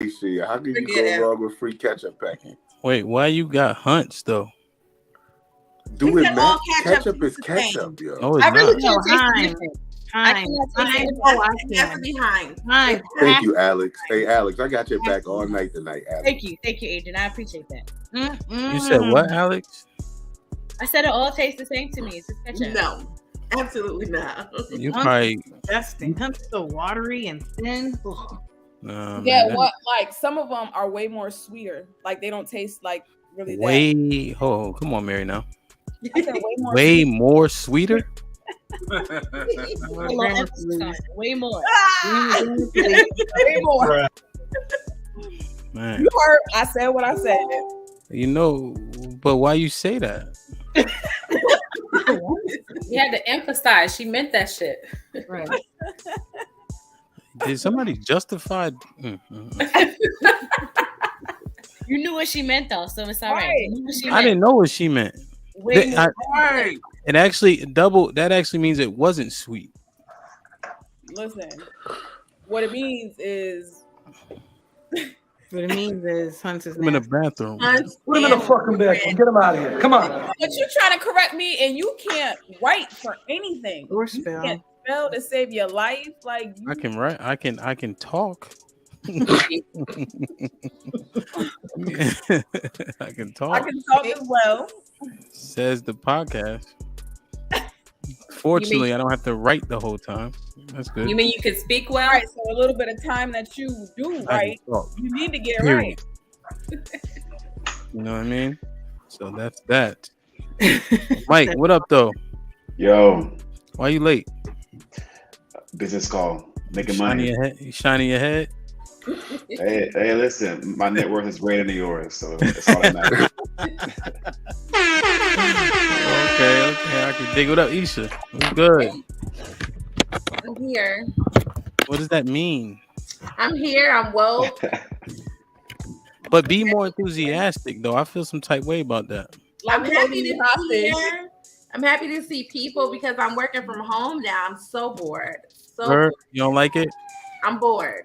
See, how can you Forget go it. wrong with free ketchup packing? Wait, why you got hunts though? Do He it, said man. all Ketchup is is the ketchup, same. yo. No, it's I really not. No, can't taste the Heinz. difference. I Heinz. cannot taste Heinz. it. Oh, I It has to can. be Heinz. Heinz. Thank you, Alex. Hey, Alex, I got your back all night tonight, Alex. Thank you, Adrian. I appreciate that. You said what, Alex? I said it all tastes the same to me. It's just ketchup. No, absolutely not. You Hunt's probably disgusting. Hunt's so watery and thin. Ugh. no, Yeah, man, what? Like some of them are way more sweeter. Like they don't taste like really that. way. Oh, come on, Mary. Now, I said way more. way sweet. more sweeter. Way more. Way more. Man, You heard? I said what I said. you know, but why you say that? You had to emphasize she meant that shit. Right. Did somebody justify? You knew what she meant though, so it's all right. Right. You knew what she I meant. didn't know what she meant. Way more. It actually double. That actually means it wasn't sweet. Listen, what it means is What it means is Hunt's is I'm in the nasty. bathroom. Put him in the fucking bedroom. Get him out of here. Come on. but you're trying to correct me and you can't write for anything. Or You spell. can't spell to save your life. Like you, I can write. I can talk. I can talk. I can talk as well. Says the podcast. Fortunately, I don't have to write the whole time. That's good. You mean you can speak All well? right, so a little bit of time that you do I right, can talk. you need to get it Period. right. You know what I mean? So that's that. Mike, what up though? Yo, Why you late? business call, making Shining money. your head. You shining your head. Hey, listen, my net worth is greater than yours, so that's all that matters. Okay. I can dig it up, Isha. What's good? I'm here. What does that mean? I'm here. I'm woke. But be more enthusiastic though. I feel some type way about that. I'm Like happy to holding be you hostage. here. I'm happy to see people because I'm working from home now. I'm so bored. So Her, you don't like it? I'm bored.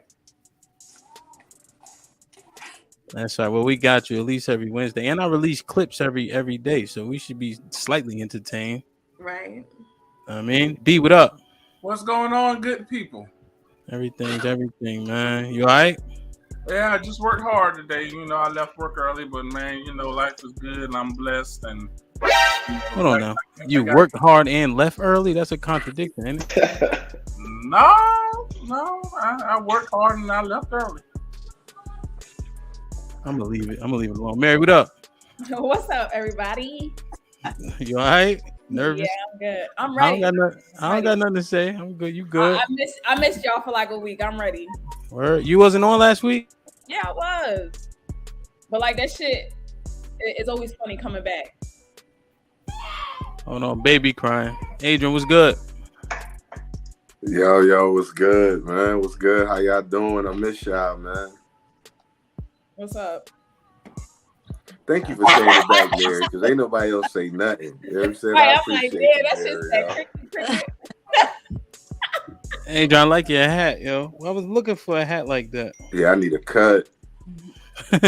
That's right. Well, we got you at least every Wednesday, and I release clips every day, so we should be slightly entertained. Right. I mean, B, what up? What's going on, good people? Everything's everything, man. You all right? Yeah, I just worked hard today. You know, I left work early, but man, you know, life is good and I'm blessed. And Hold on now. You worked hard and left early? That's a contradiction, ain't it? No, I worked hard and I left early. I'm gonna leave it. I'm gonna leave it alone. Mary, what up? What's up, everybody? You all right? Nervous? Yeah, I'm good. I'm I ready. don't got nothing to say. I'm good. You good? I missed y'all for like a week. I'm ready. Word. You wasn't on last week? Yeah, I was. But like that shit, it's always funny coming back. Oh no, baby crying. Adrian, what's good? Yo, what's good, man? What's good? How y'all doing? I miss y'all, man. What's up? Thank you for saying it back, Mary, because ain't nobody else say nothing. You know what I'm saying? Right, I I'm like, appreciate yeah, it, that shit's that Mary, cricket. Adrian, I like your hat, yo. Well, I was looking for a hat like that. Yeah, I need a cut. It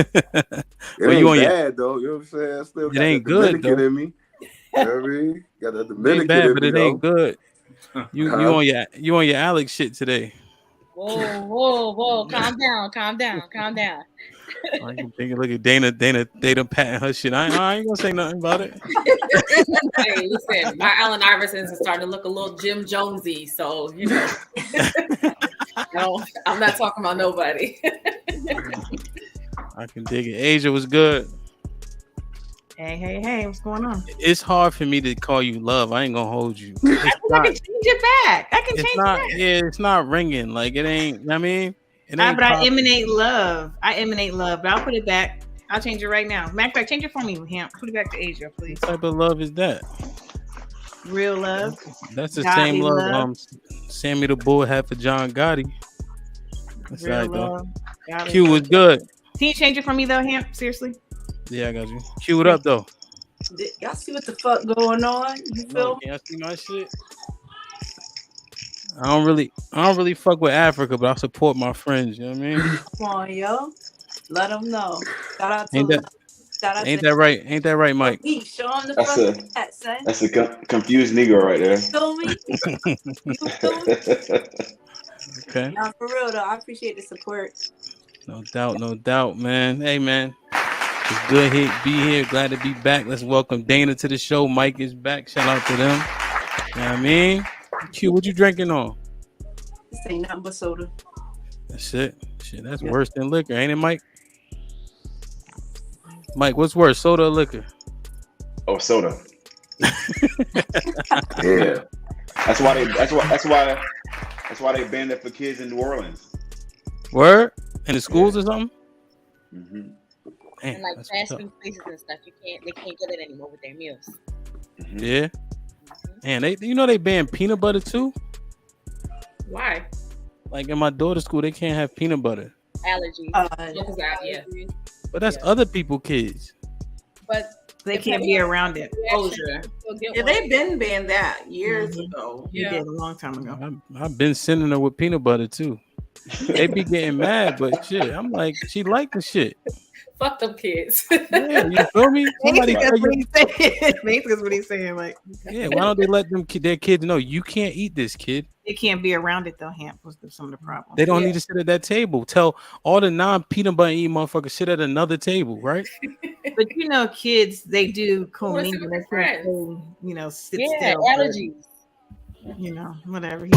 Well, ain't you on your- bad, though. You know what I'm saying? I still It got ain't the good, Dominican though. in me. You know what I mean? Got the It Dominican ain't bad, in but me, it ain't though. good. You Huh? on your Alex shit today. Whoa. Calm down. I can think look at Dana patting her shit. I ain't gonna say nothing about it. Hey, listen, my Allen Iversons is starting to look a little Jim Jonesy, so you know, I'm not talking about nobody. I can dig it. Asia was good. Hey, what's going on? It's hard for me to call you love. I ain't gonna hold you. I can change it back. I can change It's it not. back. Yeah, it's not ringing. Like it ain't. I mean, it ain't. But I popping. emanate love. But I'll put it back. I'll change it right now. Matter of fact, change it for me, Hamp. Put it back to Asia, please. What type of love is that? Real love. That's the Godly same love. love. Sammy the Bull had for John Gotti. That's Real right, though. love. Godly Q love. was good. Can you change it for me though, Hamp? Seriously? Yeah, I got you. Q it up though. Y'all see what the fuck going on? You feel Can I see my shit? I don't really fuck with Africa, but I support my friends. You know what I mean? Come on, yo. Let them know. Shout out to Ain't that shout out ain't to that right? Ain't that right, Mike? he. Show him the That's front a of that, son. that's a confused Negro right there. Feel me? You feel me? Okay. Nah, for real though. I appreciate the support. No doubt, no doubt, man. Hey, man. It's good to be here. Glad to be back. Let's welcome Dana to the show. Mike is back. Shout out to them. You know what I mean? Q, what you drinking on? This ain't nothing but soda. That's it. Shit, that's Yeah. worse than liquor, ain't it, Mike? Mike, what's worse, soda or liquor? Oh, soda. Yeah. That's why they banned it for kids in New Orleans. Word? In the schools or something? Mm-hmm. Damn, And like that's fast what's up. food places and stuff, they can't get it anymore with their meals. Mm-hmm. Yeah. And they banned peanut butter too? Why? Like in my daughter's school, they can't have peanut butter. Allergies. Yeah. But that's other people's kids. But They can't be around it. Exposure. Yeah, they've been banned that years Mhm. ago. You did a long time ago. I've been sending her with peanut butter too. They be getting mad, but shit, I'm like, she like the shit. Fuck them kids. Yeah, you feel me? Somebody Basically, tell that's what you, he's saying. Basically, that's what he's saying. Like, yeah, why don't they let their kids know you can't eat this, kid? they can't be around it though. Hamp was some of the problem. They don't need to sit at that table. Tell all the non-peanut butter eating motherfuckers sit at another table, right? But you know, kids they do Wanna sit commingle. with They their friends. can't sit Yeah, still. but, allergies. Whatever.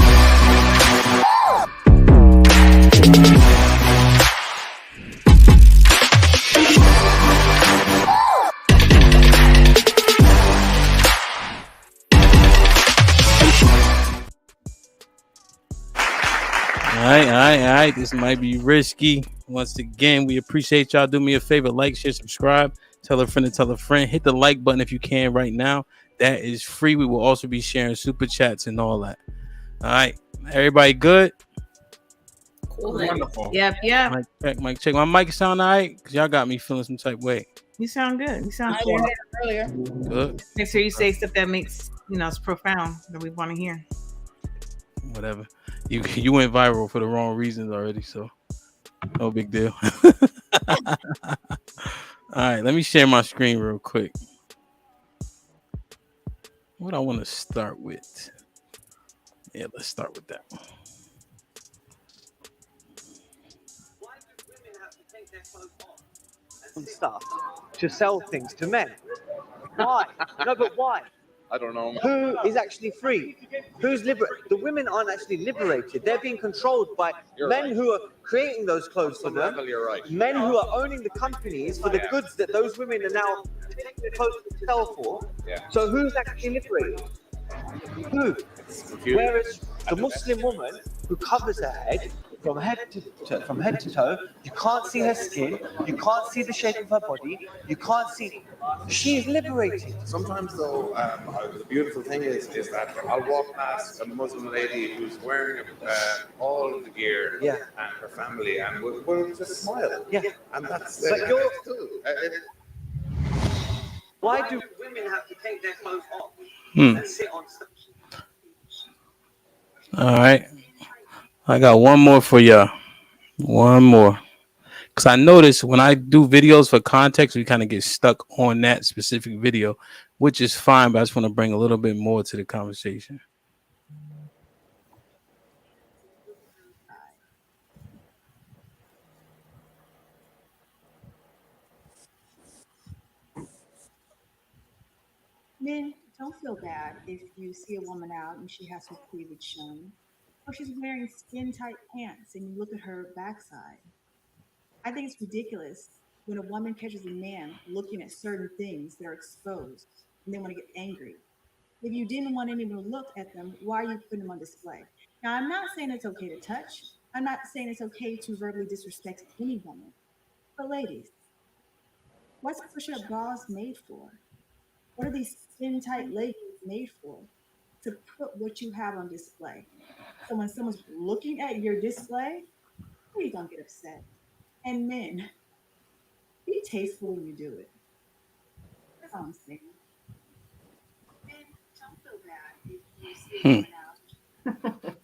All right. This might be risky. Once again, we appreciate y'all. Do me a favor, like, share, subscribe, tell a friend to tell a friend. Hit the like button if you can right now. That is free. We will also be sharing super chats and all that. All right. Everybody good? Cool. Wonderful. Yep. Mic check. My mic sound all right? Because y'all got me feeling some type way. You sound good. You sound I clear. did earlier. Good. Make sure you say stuff that makes it's profound that we want to hear. Whatever. You went viral for the wrong reasons already, so no big deal. All right, let me share my screen real quick. What I want to start with? Yeah, let's start with that one. And stuff to sell things to men. Why? No, but why? I don't know. Who is actually free? Who's liberated? The women aren't actually liberated. They're being controlled by men who are creating those clothes for them. You're right. Men who are owning the companies for the goods that those women are now taking the clothes to sell for. Yeah. So who's actually liberated? Who? Whereas the Muslim woman who covers her head from head to toe, you can't see her skin, you can't see the shape of her body, you can't see. She is liberated. Sometimes, though, the beautiful thing is that I'll walk past a Muslim lady who's wearing all of the gear Yeah. and her family, and we'll just smile. Yeah. And that's But you're- cool. Why do women have to take their clothes off Hmm. and sit on stuff? All right, I got one more for y'all. One more. Because I notice when I do videos for context, we kind of get stuck on that specific video, which is fine, but I just want to bring a little bit more to the conversation. Men, don't feel bad if you see a woman out and she has her cleavage shown, or she's wearing skin tight pants and you look at her backside. I think it's ridiculous when a woman catches a man looking at certain things that are exposed and they want to get angry. If you didn't want anyone to look at them, why are you putting them on display? Now, I'm not saying it's okay to touch. I'm not saying it's okay to verbally disrespect any woman. But ladies, what's push-up bras made for? What are these skin-tight leggings made for? To put what you have on display. So when someone's looking at your display, please don't get upset. And men, be tasteful when you do it. That's all I'm saying. Men, don't feel bad if you see a woman out.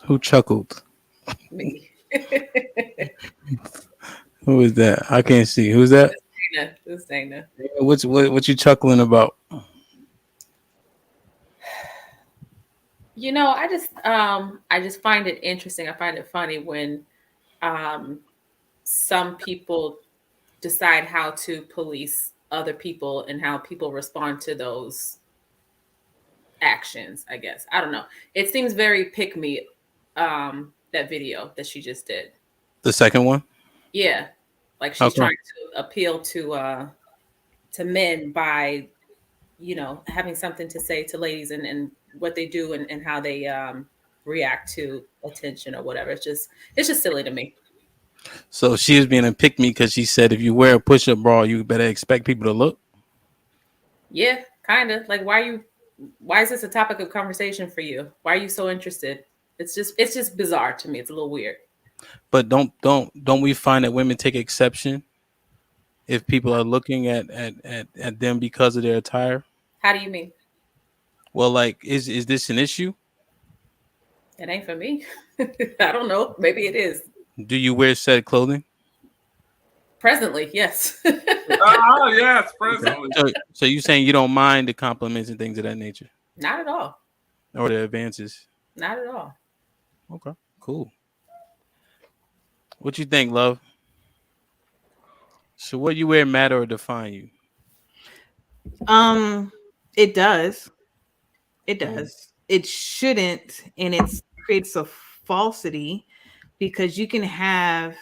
Who chuckled? Me. Who is that? I can't see. Who's that? Dana. This Dana. What you chuckling about? You know, I just find it interesting. I find it funny when some people decide how to police other people and how people respond to those actions, I guess. I don't know. It seems very pick me, that video that she just did. The second one? Yeah. Like How she's come? trying to appeal to men by, you know, having something to say to ladies and what they do and how they react to attention or whatever. It's just silly to me. So she was being a pick me because she said if you wear a push up bra, you better expect people to look. Yeah, kind of. Like why is this a topic of conversation for you? Why are you so interested? It's just bizarre to me. It's a little weird. But don't we find that women take exception if people are looking at them because of their attire? How do you mean? Well, like, is this an issue? It ain't for me. I don't know. Maybe it is. Do you wear said clothing? Presently, yes. Oh yes, presently. So you saying you don't mind the compliments and things of that nature, Not at all. or the advances? Not at all. Okay, cool. What you think, love? So what you wear matter or define you? It does. It does. It shouldn't, and it creates a falsity because you can have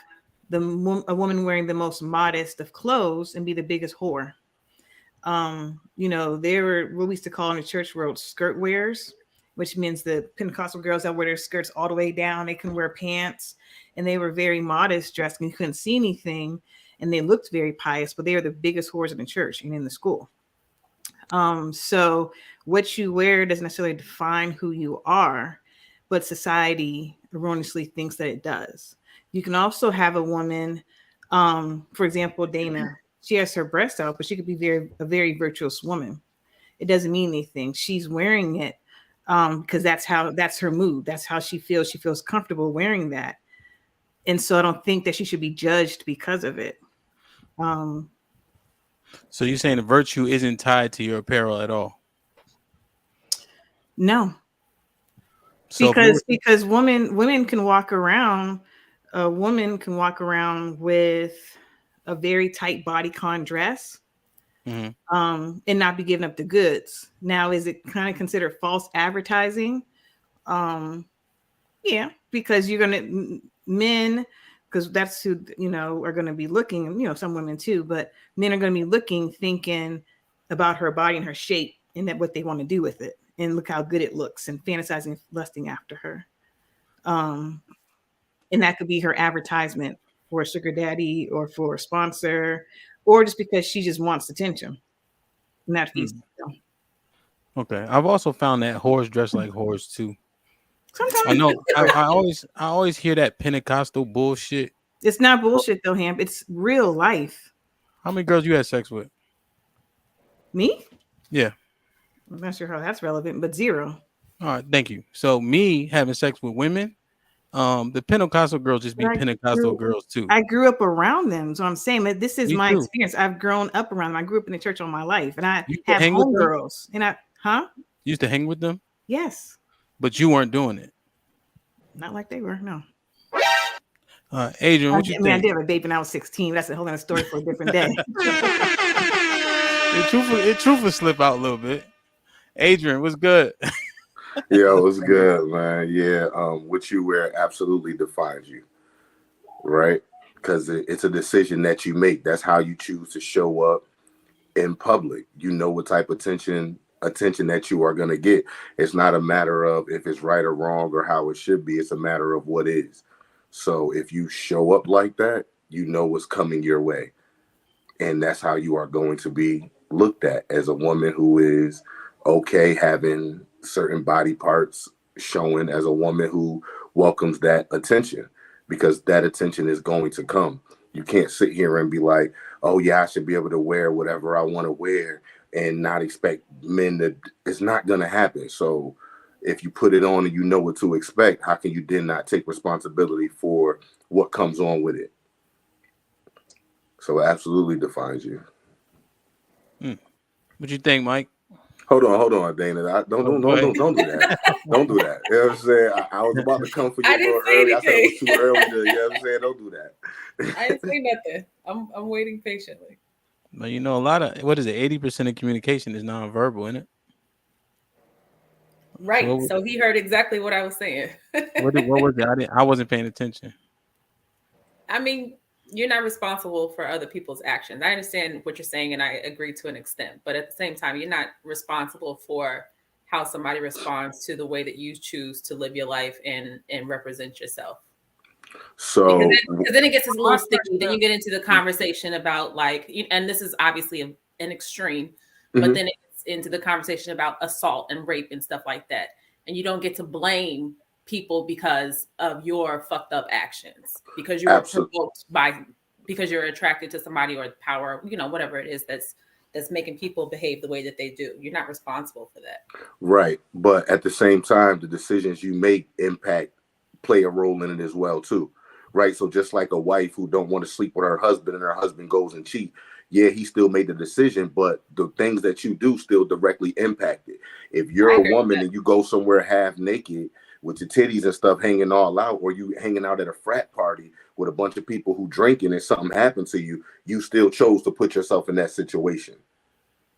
a woman wearing the most modest of clothes and be the biggest whore. You know, they were what we used to call in the church world skirt wearers, which means the Pentecostal girls that wear their skirts all the way down. They can wear pants, and they were very modest dressed, and you couldn't see anything, and they looked very pious, but they were the biggest whores in the church and in the school. So what you wear doesn't necessarily define who you are, but society erroneously thinks that it does. You can also have a woman, for example, Dana, she has her breast out, but she could be a very virtuous woman. It doesn't mean anything. She's wearing it because that's her mood. That's how she feels. She feels comfortable wearing that. And so I don't think that she should be judged because of it. So you're saying the virtue isn't tied to your apparel at all? No. So Because women can walk around, a woman can walk around with a very tight bodycon dress, and not be giving up the goods. Now, is it kind of considered false advertising? Yeah, because men, because that's who, you know, are going to be looking, you know, some women too, but men are going to be looking, thinking about her body and her shape and that what they want to do with it. And look how good it looks and fantasizing, lusting after her. And that could be her advertisement for a sugar daddy or for a sponsor, or just because she just wants attention. And that feeds them. Okay. I've also found that whores dress like whores too. Sometimes I know. I always hear that Pentecostal bullshit. It's not bullshit though, Ham. It's real life. How many girls you had sex with? Me? Yeah. I'm not sure how that's relevant, but 0. All right, thank you. So me having sex with women, the Pentecostal girls just be Pentecostal girls too. I grew up around them, so I'm saying that this is Me my too. experience. I've grown up around them. I grew up in the church all my life, and I You used to have hang with them? homegirls. And You used to hang with them, yes, but you weren't doing it. not like they were. No, Adrian, what you I mean, I think? did have a baby when I was 16. That's a whole other story for a different day. The truth will slip out a little bit. Adrian, what's good? Yeah, it was good, man. Yeah, what you wear absolutely defines you, right? Because it's a decision that you make. That's how you choose to show up in public. You know what type of attention that you are going to get. It's not a matter of if it's right or wrong or how it should be. It's a matter of what is. So if you show up like that, you know what's coming your way. And that's how you are going to be looked at as a woman who is okay having certain body parts showing, as a woman who welcomes that attention, because that attention is going to come. You can't sit here and be like, oh yeah, I should be able to wear whatever I want to wear and not expect men to, it's not going to happen. So if you put it on and you know what to expect, how can you then not take responsibility for what comes on with it? So it absolutely defines you. What you think, Mike? Hold on, Dana. Don't do that. Don't do that. You know what I'm saying? I was about to come for you a little early. I said it was too early to, you know what I'm saying? Don't do that. I didn't say nothing. I'm waiting patiently. But you know, a lot of 80% of communication is nonverbal, isn't it? Right. So he heard exactly what I was saying. What was it? I wasn't paying attention. I mean, you're not responsible for other people's actions. I understand what you're saying, and I agree to an extent. But at the same time, you're not responsible for how somebody responds to the way that you choose to live your life and represent yourself. So because then it gets a little sticky. Then you get into the conversation about like, and this is obviously an extreme, but then it's into the conversation about assault and rape and stuff like that. And you don't get to blame people because of your fucked up actions, because you were provoked because you're attracted to somebody or power, whatever it is that's making people behave the way that they do. You're not responsible for that. Right. But at the same time, the decisions you make play a role in it as well too. Right. So just like a wife who don't want to sleep with her husband and her husband goes and cheat. Yeah, he still made the decision, but the things that you do still directly impact it. If you're a woman and you go somewhere half naked with your titties and stuff hanging all out, or you hanging out at a frat party with a bunch of people who drinking and something happened to you, you still chose to put yourself in that situation.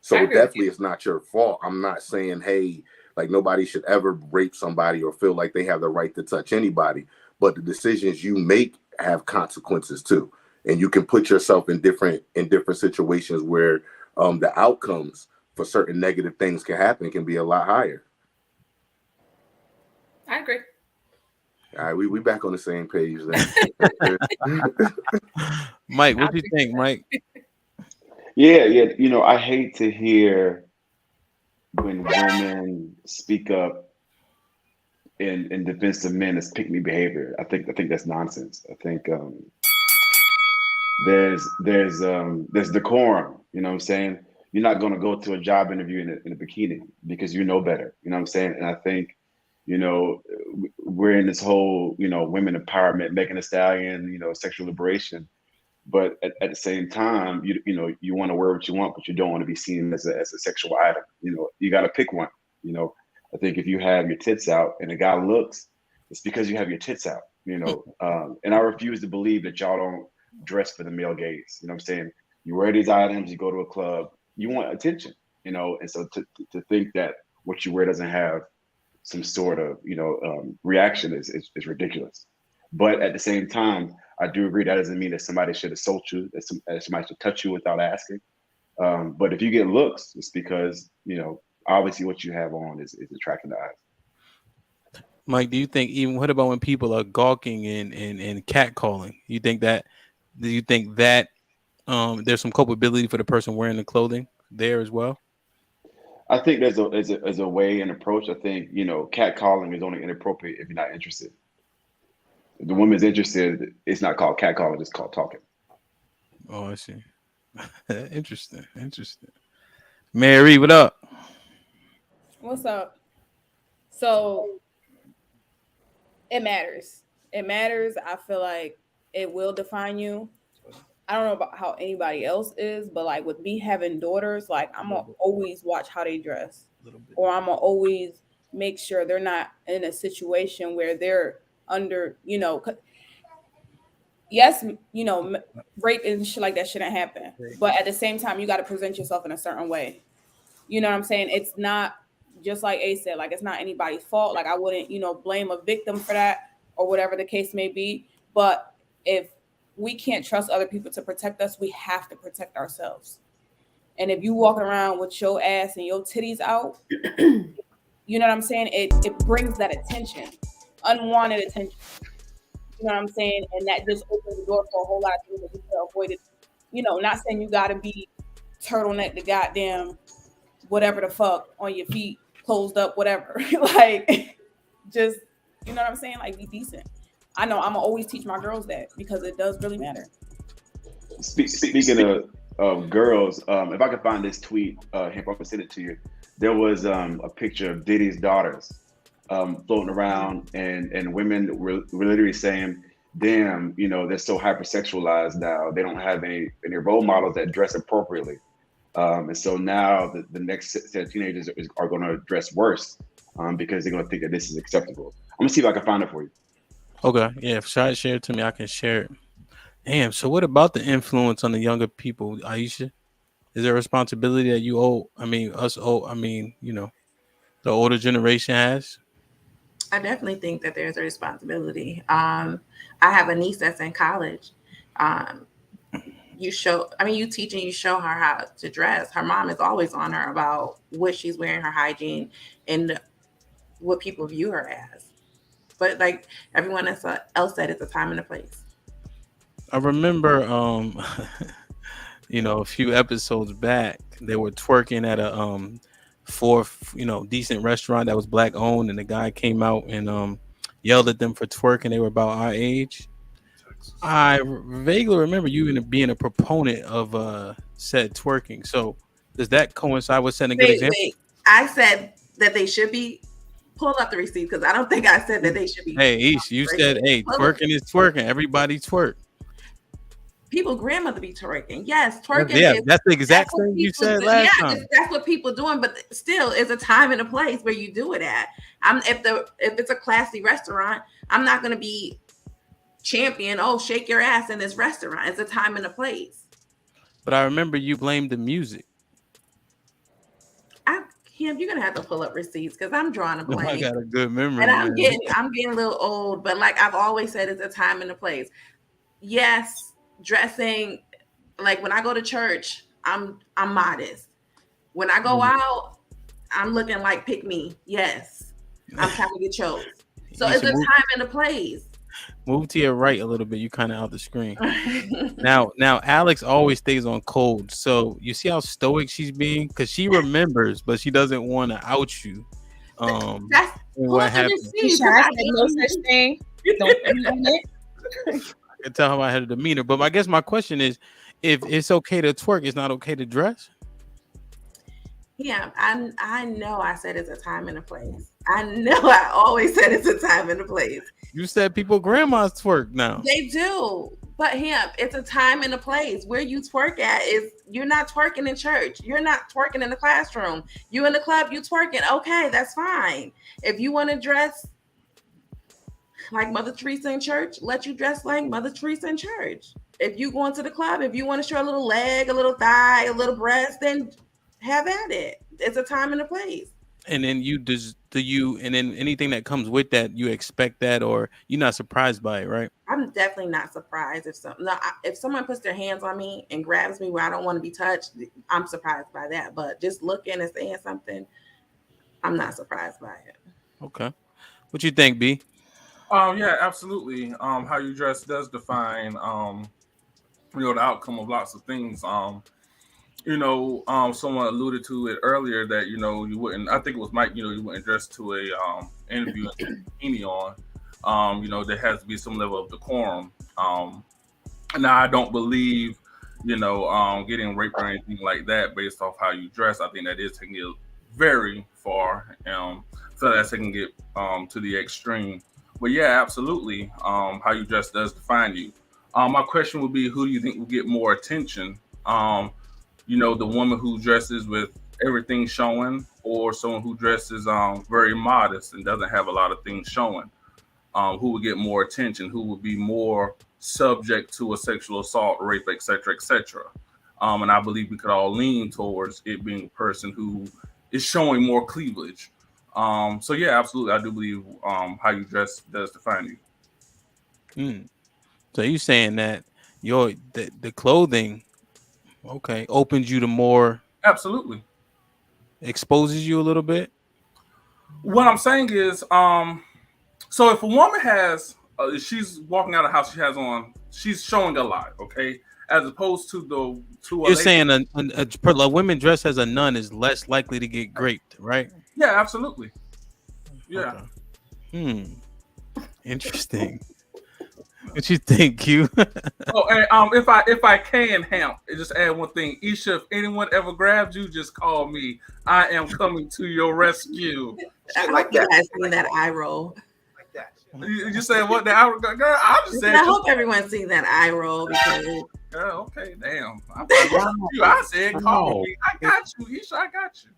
So definitely it's not your fault. I'm not saying, hey, like nobody should ever rape somebody or feel like they have the right to touch anybody, but the decisions you make have consequences too. And you can put yourself in different situations where the outcomes for certain negative things can be a lot higher. I agree. All right, we back on the same page then. Mike, what do you think, Mike? Yeah. I hate to hear when women speak up in defense of men as pick-me behavior. I think that's nonsense. I think there's decorum. You know what I'm saying? You're not going to go to a job interview in a bikini because you know better. You know what I'm saying? And I think, we're in this whole, women empowerment, Megan Thee Stallion, sexual liberation. But at the same time, you want to wear what you want, but you don't want to be seen as a sexual item. You got to pick one. I think if you have your tits out and a guy looks, it's because you have your tits out. And I refuse to believe that y'all don't dress for the male gaze. You know what I'm saying? You wear these items, you go to a club, you want attention. And so to think that what you wear doesn't have some sort of reaction is ridiculous. But at the same time, I do agree that doesn't mean that somebody should assault you, that somebody should touch you without asking. But if you get looks, it's because obviously what you have on is attracting the eyes. Mike, do you think what about when people are gawking and catcalling? Do you think that there's some culpability for the person wearing the clothing there as well? I think there's a way and approach. I think catcalling is only inappropriate if you're not interested. If the woman's interested, it's not called catcalling; it's called talking. Oh, I see. Interesting. Mary, what up? What's up? So it matters. It matters. I feel like it will define you. I don't know about how anybody else is, but like with me having daughters, like I'm gonna always watch how they dress, or I'm gonna always make sure they're not in a situation where they're under, yes, rape and shit like that shouldn't happen. But at the same time, you got to present yourself in a certain way. You know what I'm saying? It's not just like A said, like it's not anybody's fault. Like I wouldn't, blame a victim for that or whatever the case may be. But if we can't trust other people to protect us, we have to protect ourselves. And if you walk around with your ass and your titties out, you know what I'm saying? It brings that attention, unwanted attention. You know what I'm saying? And that just opens the door for a whole lot of things that we could have avoided. Not saying you got to be turtleneck the goddamn whatever the fuck on your feet, closed up, whatever. Like, just, you know what I'm saying? Like, be decent. I know I'm going to always teach my girls that because it does really matter. Speaking of girls, if I could find this tweet, I'm going to send it to you. There was a picture of Diddy's daughters, floating around, and women were literally saying, "Damn, they're so hypersexualized now. They don't have any role models that dress appropriately." And so now the next set of teenagers are going to dress worse because they're going to think that this is acceptable. I'm gonna see if I can find it for you. Okay, yeah, if Shad share it to me, I can share it. Damn. So what about the influence on the younger people, Aisha? Is there a responsibility that you owe? I mean, us owe. I mean, the older generation has. I definitely think that there's a responsibility. I have a niece that's in college. Um, you teach and you show her how to dress. Her mom is always on her about what she's wearing, her hygiene, and what people view her as. But like everyone else said, it's a time and a place. I remember, a few episodes back, they were twerking at a fourth, decent restaurant that was black owned, and the guy came out and yelled at them for twerking. They were about our age. I vaguely remember you being a proponent of said twerking. So does that coincide with setting a good example? Wait. I said that they should be. Pull up the receipt because I don't think I said that they should be. Hey, Ish, you said, hey, twerking is twerking. Everybody twerk. People grandmother be twerking. Yes, twerking. Yeah, that's the exact thing you said last time. That's what people doing, but still, it's a time and a place where you do it at. If it's a classy restaurant, I'm not gonna be champion. Oh, shake your ass in this restaurant. It's a time and a place. But I remember you blamed the music. Kim, you're gonna have to pull up receipts because I'm drawing a blank. I got a good memory, and I'm man. getting a little old, but like I've always said, it's a time and a place. Yes, dressing like when I go to church, I'm modest. When I go out, I'm looking like pick me. Yes, I'm trying to get chose. So it's a time and a place. Move to your right a little bit. You kind of out the screen. Now, Alex always stays on code. So you see how stoic she's being because she remembers, but she doesn't want to out you. That's what happened. I said no such thing. Don't put me on it. I can tell how I had a demeanor. But I guess my question is, if it's okay to twerk, it's not okay to dress. Yeah, I know I said it's a time and a place. I know I always said it's a time and a place. You said people grandmas twerk now. They do. But it's a time and a place. Where you twerk at is you're not twerking in church. You're not twerking in the classroom. You in the club, you twerking. Okay, that's fine. If you want to dress like Mother Teresa in church, let you dress like Mother Teresa in church. If you going to the club, if you want to show a little leg, a little thigh, a little breast, then have at it. It's a time and a place. And then and then anything that comes with that, you expect that, or you're not surprised by it, right? I'm definitely not surprised if someone puts their hands on me and grabs me where I don't want to be touched. I'm surprised by that. But just looking and saying something, I'm not surprised by it. Okay, what you think, B? Yeah, absolutely. How you dress does define, the outcome of lots of things. Someone alluded to it earlier that you wouldn't. I think it was Mike. You wouldn't dress to a interview in bikini on. There has to be some level of decorum. Now I don't believe, getting raped or anything like that based off how you dress. I think that is taking it very far. So that's taking it to the extreme. But yeah, absolutely. How you dress does define you. My question would be, who do you think will get more attention? The woman who dresses with everything showing, or someone who dresses very modest and doesn't have a lot of things showing. Who would get more attention? Who would be more subject to a sexual assault, rape, etc., etc. And I believe we could all lean towards it being a person who is showing more cleavage. So yeah, absolutely, I do believe how you dress does define you. So you saying that the clothing, okay, opens you to more? Absolutely. Exposes you a little bit? What I'm saying is, so if a woman has, she's walking out of the house, she's showing a lot, okay? As opposed to you're saying a woman dressed as a nun is less likely to get raped, right? Yeah, absolutely. Yeah. Okay. Interesting. What you think, Q? And if I can, Hamp, just add one thing. Isha, if anyone ever grabs you, just call me. I am coming to your rescue. I like hope you that. guys seen that eye roll. You said what? The hour, girl? I just said. I hope everyone's seen that eye roll because. Girl, okay, damn. I'm trying to you. I said, call me. I got you, Isha. I got you.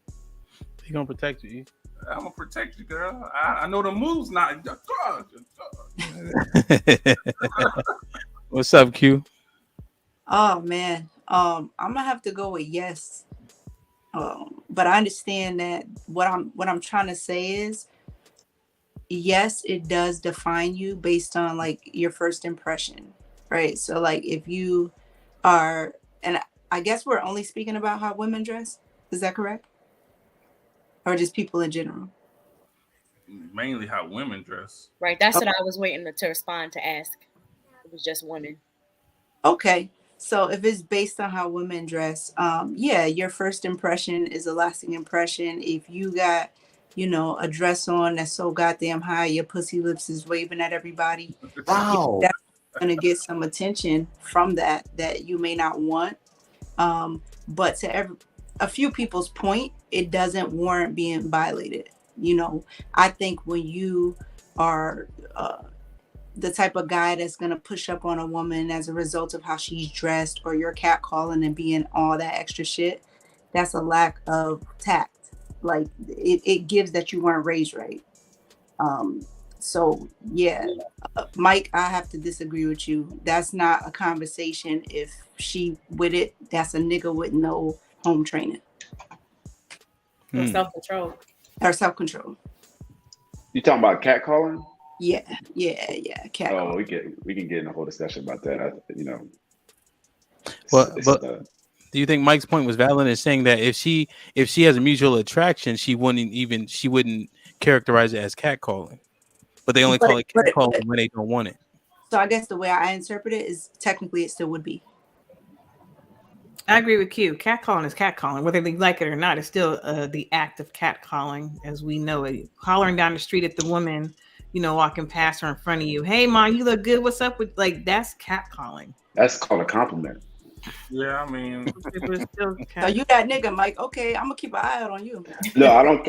He gonna protect you. I'm gonna protect you, girl. I know the moves now. What's up, Q? Oh man, I'm gonna have to go with yes. But I understand that what I'm trying to say is yes, it does define you based on like your first impression, right? So like if you are, and I guess we're only speaking about how women dress. Is that correct? Or just people in general? Mainly how women dress. Right. That's what I was waiting to respond to ask. It was just women. Okay. So if it's based on how women dress, yeah, your first impression is a lasting impression. If you got, a dress on that's so goddamn high, your pussy lips is waving at everybody. Wow. That's gonna get some attention from that you may not want. But to a few people's point, it doesn't warrant being violated. I think when you are the type of guy that's going to push up on a woman as a result of how she's dressed, or you're catcalling and being all that extra shit, that's a lack of tact. Like it gives that you weren't raised right. So yeah, Mike, I have to disagree with you. That's not a conversation. If she with it, that's a nigga with no home training or self-control. or self-control. You talking about catcalling? Yeah. Cat. Oh, we can get in a whole discussion about that. But do you think Mike's point was valid in saying that if she has a mutual attraction, she wouldn't characterize it as catcalling, but they only call it catcalling when they don't want it. So I guess the way I interpret it is technically it still would be. I agree with Q. Catcalling is catcalling, whether they like it or not. It's still the act of catcalling, as we know it. Hollering down the street at the woman, walking past her in front of you. Hey, mom, you look good. What's up with that's catcalling. That's called a compliment. Yeah, I mean, so you that nigga, Mike? Okay, I'm gonna keep an eye out on you. No,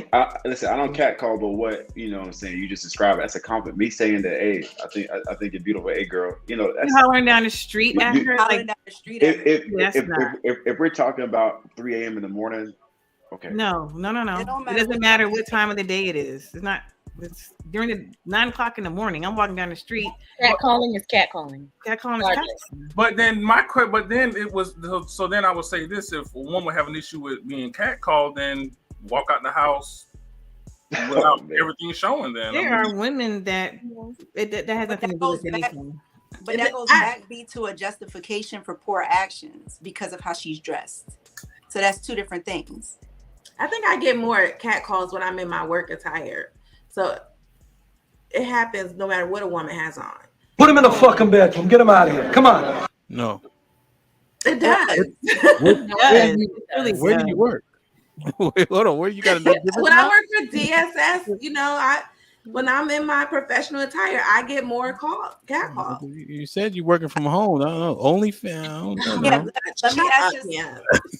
listen. I don't catcall, but what I'm saying. You just describe it. That's a compliment. Me saying that, hey, I think you're beautiful, hey girl. That's hollering down the street at her. Hollering down the street. If we're talking about 3 a.m. in the morning, okay. No. It doesn't matter what time of the day it is. It's not. It's during the 9 o'clock in the morning. I'm walking down the street. Catcalling is catcalling. Catcalling is catcalling. But then it was. So then I would say this: if a woman have an issue with being catcalled, then walk out the house without everything showing. Then there are women that has nothing to do with anything. But that goes back to a justification for poor actions because of how she's dressed. So that's two different things. I think I get more catcalls when I'm in my work attire. So it happens no matter what a woman has on. Put him in the fucking bedroom. Get him out of here. Come on. No. It does. Where do you work? Wait, hold on. Where you got to When I work for DSS, when I'm in my professional attire, I get more catcalls. You said you're working from home. I don't know. OnlyFans.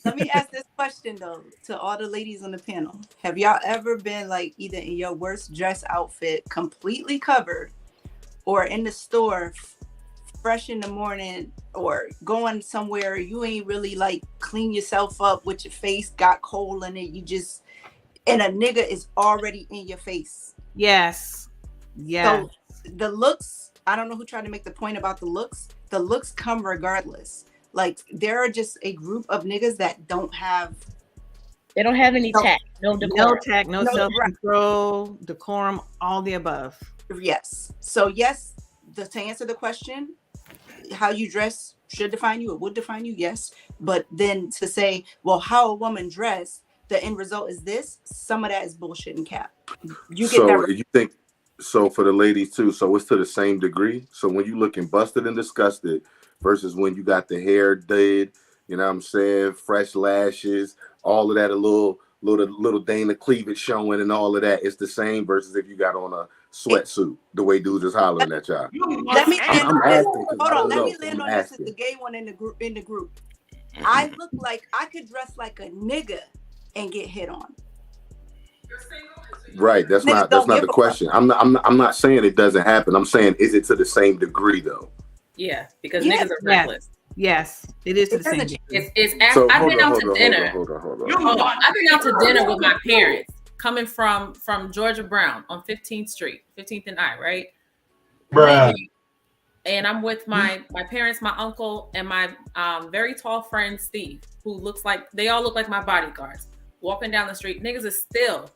Let me ask this question though to all the ladies on the panel. Have y'all ever been like either in your worst dress outfit, completely covered, or in the store fresh in the morning, or going somewhere you ain't really like clean yourself up with your face got coal in it, and a nigga is already in your face? Yes. So the looks, I don't know who tried to make the point about the looks. The looks come regardless. Like there are just a group of niggas that don't have any tact, no decorum. No tact, no self-control, decorum, all the above. Yes. So yes, to answer the question, how you dress should define you, it would define you, yes. But then to say, well, how a woman dressed, the end result is this, some of that is bullshit and cap. You think so for the ladies too, so it's to the same degree. So when you looking busted and disgusted versus when you got the hair did, you know what I'm saying, fresh lashes, all of that, a little Dana cleavage showing and all of that, it's the same versus if you got on a sweatsuit, the way dudes is hollering at y'all. Let me land on this. Hold on, let me land on this as the gay one in the group. I look like I could dress like a nigga and get hit on. Right. That's Niggas not don't give the a question. I'm not saying it doesn't happen. I'm saying, is it to the same degree though? Yeah, because Yes. niggas are reckless. Yes, it is to It the same doesn't degree. So I've hold been on, out hold to on, dinner. hold on. Hold on. I've been out to dinner with my parents, coming from Georgia Brown on 15th Street, 15th and I, right? Bruh. And I'm with my parents, my uncle, and my very tall friend Steve, who they all look like my bodyguards. Walking down the street, niggas is still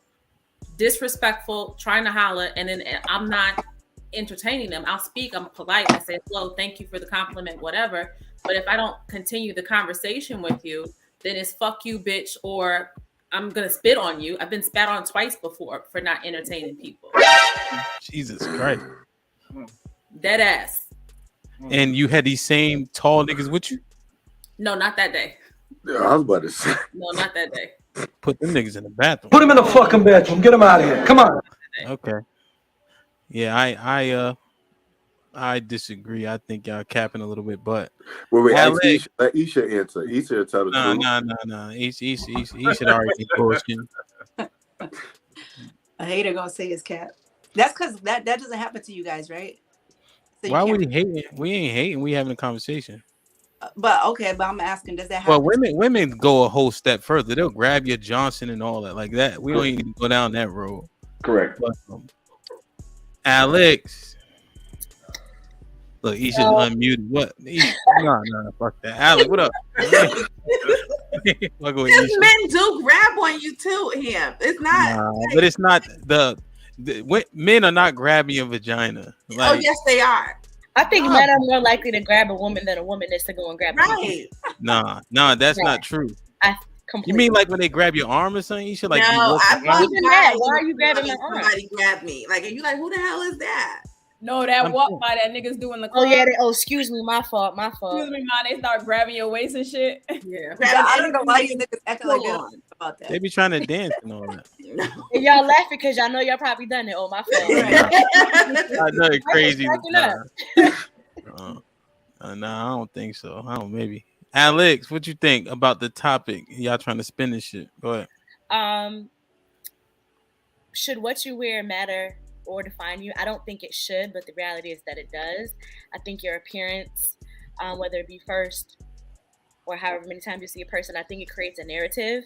disrespectful, trying to holler, and then I'm not entertaining them. I'll speak, I'm polite, I say hello, thank you for the compliment, whatever. But if I don't continue the conversation with you, then it's fuck you, bitch, or I'm gonna spit on you. I've been spat on twice before for not entertaining people. Jesus Christ. Dead ass. And you had these same tall niggas with you? No, not that day. Yeah, I was about to say. No, not that day. Put them niggas in the bathroom. Put him in the fucking bathroom. Get him out of here. Come on. Okay. Yeah, I disagree. I think y'all capping a little bit, but Wait, Alex, let Isha answer. Isha tell the truth. Nah. He should already be bullshitting. A hater gonna say his cap. That's because that doesn't happen to you guys, right? So you Why can't- we hating? We ain't hating. We having a conversation. But I'm asking, does that happen? Well, women go a whole step further. They'll grab your Johnson and all that like that. We don't even go down that road. Correct. But, Alex, look, he should unmute. What? No, fuck that. Alex, what up? Men do grab on you too, him. It's not. But it's not men are not grabbing your vagina. Oh yes, they are. I think men are more likely to grab a woman than a woman is to go and grab a Right. Nah, that's not true. You mean like when they grab your arm or something? You should like. No, even that. Why are you grabbing my arm? Somebody grabbed me. Like, are you like, who the hell is that? No, that walk by that niggas doing the Oh club. yeah. Excuse me. My fault. Excuse me, man. They start grabbing your waist and shit. Yeah. I don't know why you niggas acting like that about that. They be trying to dance and all that. And y'all laughing because y'all know y'all probably done it. Oh, my fault. I know it's crazy. Cracking up. Nah, I don't think so. I don't. Maybe. Alex, what you think about the topic? Y'all trying to spin this shit? Go ahead. Should what you wear matter or define you? I don't think it should, but the reality is that it does. I think your appearance, whether it be first or however many times you see a person, I think it creates a narrative.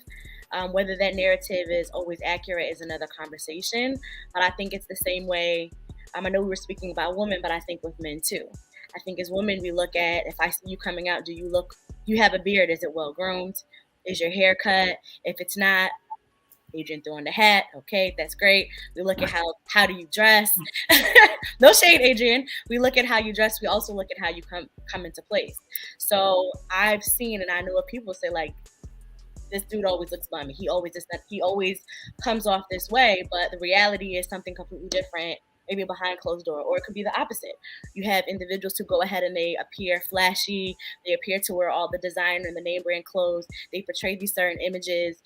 Whether that narrative is always accurate is another conversation. But I think it's the same way. I know we were speaking about women, but I think with men too. I think as women, we look at, if I see you coming out, you have a beard, is it well groomed? Is your hair cut? If it's not, Adrian throwing the hat, okay, that's great. We look at how do you dress? No shade, Adrian. We look at how you dress. We also look at how you come into place. So I've seen, and I know what people say, like, this dude always looks bummy. He always comes off this way, but the reality is something completely different. Maybe behind closed door, or it could be the opposite. You have individuals who go ahead and they appear flashy. They appear to wear all the designer and the name brand clothes. They portray these certain images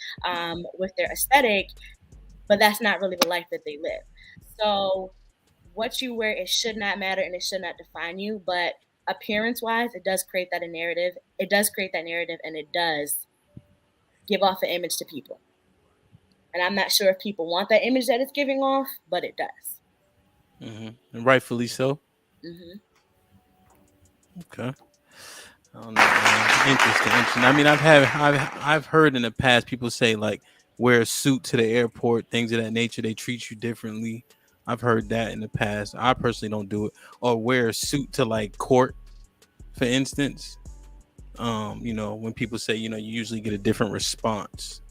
with their aesthetic, but that's not really the life that they live. So what you wear, it should not matter and it should not define you, but appearance-wise, it does create that narrative. It does create that narrative, and it does give off an image to people. And I'm not sure if people want that image that it's giving off, but it does. Mm-hmm. And rightfully so. Mm-hmm. Okay. I don't know, man. Interesting. I mean, I've heard in the past people say like wear a suit to the airport, things of that nature. They treat you differently. I've heard that in the past. I personally don't do it. Or wear a suit to like court, for instance. When people say, you usually get a different response.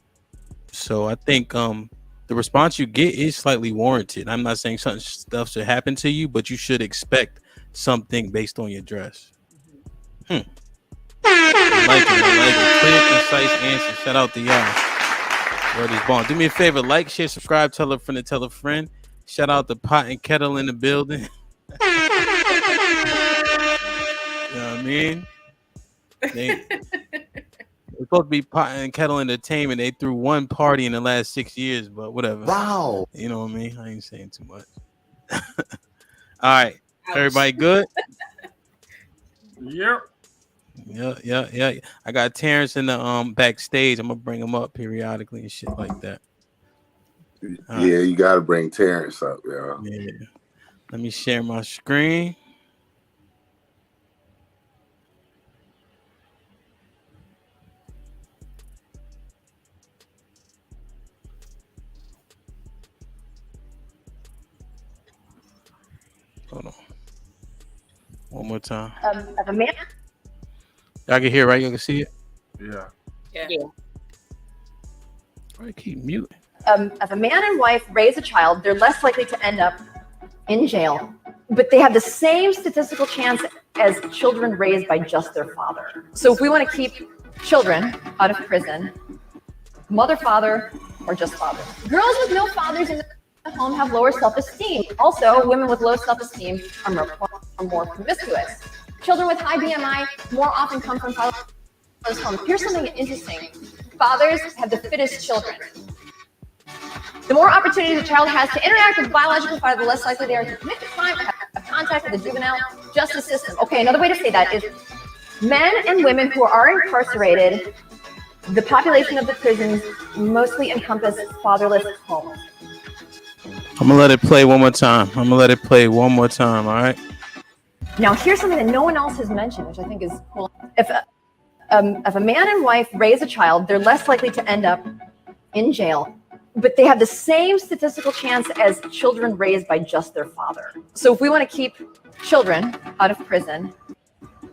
So I think the response you get is slightly warranted. I'm not saying certain stuff should happen to you, but you should expect something based on your dress. I like it. Clear, concise answer. Shout out to y'all. Word is born. Do me a favor, like, share, subscribe, tell a friend to tell a friend. Shout out to Pot and Kettle in the building. You know what I mean? It's supposed to be Pot and Kettle Entertainment. They threw one party in the last 6 years, but whatever. Wow. You know what I mean? I ain't saying too much. All right. Ouch. Everybody good? Yep. Yeah. I got Terrence in the backstage. I'm gonna bring him up periodically and shit like that. Yeah, you got to bring Terrence up, yo. Yeah. Let me share my screen. Hold on. One more time. Of a man. Y'all can hear, right? You can see it? Yeah. Yeah. I keep muting. If a man and wife raise a child, they're less likely to end up in jail, but they have the same statistical chance as children raised by just their father. So if we want to keep children out of prison, mother, father, or just father. Girls with no fathers in the home have lower self-esteem. Also, women with low self-esteem are more promiscuous. Children with high BMI more often come from fatherless homes. Here's something interesting. Fathers have the fittest children. The more opportunities a child has to interact with the biological father, the less likely they are to commit the crime or have contact with the juvenile justice system. Okay, another way to say that is men and women who are incarcerated, the population of the prisons mostly encompass fatherless homes. I'm going to let it play one more time. All right? Now, here's something that no one else has mentioned, which I think is cool. If a man and wife raise a child, they're less likely to end up in jail, but they have the same statistical chance as children raised by just their father. So if we want to keep children out of prison,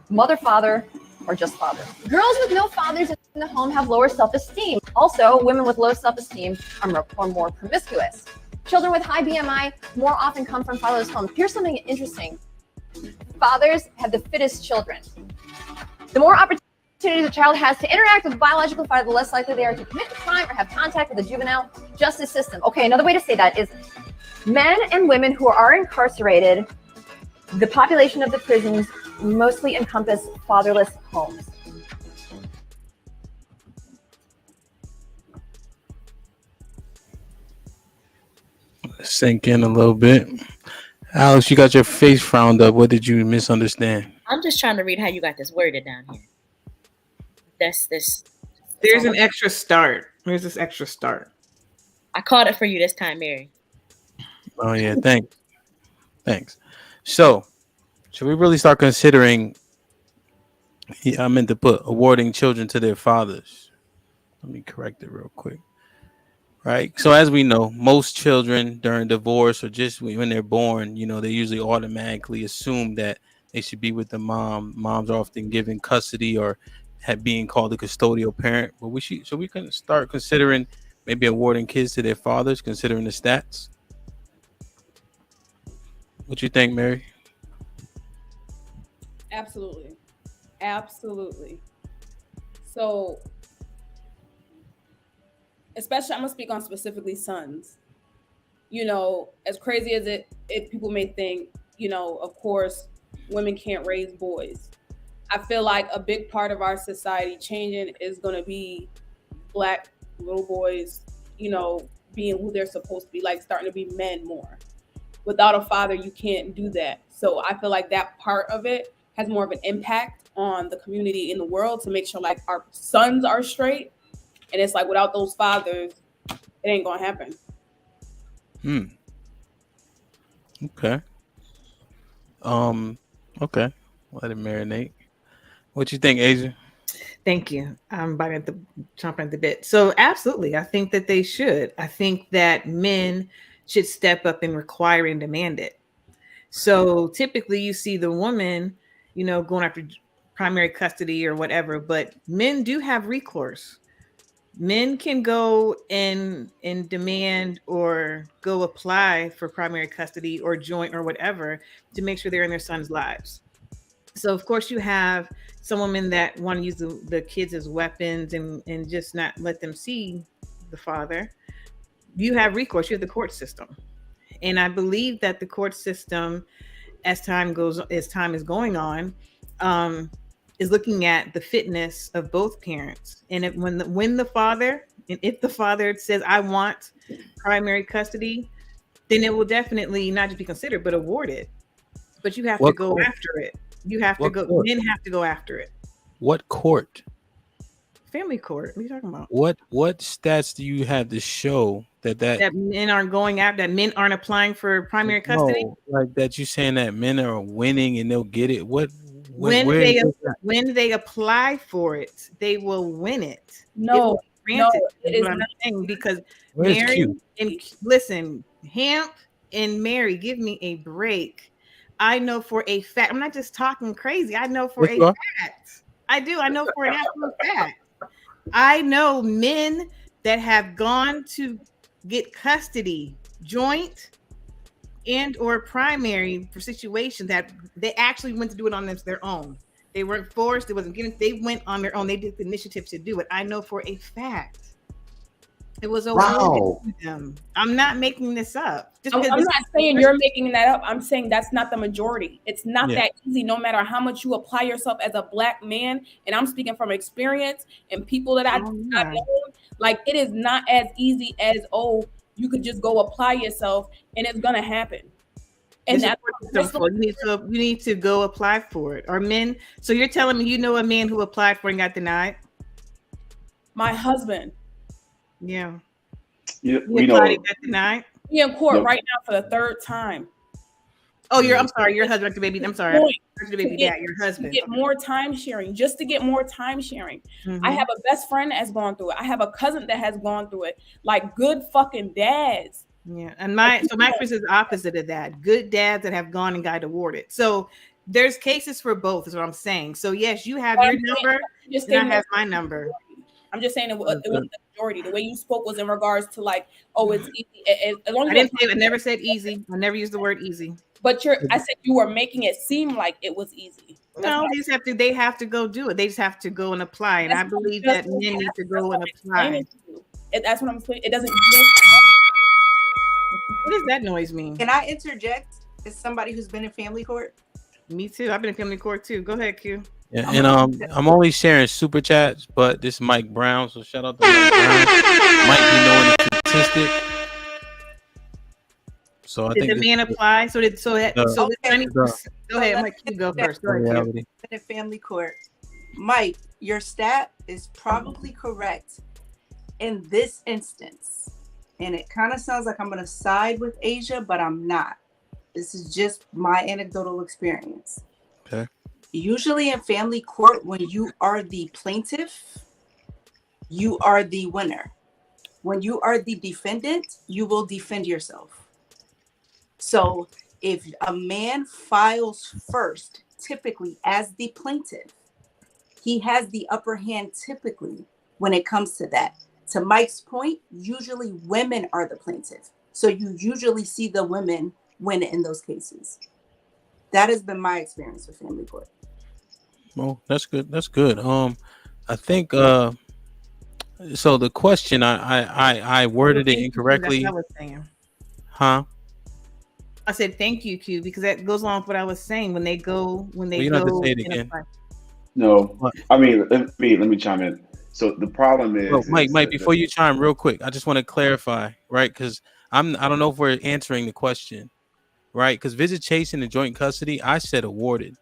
mother, father, or just father. Girls with no fathers in the home have lower self-esteem. Also, women with low self-esteem are more promiscuous. Children with high BMI more often come from fatherless homes. Here's something interesting. Fathers have the fittest children. The more opportunities a child has to interact with the biological father, the less likely they are to commit the crime or have contact with the juvenile justice system. Okay, another way to say that is men and women who are incarcerated, the population of the prisons mostly encompass fatherless homes. Sink in a little bit. Alex, you got your face frowned up. What did you misunderstand? I'm just trying to read how you got this worded down here. That's this. There's an extra start. There's this extra start. I caught it for you this time, Mary. Oh, yeah. Thanks. So, should we really start considering, I meant to put awarding children to their fathers? Let me correct it real quick. Right. So as we know, most children during divorce or just when they're born, they usually automatically assume that they should be with the mom. Moms are often given custody or being called a custodial parent. But we can start considering maybe awarding kids to their fathers, considering the stats. What you think, Mary? Absolutely. So, especially I'm gonna speak on specifically sons. As crazy as if people may think, of course, women can't raise boys. I feel like a big part of our society changing is gonna be Black little boys, being who they're supposed to be, like starting to be men more. Without a father, you can't do that. So I feel like that part of it has more of an impact on the community in the world to make sure like our sons are straight. And it's like without those fathers, it ain't gonna happen. Okay. Okay. Let it marinate. What you think, Asia? Thank you. I'm about to jump at the bit. So absolutely, I think that they should. I think that men should step up and require and demand it. So typically you see the woman, going after primary custody or whatever, but men do have recourse. Men can go and demand or go apply for primary custody or joint or whatever to make sure they're in their son's lives. So of course you have some women that want to use the kids as weapons and just not let them see the father. You have recourse. You have the court system. And I believe that the court system, as time is going on, is looking at the fitness of both parents. And if the father says, I want primary custody, then it will definitely not just be considered, but awarded. But you have to go after it. You have to go. Men have to go after it. What court? family court. What are you talking about? What stats do you have to show that That men aren't going out, that men aren't applying for primary custody? no, like that you saying that men are winning and they'll get it? What When where they is that? when they apply for it, they will win it. It No, will be no, granted. it Is is what I'm not. saying, because Where's Mary Q? and listen, Hamp and Mary, give me a break. I know for a fact. I'm not just talking crazy. I know for Yes, a you are. fact. I do. I know for an absolute fact. I know men that have gone to get custody, joint and or primary, for situations that they actually went to do it on their own. They weren't forced. It wasn't given. They went on their own. They did the initiative to do it. I know for a fact. It was awarded Wow. to them. I'm not making this up. Just I'm because not saying you're making that up. I'm saying that's not the majority. It's not Yeah. that easy, no matter how much you apply yourself as a Black man. And I'm speaking from experience and people that I've known. Like, it is not as easy as, oh, you could just go apply yourself and it's gonna happen. And This is that's what it's done for. You need to go apply for it. Or men. So you're telling me you know a man who applied for and got denied? my husband. Yeah. You He applied and got denied? He in court Nope. right now for the third time. Oh, I'm sorry, your husband, the baby. I'm sorry. The baby dad, your husband. To get more time sharing, just to get more time sharing. I have a best friend that has gone through it. I have a cousin that has gone through it. Like, good fucking dads. Yeah, and my experience is the opposite of that. Good dads that have gone and got awarded. So there's cases for both, is what I'm saying. So yes, you have your number, and I have my number. I'm just saying it was the majority. The way you spoke was in regards to, like, oh, it's easy. As long as I never said easy. I never used the word easy. But I said you were making it seem like it was easy. No, they have to go do it. They just have to go and apply. And I believe that men need to go and apply. That's what I'm saying. It doesn't. What does that noise mean? Can I interject as somebody who's been in family court? Me too. I've been in family court too. Go ahead, Q. Yeah, and I'm only sharing super chats, but this is Mike Brown, so shout out to Mike Brown. Might be knowing the statistic. So I did think the man apply? Go ahead, Mike. You go first. Go ahead, Q. In family court, Mike, your stat is probably correct in this instance, and it kind of sounds like I'm going to side with Asia, but I'm not. This is just my anecdotal experience. Okay. Usually in family court, when you are the plaintiff, you are the winner. When you are the defendant, you will defend yourself. So if a man files first, typically as the plaintiff, he has the upper hand typically when it comes to that. To Mike's point, usually women are the plaintiff. So you usually see the women win in those cases. That has been my experience with family court. Well, that's good. That's good. I think so the question I worded it incorrectly. That's what I was saying. Huh? I said thank you, Q, because that goes along with what I was saying. When they go, you don't have to say it again. No, I mean, let me chime in. So the problem is, Mike, before you chime, real quick, I just want to clarify, right? Because I don't know if we're answering the question, right? Because visitation and joint custody, I said awarded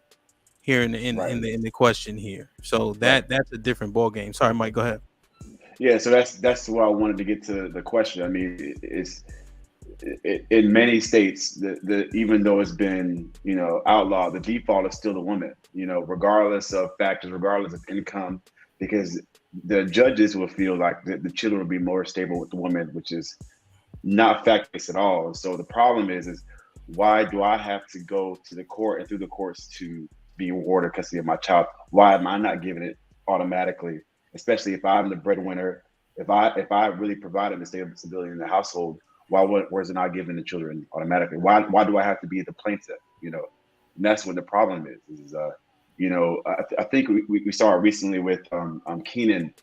here in the question here. So that's a different ball game. Sorry, Mike, go ahead. Yeah, so that's why I wanted to get to the question. I mean, it's in many states, the even though it's been outlawed, the default is still the woman. Regardless of factors, regardless of income, because the judges will feel like the children will be more stable with the woman, which is not fact-based at all. So the problem is why do I have to go to the court and through the courts to be awarded custody of my child? Why am I not given it automatically? Especially if I'm the breadwinner, if I really provided the stability in the household, why was it not given to children automatically? Why do I have to be the plaintiff? And that's what the problem is. I think we saw it recently with Keenan.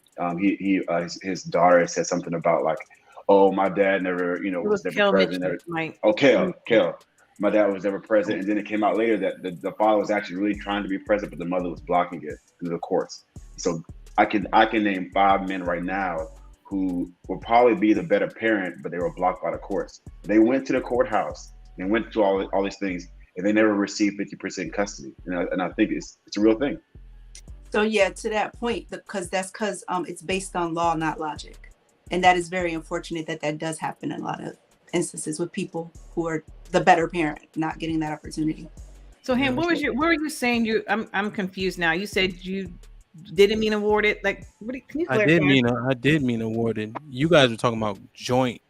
His daughter said something about like, oh, my dad never was never present. Kel. My dad was never present, and then it came out later that the father was actually really trying to be present, but the mother was blocking it in the courts. So I can name 5 men right now who would probably be the better parent, but they were blocked by the courts. They went to the courthouse and went to all these things, and they never received 50% custody. And I think it's a real thing. So yeah, to that point, because it's based on law, not logic, and that is very unfortunate that does happen in a lot of instances with people who are the better parent not getting that opportunity. So, Ham, what were you saying? I'm confused now. You said you didn't mean awarded. Like, can you clarify? I did mean awarded. You guys were talking about joint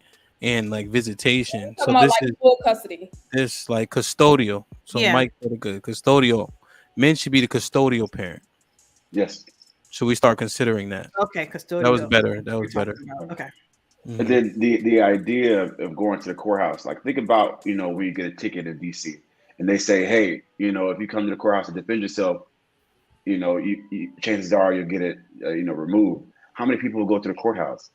and like visitation. So About this like is full custody. this like custodial. So Yeah. Mike said a good custodial. Men should be the custodial parent. Yes. Should we start considering that? Okay, custodial. That was better. That was better. Okay. And then the idea of going to the courthouse, like think about, when you get a ticket in DC and they say, hey, if you come to the courthouse to defend yourself, chances are you'll get it, removed. How many people will go to the courthouse?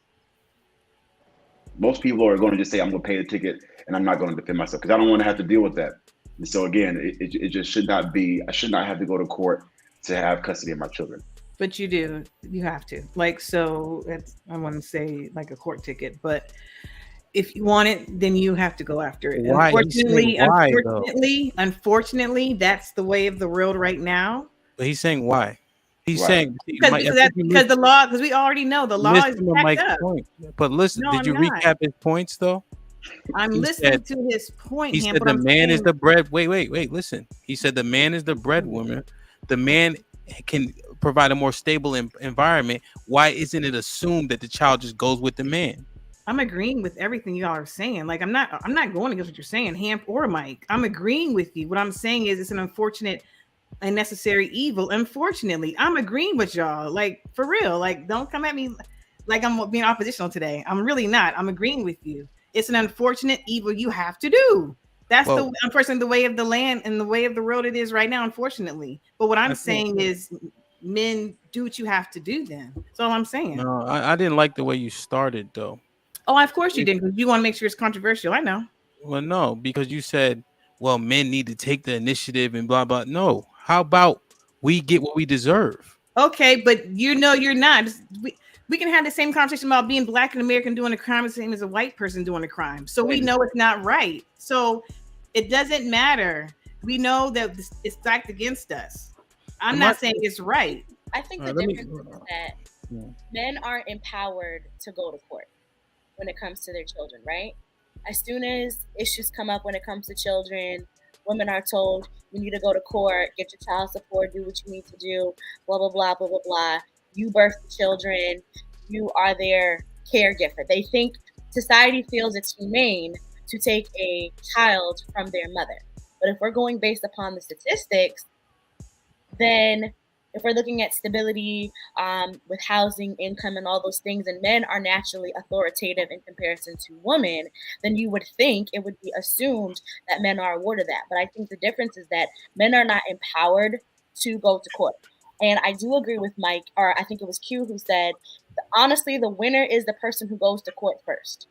Most people are going to just say, I'm going to pay the ticket and I'm not going to defend myself because I don't want to have to deal with that. And so again, it just should not be, I should not have to go to court to have custody of my children. But you do. You have to. Like, so I want to say like a court ticket, but if you want it, then you have to go after it. Why? Unfortunately, that's the way of the world right now. But he's saying why? He's saying because the law, because we already know the law is backed up. Point. But listen, did you recap his points though? I'm listening to his point. He said the man is the bread. Wait. Listen. He said the man is the breadwinner. The man can provide a more stable environment. Why isn't it assumed that the child just goes with the man? I'm agreeing with everything y'all are saying. Like I'm not going against what you're saying, Hamp or Mike. I'm agreeing with you. What I'm saying is it's an unfortunate and necessary evil. Unfortunately, I'm agreeing with y'all. Like for real. Like don't come at me like I'm being oppositional today. I'm really not. I'm agreeing with you. It's an unfortunate evil you have to do. That's unfortunately the way of the land and the way of the world it is right now, unfortunately. But what I'm saying is men do what you have to do then. That's all I'm saying. No, I didn't like the way you started though. Oh, of course you didn't, because you want to make sure it's controversial. I know. Well, no, because you said, well, men need to take the initiative and blah, blah. No. How about we get what we deserve? Okay, but you're not. We can have the same conversation about being black and American doing a crime the same as a white person doing a crime. So we know it's not right. So it doesn't matter. We know that it's stacked against us. I'm not saying it's right. I think the difference is that men aren't empowered to go to court when it comes to their children, right? As soon as issues come up when it comes to children, women are told you need to go to court, get your child support, do what you need to do, blah, blah, blah, blah, blah, blah. You birth the children, you are their caregiver. They think society feels it's humane to take a child from their mother. But if we're going based upon the statistics, then if we're looking at stability with housing, income, and all those things, and men are naturally authoritative in comparison to women, then you would think it would be assumed that men are awarded that. But I think the difference is that men are not empowered to go to court. And I do agree with Mike, or I think it was Q who said, honestly, the winner is the person who goes to court first.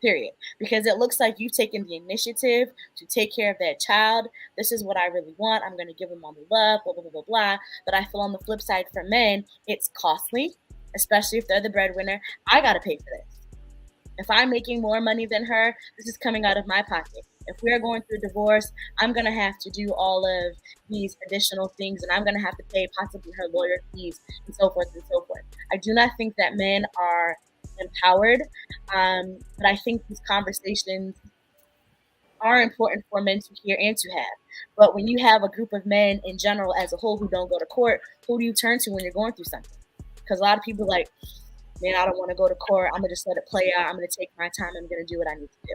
Period. Because it looks like you've taken the initiative to take care of that child. This is what I really want. I'm going to give them all the love, blah, blah, blah, blah, blah. But I feel on the flip side for men, it's costly, especially if they're the breadwinner. I got to pay for this. If I'm making more money than her, this is coming out of my pocket. If we're going through a divorce, I'm going to have to do all of these additional things, and I'm going to have to pay possibly her lawyer fees and so forth and so forth. I do not think that men are empowered, but I think these conversations are important for men to hear and to have. But when you have a group of men in general as a whole who don't go to court, who do you turn to when you're going through something? Because a lot of people are like, man, I don't want to go to court. I'm going to just let it play out. I'm going to take my time. I'm going to do what I need to do.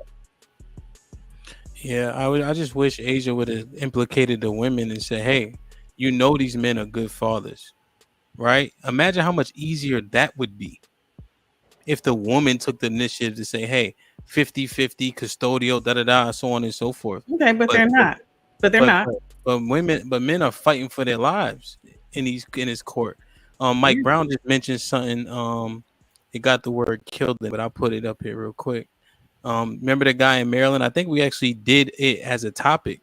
Yeah, I just wish Asia would have implicated the women and said, hey, you know these men are good fathers, right? Imagine how much easier that would be if the woman took the initiative to say, hey, 50-50 custodial, da-da-da, so on and so forth. Okay, but they're not. But they're not. But men are fighting for their lives in his court. Mike Brown just mentioned something. It got the word killed, but I'll put it up here real quick. Remember the guy in Maryland? I think we actually did it as a topic.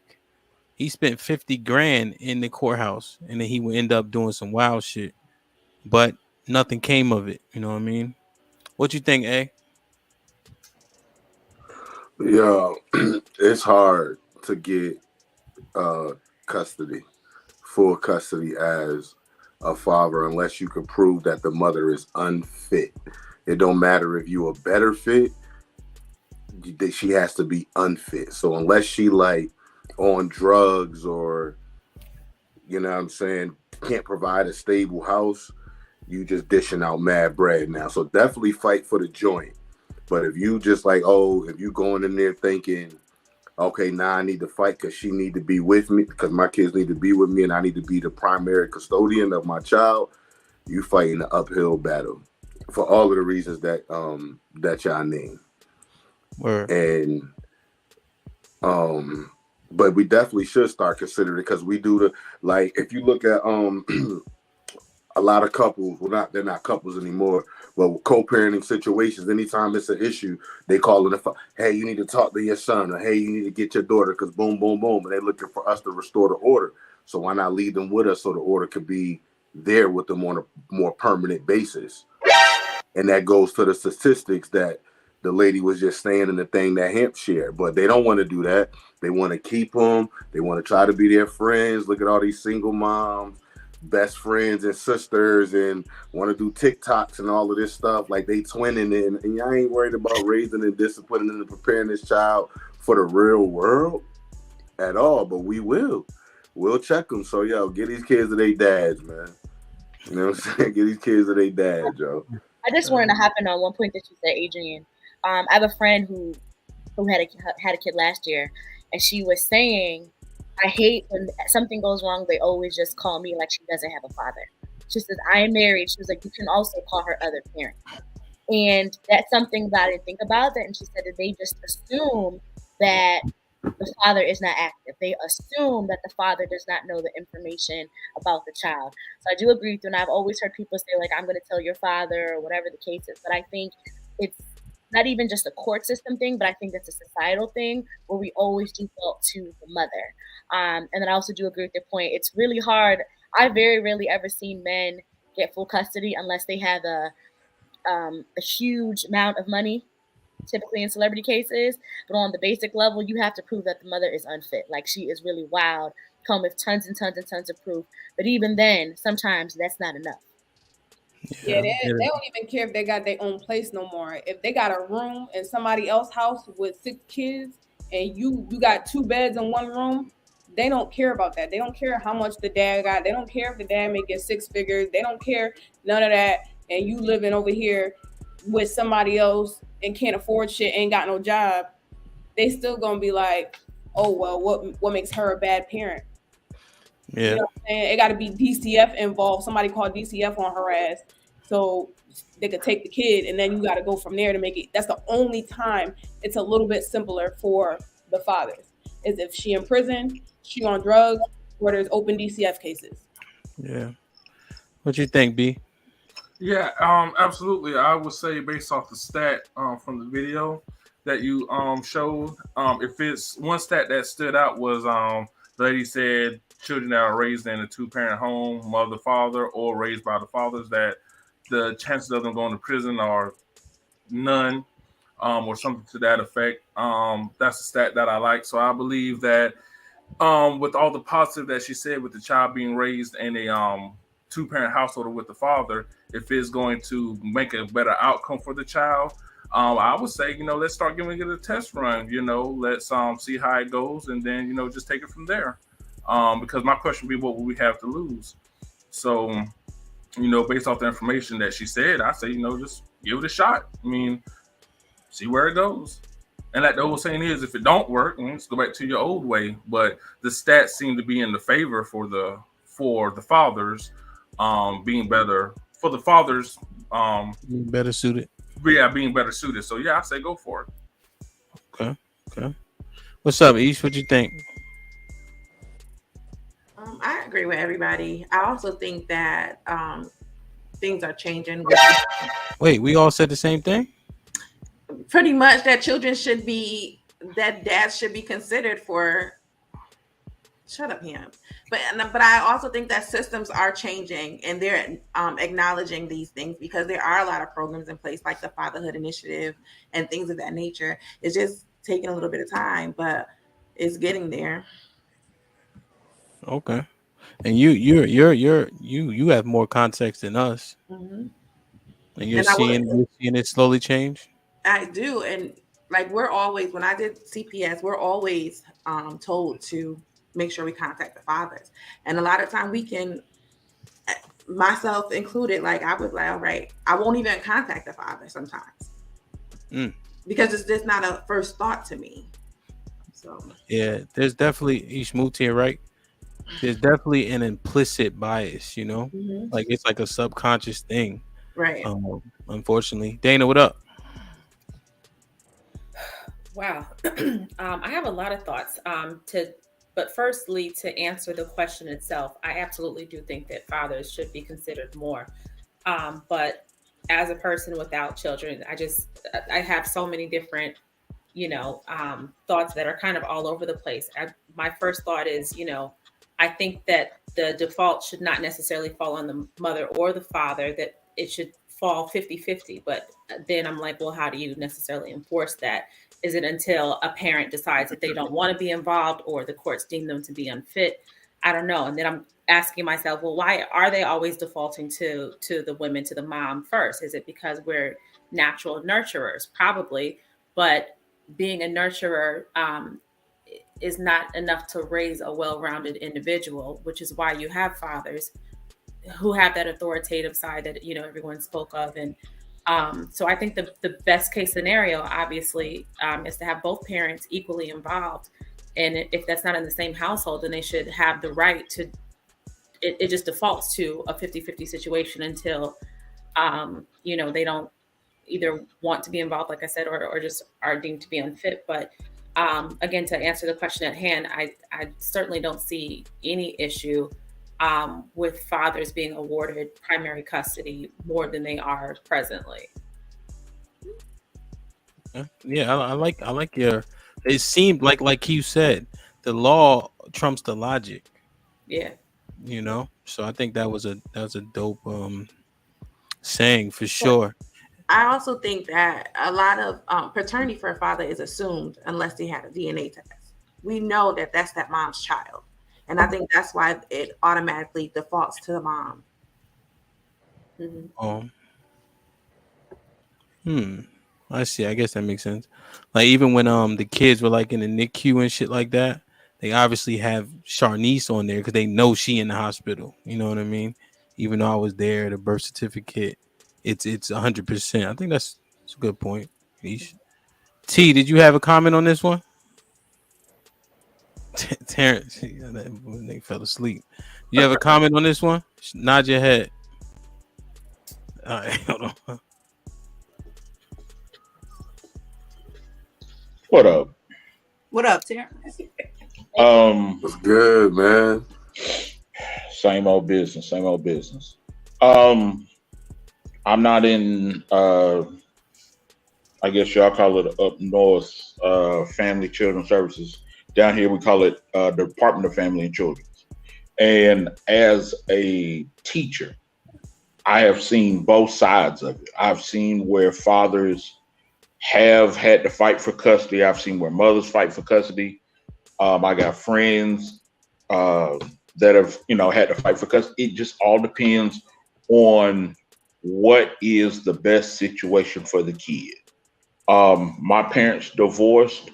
He spent $50,000 in the courthouse, and then he would end up doing some wild shit. But nothing came of it. You know what I mean? What you think, A? Yeah, it's hard to get custody, full custody as a father unless you can prove that the mother is unfit. It don't matter if you a better fit, she has to be unfit. So unless she like on drugs or, you know what I'm saying, can't provide a stable house, you just dishing out mad bread now. So definitely fight for the joint. But if you just like, oh, if you going in there thinking, okay, now I need to fight because she need to be with me, because my kids need to be with me and I need to be the primary custodian of my child, you fighting an uphill battle for all of the reasons that y'all name. Word. And but we definitely should start considering it, because we do the, like, if you look at a lot of couples, well, they're not couples anymore, but co-parenting situations, anytime it's an issue, they call it hey, you need to talk to your son, or hey, you need to get your daughter, because boom, boom, boom, and they're looking for us to restore the order. So why not leave them with us so the order could be there with them on a more permanent basis? And that goes to the statistics that the lady was just saying in the thing that Hemp shared. But they don't want to do that. They want to keep them. They want to try to be their friends. Look at all these single moms, best friends and sisters, and want to do TikToks and all of this stuff. Like they twinning it. And y'all ain't worried about raising and disciplining and preparing this child for the real world at all. But we will. We'll check them. So, yo, get these kids to their dads, man. You know what I'm saying? Get these kids to their dads, yo. I just wanted to hop in on one point that you said, Adrian. I have a friend who had a kid last year, and she was saying, I hate when something goes wrong, they always just call me like she doesn't have a father. She says, I am married. She was like, you can also call her other parent. And that's something that I didn't think about. And she said that they just assume that the father is not active. They assume that the father does not know the information about the child. So I do agree with you. And I've always heard people say, like, I'm going to tell your father, or whatever the case is. But I think it's not even just a court system thing, but I think it's a societal thing where we always default to the mother. And then I also do agree with your point. It's really hard. I very rarely ever seen men get full custody unless they have a huge amount of money, typically in celebrity cases. But on the basic level, you have to prove that the mother is unfit. Like, she is really wild, come with tons and tons and tons of proof. But even then, sometimes that's not enough. Yeah, they don't even care if they got their own place no more. If they got a room in somebody else's house with 6 kids and you got 2 beds in one room, they don't care about that. They don't care how much the dad got. They don't care if the dad making 6 figures. They don't care none of that. And you living over here with somebody else and can't afford shit, ain't got no job. They still gonna be like, oh well, what makes her a bad parent? Yeah. You know what I'm saying? It got to be DCF involved. Somebody called DCF on her ass so they could take the kid, and then you got to go from there to make it. That's the only time it's a little bit simpler for the fathers, is if she in prison, she on drugs, or there's open DCF cases. Yeah. What you think, B? Yeah, absolutely. I would say, based off the stat from the video that you showed, if it's one stat that stood out was the lady said children that are raised in a 2-parent home, mother, father, or raised by the fathers, that the chances of them going to prison are none, or something to that effect. That's a stat that I like. So I believe that with all the positive that she said, with the child being raised in a 2-parent household with the father, if it's going to make a better outcome for the child, I would say, let's start giving it a test run. Let's see how it goes, and then just take it from there. Because my question would be, what would we have to lose? So, based off the information that she said, I say, just give it a shot. I mean, see where it goes. And like the old saying is, if it don't work, let's go back to your old way. But the stats seem to be in the favor for the fathers, being better for the fathers, better suited. Yeah, being better suited. So yeah, I say go for it. Okay. What's up, Ish? What you think? I agree with everybody. I also think that things are changing. Wait, we all said the same thing? Pretty much that dads should be considered for. Shut up, him. But I also think that systems are changing, and they're acknowledging these things, because there are a lot of programs in place, like the Fatherhood Initiative and things of that nature. It's just taking a little bit of time, but it's getting there. Okay. And you have more context than us, Mhm. and And you're seeing it slowly change. I do, and like we're always when I did CPS, we're always told to make sure we contact the fathers, and a lot of time we can, myself included, like I was like, all right, I won't even contact the father sometimes Mm. because it's just not a first thought to me. So Yeah, there's definitely each move here, right? There's definitely an implicit bias, you know, Mhm. like it's like a subconscious thing. Right. Unfortunately, Dana, what up? Wow. I have a lot of thoughts. But firstly, to answer the question itself, I absolutely do think that fathers should be considered more. But as a person without children, I have so many different, thoughts that are kind of all over the place. My first thought is, I think that the default should not necessarily fall on the mother or the father, that it should fall 50-50. But then I'm like, well, how do you necessarily enforce that? Is it until a parent decides that they don't want to be involved or the courts deem them to be unfit? I don't know. And then I'm asking myself, well, why are they always defaulting to the women, to the mom first? Is it because we're natural nurturers? Probably. But being a nurturer is not enough to raise a well-rounded individual, which is why you have fathers who have that authoritative side that everyone spoke of. And so I think the best case scenario, obviously, is to have both parents equally involved. And if that's not in the same household, then they should have the right to. It just defaults to a 50-50 situation until they don't either want to be involved, like I said, or just are deemed to be unfit. But again, to answer the question at hand, I certainly don't see any issue with fathers being awarded primary custody more than they are presently. Yeah, I like your. It seemed like you said, the law trumps the logic. Yeah. So I think that was a dope saying for sure. I also think that a lot of paternity for a father is assumed unless they had a DNA test. We know that that's that mom's child, and I think that's why it automatically defaults to the mom. Um, I see. I guess that makes sense. Like even when the kids were like in the NICU and shit like that, they obviously have Charnice on there because they know she in the hospital. You know what I mean? Even though I was there, the birth certificate, it's 100%. I think that's a good point. Ish. T, did you have a comment on this one? Terrence, they fell asleep. You have a comment on this one? Nod your head. All right, hold on. What up? What up, Terrence? What's good, man? Same old business, same old business. I'm not in I guess y'all call it up north family children services. Down here we call it Department of Family and Children. And as a teacher, I have seen both sides of it. I've seen where fathers have had to fight for custody. I've seen where mothers fight for custody. I got friends that have, had to fight for custody. It just all depends on what is the best situation for the kid. My parents divorced,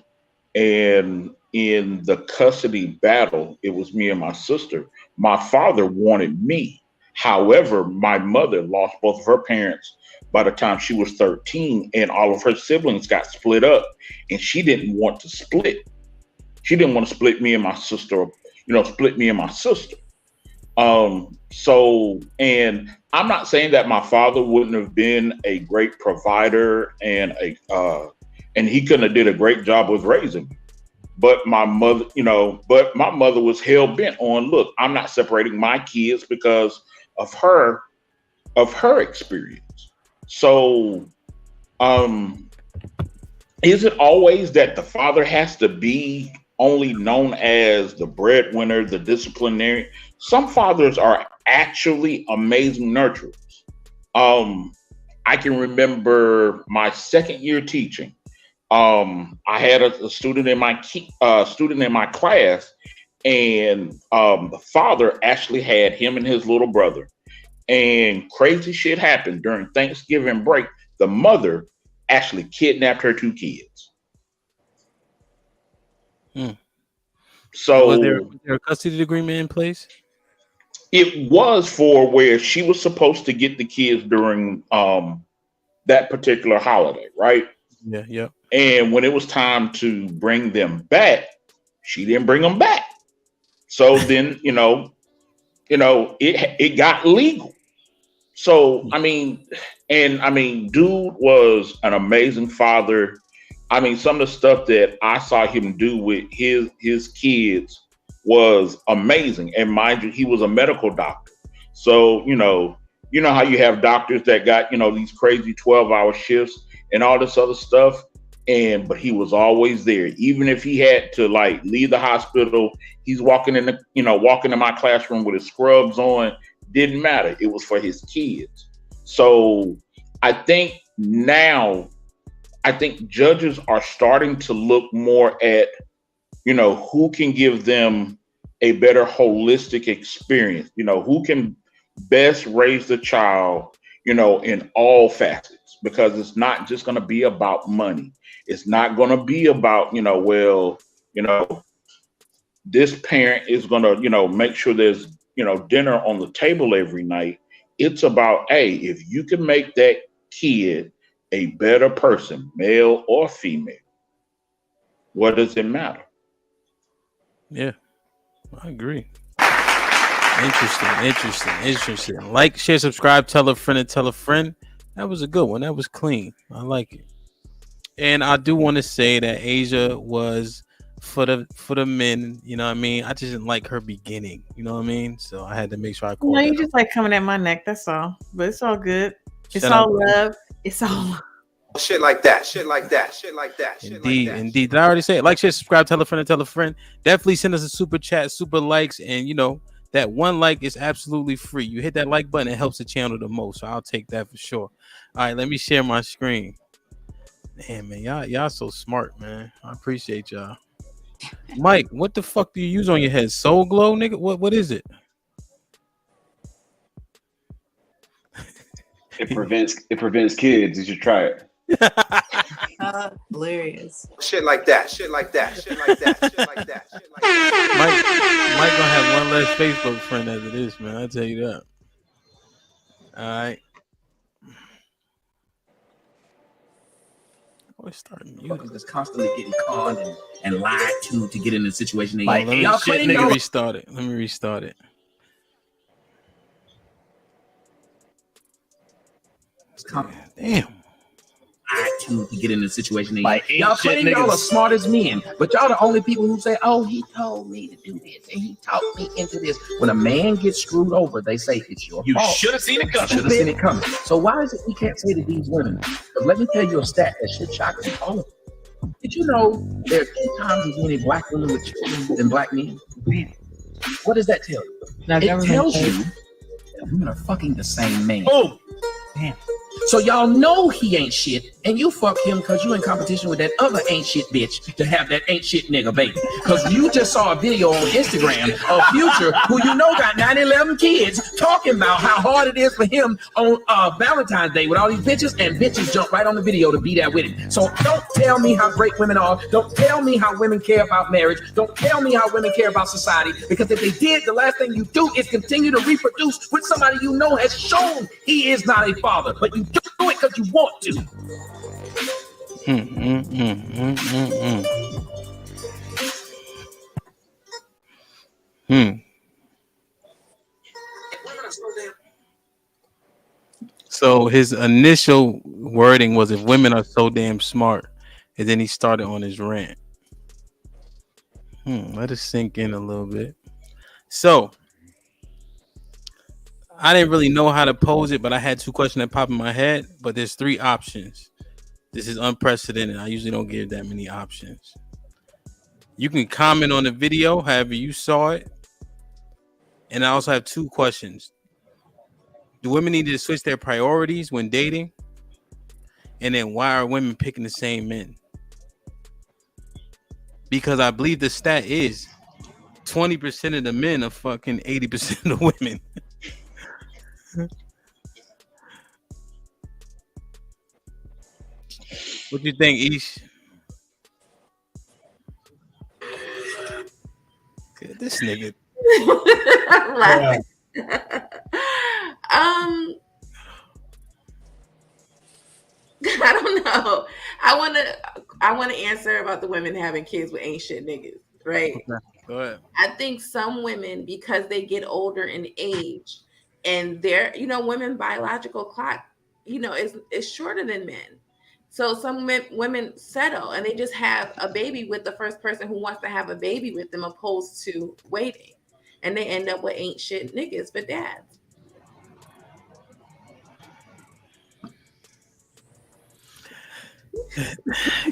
and in the custody battle, it was me and my sister. My father wanted me. However, my mother lost both of her parents by the time she was 13, and all of her siblings got split up, and she didn't want to split. She didn't want to split me and my sister, split me and my sister. And I'm not saying that my father wouldn't have been a great provider and he couldn't have did a great job with raising me. But my mother, my mother was hell bent on, look, I'm not separating my kids because of her experience. So, is it always that the father has to be only known as the breadwinner, the disciplinarian? Some fathers are actually amazing nurturers. I can remember my second year teaching. I had a student in my class, and the father actually had him and his little brother. And crazy shit happened during Thanksgiving break. The mother actually kidnapped her 2 kids. So was there a custody agreement in place? it was for where she was supposed to get the kids during that particular holiday, right? Yeah. And when it was time to bring them back, she didn't bring them back. So then, it got legal. So dude was an amazing father. I mean, some of the stuff that I saw him do with his kids was amazing. And mind you, he was a medical doctor. So, how you have doctors that got, these crazy 12-hour shifts and all this other stuff. But he was always there. Even if he had to like leave the hospital, he's walking in my classroom with his scrubs on. Didn't matter. It was for his kids. So I think now, judges are starting to look more at, who can give them a better holistic experience, who can best raise the child, in all facets, because it's not just going to be about money. It's not going to be about, this parent is going to, make sure there's, dinner on the table every night. It's about, hey, if you can make that kid a better person, male or female, what does it matter? Yeah, I agree. Interesting. Like, share, subscribe, tell a friend, and tell a friend. That was a good one. That was clean. I like it. And I do want to say that Asia was for the men. You know what I mean? I just didn't like her beginning. You know what I mean? So I had to make sure I called. No, you just like coming at my neck. That's all. But it's all good. It's all love. It's all shit like that. Indeed. Did I already say it? Like, share, subscribe, tell a friend, and tell a friend. Definitely send us a super chat, super likes, and that one like is absolutely free. You hit that like button, it helps the channel the most. So I'll take that for sure. All right, let me share my screen. Damn, man, y'all so smart, man. I appreciate y'all. Mike, what the fuck do you use on your head? Soul Glow, nigga? What is it? It prevents kids. You should try it. Hilarious. Shit like that. Mike gonna have one less Facebook friend as it is, man. I'll tell you that. All right. That's constantly getting conned and lied to get in a situation. Let me restart it. Damn. To get in a situation. Y'all claim y'all are smart as men, but y'all the only people who say, "Oh, he told me to do this and he talked me into this." When a man gets screwed over, they say it's your fault. You should have seen it coming. So why is it we can't say to these women? Because let me tell you a stat that should shock you all. Did you know there are 2 times as many black women with children than black men? What does that tell you? It tells you that women are fucking the same man. Oh, damn. So y'all know he ain't shit, and you fuck him because you in competition with that other ain't shit bitch to have that ain't shit nigga baby. Because you just saw a video on Instagram of Future, who got 9-11 kids, talking about how hard it is for him on Valentine's Day with all these bitches, and bitches jump right on the video to be there with him. So don't tell me how great women are. Don't tell me how women care about marriage. Don't tell me how women care about society. Because if they did, the last thing you do is continue to reproduce with somebody you know has shown he is not a father. But you do it because you want to. So his initial wording was, "If women are so damn smart," and then he started on his rant. Let it sink in a little bit. So I didn't really know how to pose it, but I had 2 questions that pop in my head. But there's 3 options. This is unprecedented. I usually don't give that many options. You can comment on the video however you saw it. And I also have 2 questions. Do women need to switch their priorities when dating? And then why are women picking the same men? Because I believe the stat is 20% of the men are fucking 80% of the women. What you think, Ish? This nigga. I'm laughing. I don't know. I wanna answer about the women having kids with ain't shit niggas, right? Okay, go ahead. I think some women, because they get older in age and their, women biological clock, is shorter than men. So some women settle and they just have a baby with the first person who wants to have a baby with them, opposed to waiting. And they end up with ain't shit niggas for dads.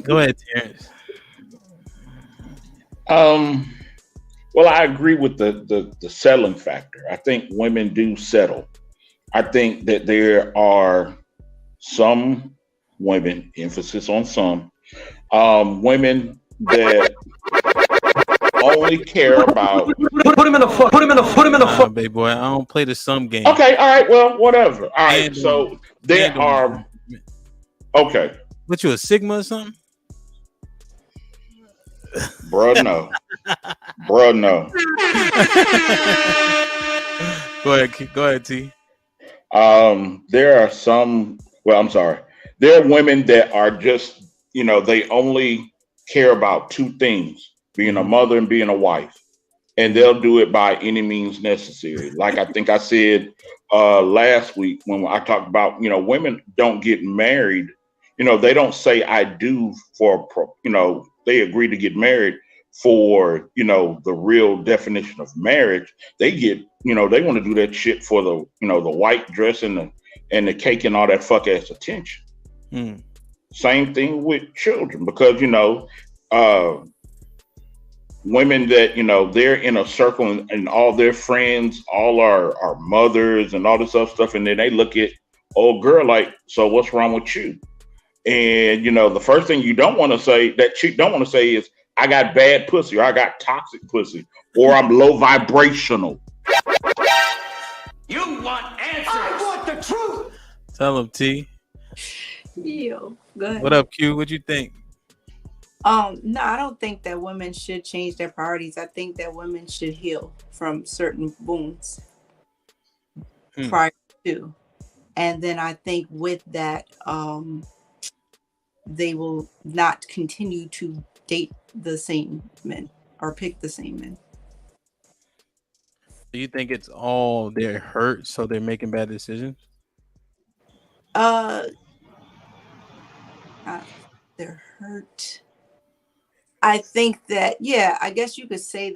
Go ahead, Terrence. Well, I agree with the settling factor. I think women do settle. I think that there are some women, emphasis on some, women that only care about. Put him in the baby boy. I don't play the sum game. Okay, all right, well, whatever. All right, so there are. Okay. What, you a Sigma or something? Bruh, no. Bruh, no. Go ahead, T. There are some. Well, I'm sorry. There are women that are just, they only care about two things: being a mother and being a wife, and they'll do it by any means necessary. Like I think I said last week when I talked about, women don't get married. They don't say I do for, they agree to get married for, the real definition of marriage. They get, they want to do that shit for the, the white dress and the cake and all that fuck ass attention. Same thing with children, because, women that, they're in a circle and all their friends, all are mothers and all this other stuff. And then they look at old girl like, so what's wrong with you? And, the first thing you don't want to say, that chick don't want to say is, I got bad pussy, or I got toxic pussy, or I'm low vibrational. You want answers. I want the truth. Tell him, T. Yo, go ahead. What up, Q? What you think? No, I don't think that women should change their priorities. I think that women should heal from certain wounds prior to. And then I think with that, they will not continue to date the same men or pick the same men. Do you think it's all they're hurt, so they're making bad decisions? They're hurt. I think that, yeah, I guess you could say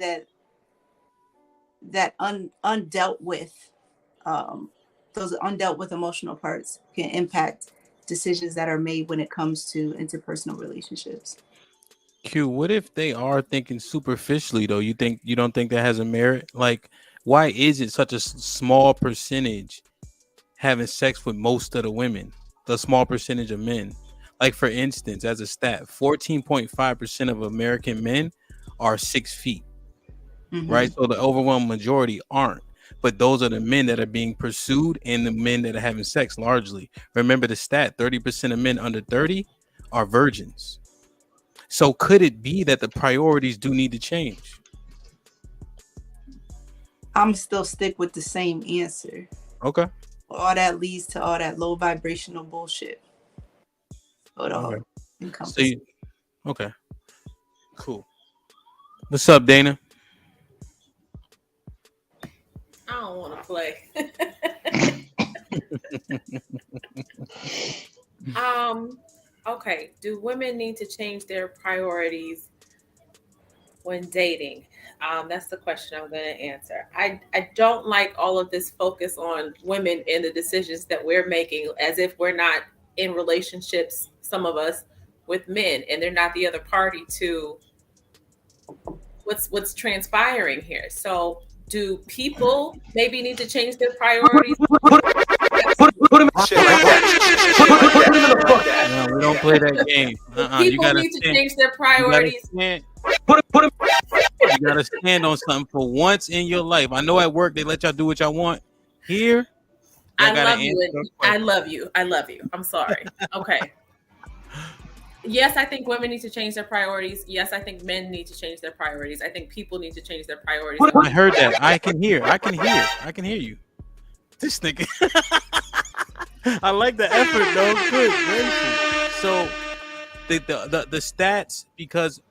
that undealt with, those undealt with emotional parts can impact decisions that are made when it comes to interpersonal relationships. Q, what if they are thinking superficially though? You don't think that has a merit? Like, why is it such a small percentage having sex with most of the women? The small percentage of men. Like, for instance, as a stat, 14.5% of American men are 6 feet. Right? So the overwhelming majority aren't. But those are the men that are being pursued and the men that are having sex largely. Remember the stat, 30% of men under 30 are virgins. So could it be that the priorities do need to change? I'm still stick with the same answer. Okay. All that leads to all that low vibrational bullshit. Okay. Okay. Cool. What's up, Dana? I don't want to play. Okay. Do women need to change their priorities when dating? That's the question I'm going to answer. I don't like all of this focus on women and the decisions that we're making, as if we're not in relationships, some of us, with men, and they're not the other party to what's transpiring here. So do people maybe need to change their priorities? No, play that game. You People gotta need to stand. change their You gotta priorities. stand. Put him. You gotta stand on something for once in your life. I know at work they let y'all do what y'all want. Here, y'all I gotta love answer you. your I question. love you. I love you. I'm sorry. Okay. Yes, I think women need to change their priorities. Yes, I think men need to change their priorities. I think people need to change their priorities. I heard that. I can hear. I can hear you. This nigga. I like the effort though. Good gracious. So the stats, because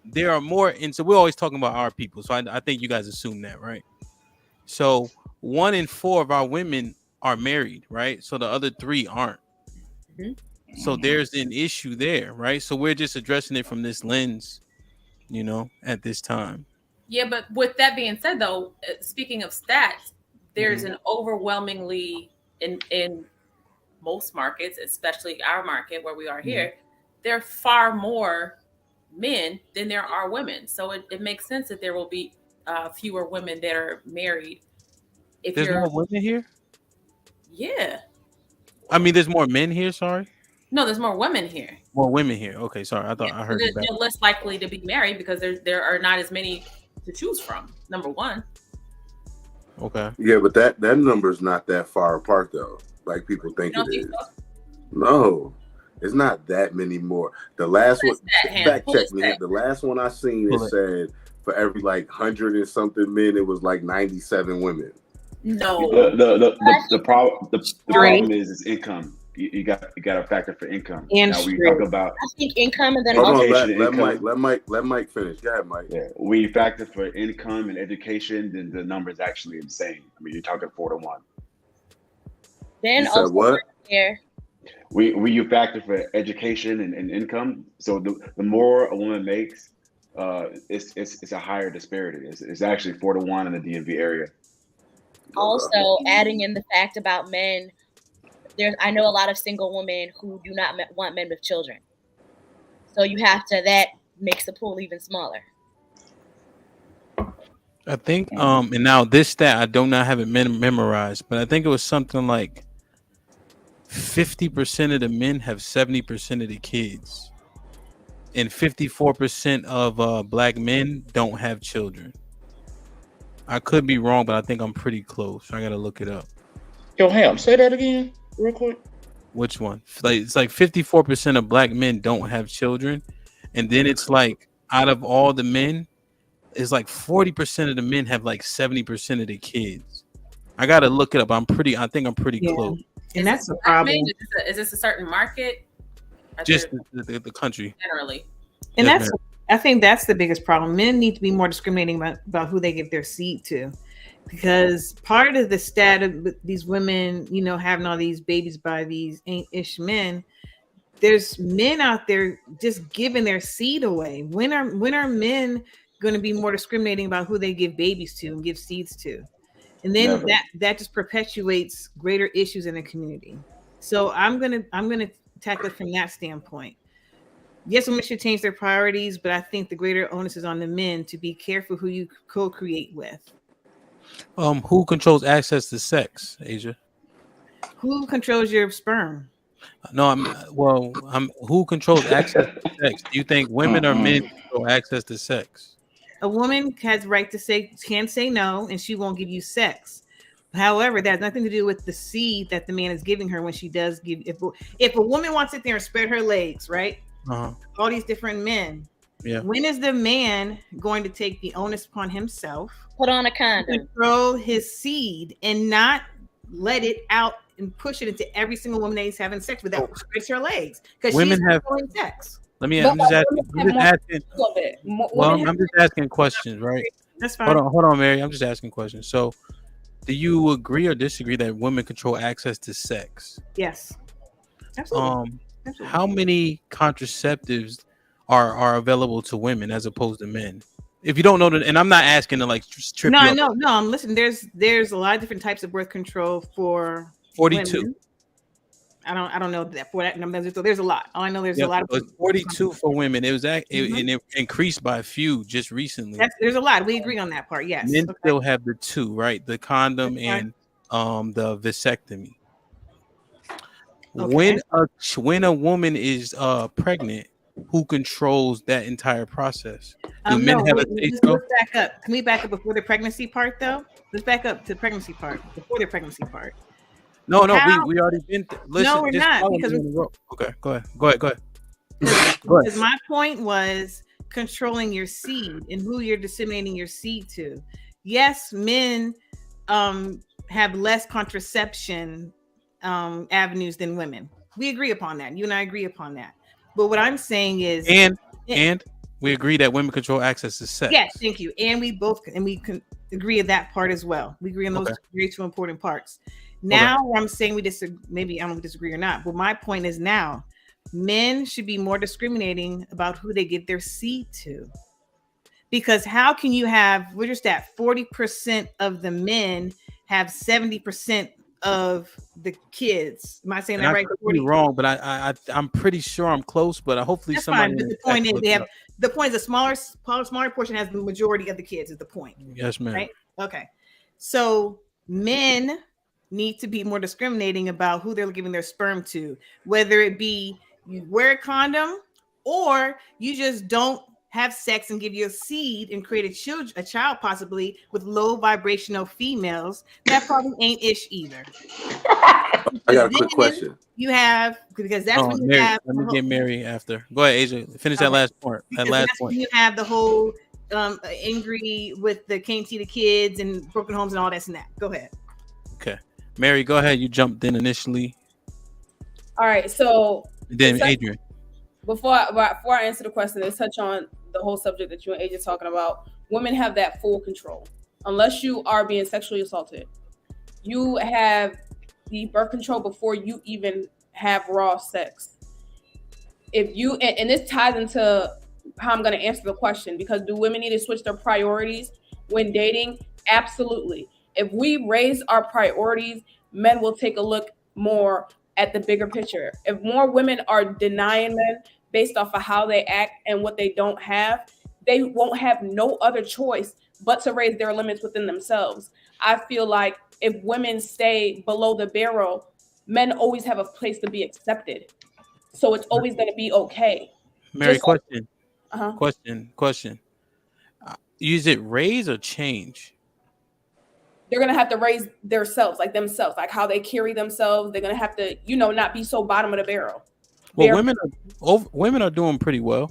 there are more, and so we're always talking about our people. So I think you guys assume that, right? So 1 in 4 of our women are married, right? So the other 3 aren't. So there's an issue there, right? So we're just addressing it from this lens, at this time. Yeah, but with that being said, though, speaking of stats, there's an overwhelmingly in most markets, especially our market where we are here, there are far more men than there are women. So it makes sense that there will be fewer women that are married. If There's you're, more women here? yeah, I mean, there's more men here, sorry. no, there's more women here. More women here. Okay, sorry. I thought I So heard you back. they're less likely to be married because there are not as many to choose from. Number one. Okay. Yeah, but that number's not that far apart though, like people think You it don't think is. so? No, it's not that many more. The last one, fact check me. that? The last one I seen, it said for every like 100 and something men, it was like 97 women. No. The problem is income. You got to factor for income. And now we talk about. I think income, and then Hold also on, let Mike finish. Go ahead, Mike. Yeah, when you factor for income and education, then the number is actually insane. I mean, you're talking 4 to 1. then You said also what? here. When you factor for education and income, so the more a woman makes, it's a higher disparity. It's actually 4 to 1 in the DMV area. Also, adding in the fact about men, I know a lot of single women who do not want men with children. So that makes the pool even smaller. I think and now this stat I do not have it memorized, but I think it was something like 50% of the men have 70% of the kids, and 54% of black men don't have children. I could be wrong, but I think I'm pretty close. I gotta look it up. Yo, Ham, say that again, real quick. Which one? It's like 54% of black men don't have children, and then it's like out of all the men, it's like 40% of the men have like 70% of the kids. I gotta look it up. I think I'm pretty close. And that's the problem. Is this a certain market? Just the country generally. And Yes, I think that's the biggest problem. Men need to be more discriminating about who they give their seed to, because part of the stat of these women, having all these babies by these ain't-ish men, there's men out there just giving their seed away. When are men going to be more discriminating about who they give babies to and give seeds to? And then Never. that just perpetuates greater issues in the community. So I'm gonna tackle it from that standpoint. Yes, women should change their priorities, but I think the greater onus is on the men to be careful who you co-create with. Who controls access to sex, Asia? Who controls your sperm? No, who controls access to sex? Do you think women or men control access to sex? A woman has the right to can say no, and she won't give you sex. However, that has nothing to do with the seed that the man is giving her when she does give. If a woman wants to sit there and spread her legs, right? All these different men. Yeah. When is the man going to take the onus upon himself? Put on a condom. Control his seed and not let it out and push it into every single woman that he's having sex with that spreads her legs because Women she's have controlling sex. I'm just asking questions, right? That's fine. Hold on, Mary. I'm just asking questions. So, do you agree or disagree that women control access to sex? Yes. Absolutely. How many contraceptives are available to women as opposed to men? If you don't know that, and I'm not asking to like trip you up. No. I'm listening. There's a lot of different types of birth control for 42. women. I don't know that for that number. There's a lot. All I know there's a lot of. It's 42 for women. It was and it increased by a few just recently. There's a lot. We agree on that part. Yes. Men still have the two, right? The condom and the vasectomy. When a woman is pregnant, who controls that entire process? Do men have a say so? Let's back up. Can we back up before the pregnancy part, though? Let's back up to the pregnancy part before the pregnancy part. No, we already been. Listen, no, we're just not follow because me on the road. Okay, go ahead. Go ahead. Because my point was controlling your seed and who you're disseminating your seed to. Yes, men have less contraception avenues than women. We agree upon that. You and I agree upon that. But what I'm saying is, and we agree that women control access to sex. Yes, thank you. And we can agree on that part as well. We agree on those two important parts. Now, I'm saying we disagree. Maybe I don't disagree or not. But my point is now, men should be more discriminating about who they give their seed to. Because how can you have, we're just at 40% of the men have 70% of the kids? Am I saying that right? You're wrong, but I'm pretty sure I'm close. But hopefully That's somebody. Fine. But the point is, the point is a smaller portion has the majority of the kids. Is the point? Yes, ma'am. Right. Okay. So men need to be more discriminating about who they're giving their sperm to, whether it be you wear a condom or you just don't have sex and give your seed and create a child possibly with low vibrational females. That probably ain't ish either. I got a quick question. You have, because that's when you Mary, have. Let me get Mary after. Go ahead, Asia. Finish that last part. When you have the whole angry with the can't see the kids and broken homes and all that and that. Go ahead. Okay, Mary, go ahead. You jumped in initially. All right, so then Adrian. Before I answer the question, let's touch on the whole subject that you and Adrian talking about. Women have that full control. Unless you are being sexually assaulted, you have the birth control before you even have raw sex. If you and this ties into how I'm going to answer the question, because do women need to switch their priorities when dating? Absolutely. If we raise our priorities, men will take a look more at the bigger picture. If more women are denying men based off of how they act and what they don't have, they won't have no other choice but to raise their limits within themselves. I feel like if women stay below the barrel, men always have a place to be accepted. So it's always going to be okay. Mary, question. Question. Is it raise or change? They're going to have to raise themselves, like how they carry themselves. They're going to have to, not be so bottom of the barrel. Well, women are doing pretty well,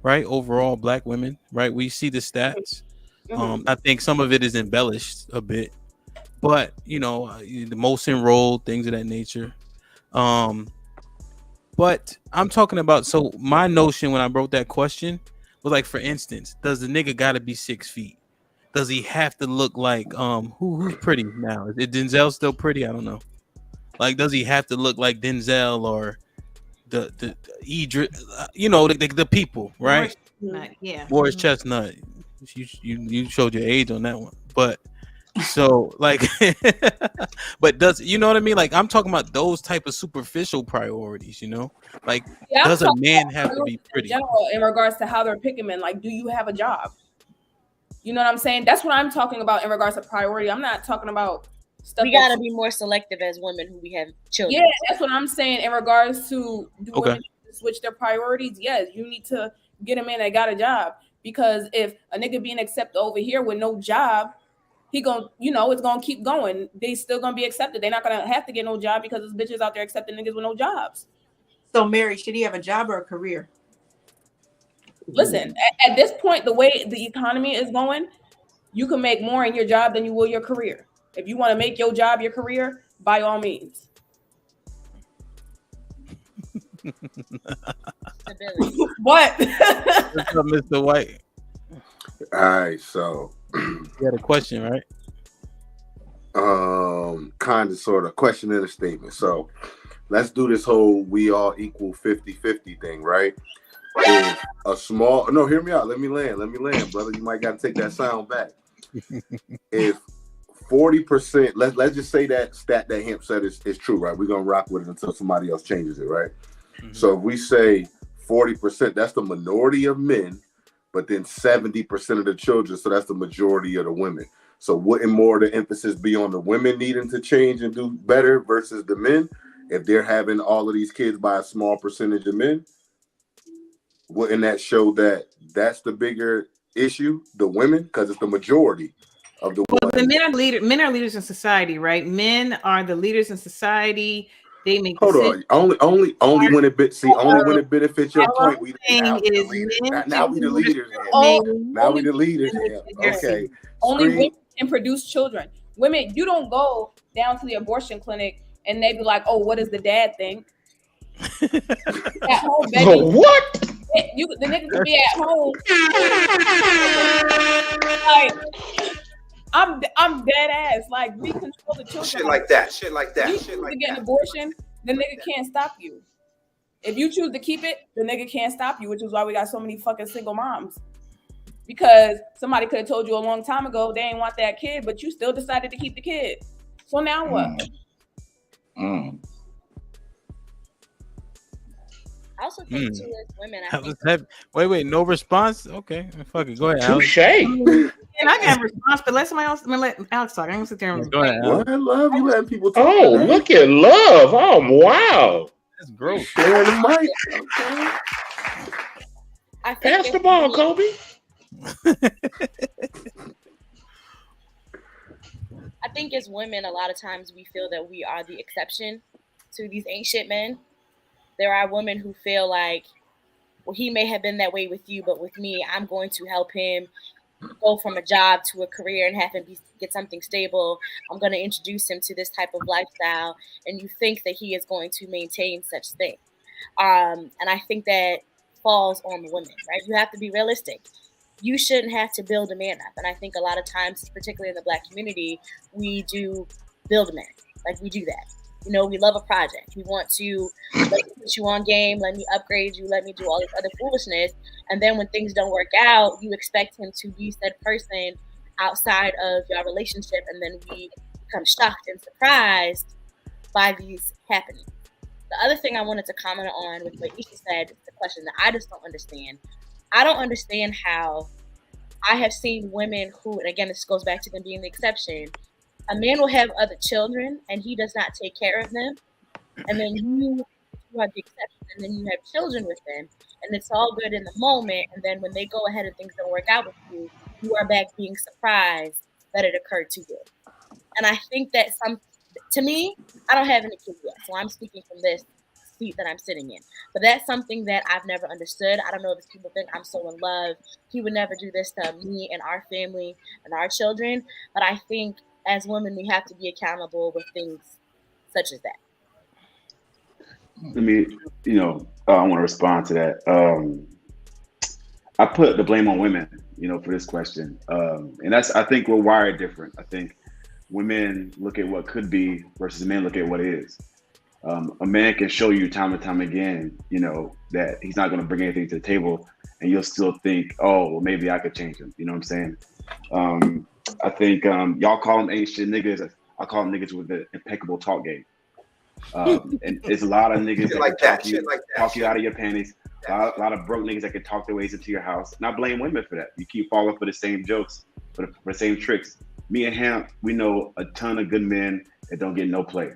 right? Overall, Black women, right? We see the stats. I think some of it is embellished a bit, but the most enrolled, things of that nature. But I'm talking about, so my notion when I wrote that question was like, for instance, does the nigga gotta be 6 feet? Does he have to look like who's pretty now? Is Denzel still pretty? I don't know. Like, does he have to look like Denzel or the Idris? The people, right? Yeah. Morris Chestnut. You showed your age on that one, but so like, but does what I mean? Like, I'm talking about those type of superficial priorities. Like, does a man have to be pretty? In general, in regards to how they're picking men, like, do you have a job? You know what I'm saying? That's what I'm talking about in regards to priority. I'm not talking about stuff. We gotta be more selective as women who we have children. Yeah, that's what I'm saying in regards to women switch their priorities. Yes, you need to get a man that got a job, because if a nigga being accepted over here with no job, he gonna, it's gonna keep going. They still gonna be accepted. They're not gonna have to get no job because there's bitches out there accepting niggas with no jobs. So, Mary, should he have a job or a career? Listen, at this point, the way the economy is going, you can make more in your job than you will your career. If you want to make your job your career, by all means. What? What's up, Mr. White? All right, so you had a question, right? Kind of, sort of, question and a statement. So let's do this whole we all equal 50-50 thing, right? If a small, no, hear me out. Let me land, brother. You might got to take that sound back. If 40%, let's just say that stat that Hemp said is true, right? We're gonna rock with it until somebody else changes it, right? So if we say 40%, that's the minority of men, but then 70% of the children, so that's the majority of the women. So wouldn't more the emphasis be on the women needing to change and do better versus the men? if they're having all of these kids by a small percentage of men, wouldn't that show that that's the bigger issue, the women, because it's the majority of the Well, the ones. men are leaders in society, right? Men are the leaders in society. They make Hold decisions. on, only when it only when it benefits your All point. I'm We saying now we the is leaders. men Now can we the do leaders. Now we the leaders. Okay, only screen. women can produce children. Women, you don't go down to the abortion clinic and they be like, "Oh, what does the dad think?" At home, baby. What? The nigga could be at home. Like, I'm dead ass. Like, we control the children. Shit like that. Shit like that. If you Shit choose like to get that. an abortion, the nigga can't stop you. If you choose to keep it, the nigga can't stop you, which is why we got so many fucking single moms. Because somebody could have told you a long time ago they ain't want that kid, but you still decided to keep the kid. So now what? I also think too as women, Wait, no response? Okay, fuck it. Go ahead, Alex. Touche. And I got a response, but let somebody else. I'm gonna let Alex talk. I'm gonna sit there and Go ahead, What? I love you letting people talk. Oh, look at love. Oh, wow. That's gross. Sharing the mic. Okay. Pass the ball, Kobe. I think as women, a lot of times we feel that we are the exception to these ain't shit men. There are women who feel like, well, he may have been that way with you, but with me, I'm going to help him go from a job to a career and have him get something stable. I'm going to introduce him to this type of lifestyle, and you think that he is going to maintain such thing. And I think that falls on the women, right? You have to be realistic. You shouldn't have to build a man up. And I think a lot of times, particularly in the Black community, we do build a man. Like, we do that. You know, we love a project. We want to let me put you on game, let me upgrade you, let me do all this other foolishness. And then when things don't work out, you expect him to be said person outside of your relationship. And then we become shocked and surprised by these happenings. The other thing I wanted to comment on with what Isha said is the question that I just don't understand. I don't understand how I have seen women who, and again, this goes back to them being the exception, a man will have other children and he does not take care of them. And then you are the exception, and then you have children with them, and it's all good in the moment. And then when they go ahead and things don't work out with you, you are back being surprised that it occurred to you. And I think that to me, I don't have any kids yet, so I'm speaking from this seat that I'm sitting in. But that's something that I've never understood. I don't know if people think I'm so in love. He would never do this to me and our family and our children. But I think as women, we have to be accountable with things such as that. Let me, I want to respond to that. I put the blame on women, for this question. And I think we're wired different. I think women look at what could be versus men look at what is. A man can show you time and time again, that he's not going to bring anything to the table, and you'll still think, oh, well, maybe I could change him. You know what I'm saying? I think y'all call them ain't shit niggas. I call them niggas with the impeccable talk game. And there's a lot of niggas that talk you out of your panties. A lot of broke niggas that can talk their ways into your house. And I blame women for that. You keep falling for the same jokes, for the same tricks. Me and Hamp, we know a ton of good men that don't get no play,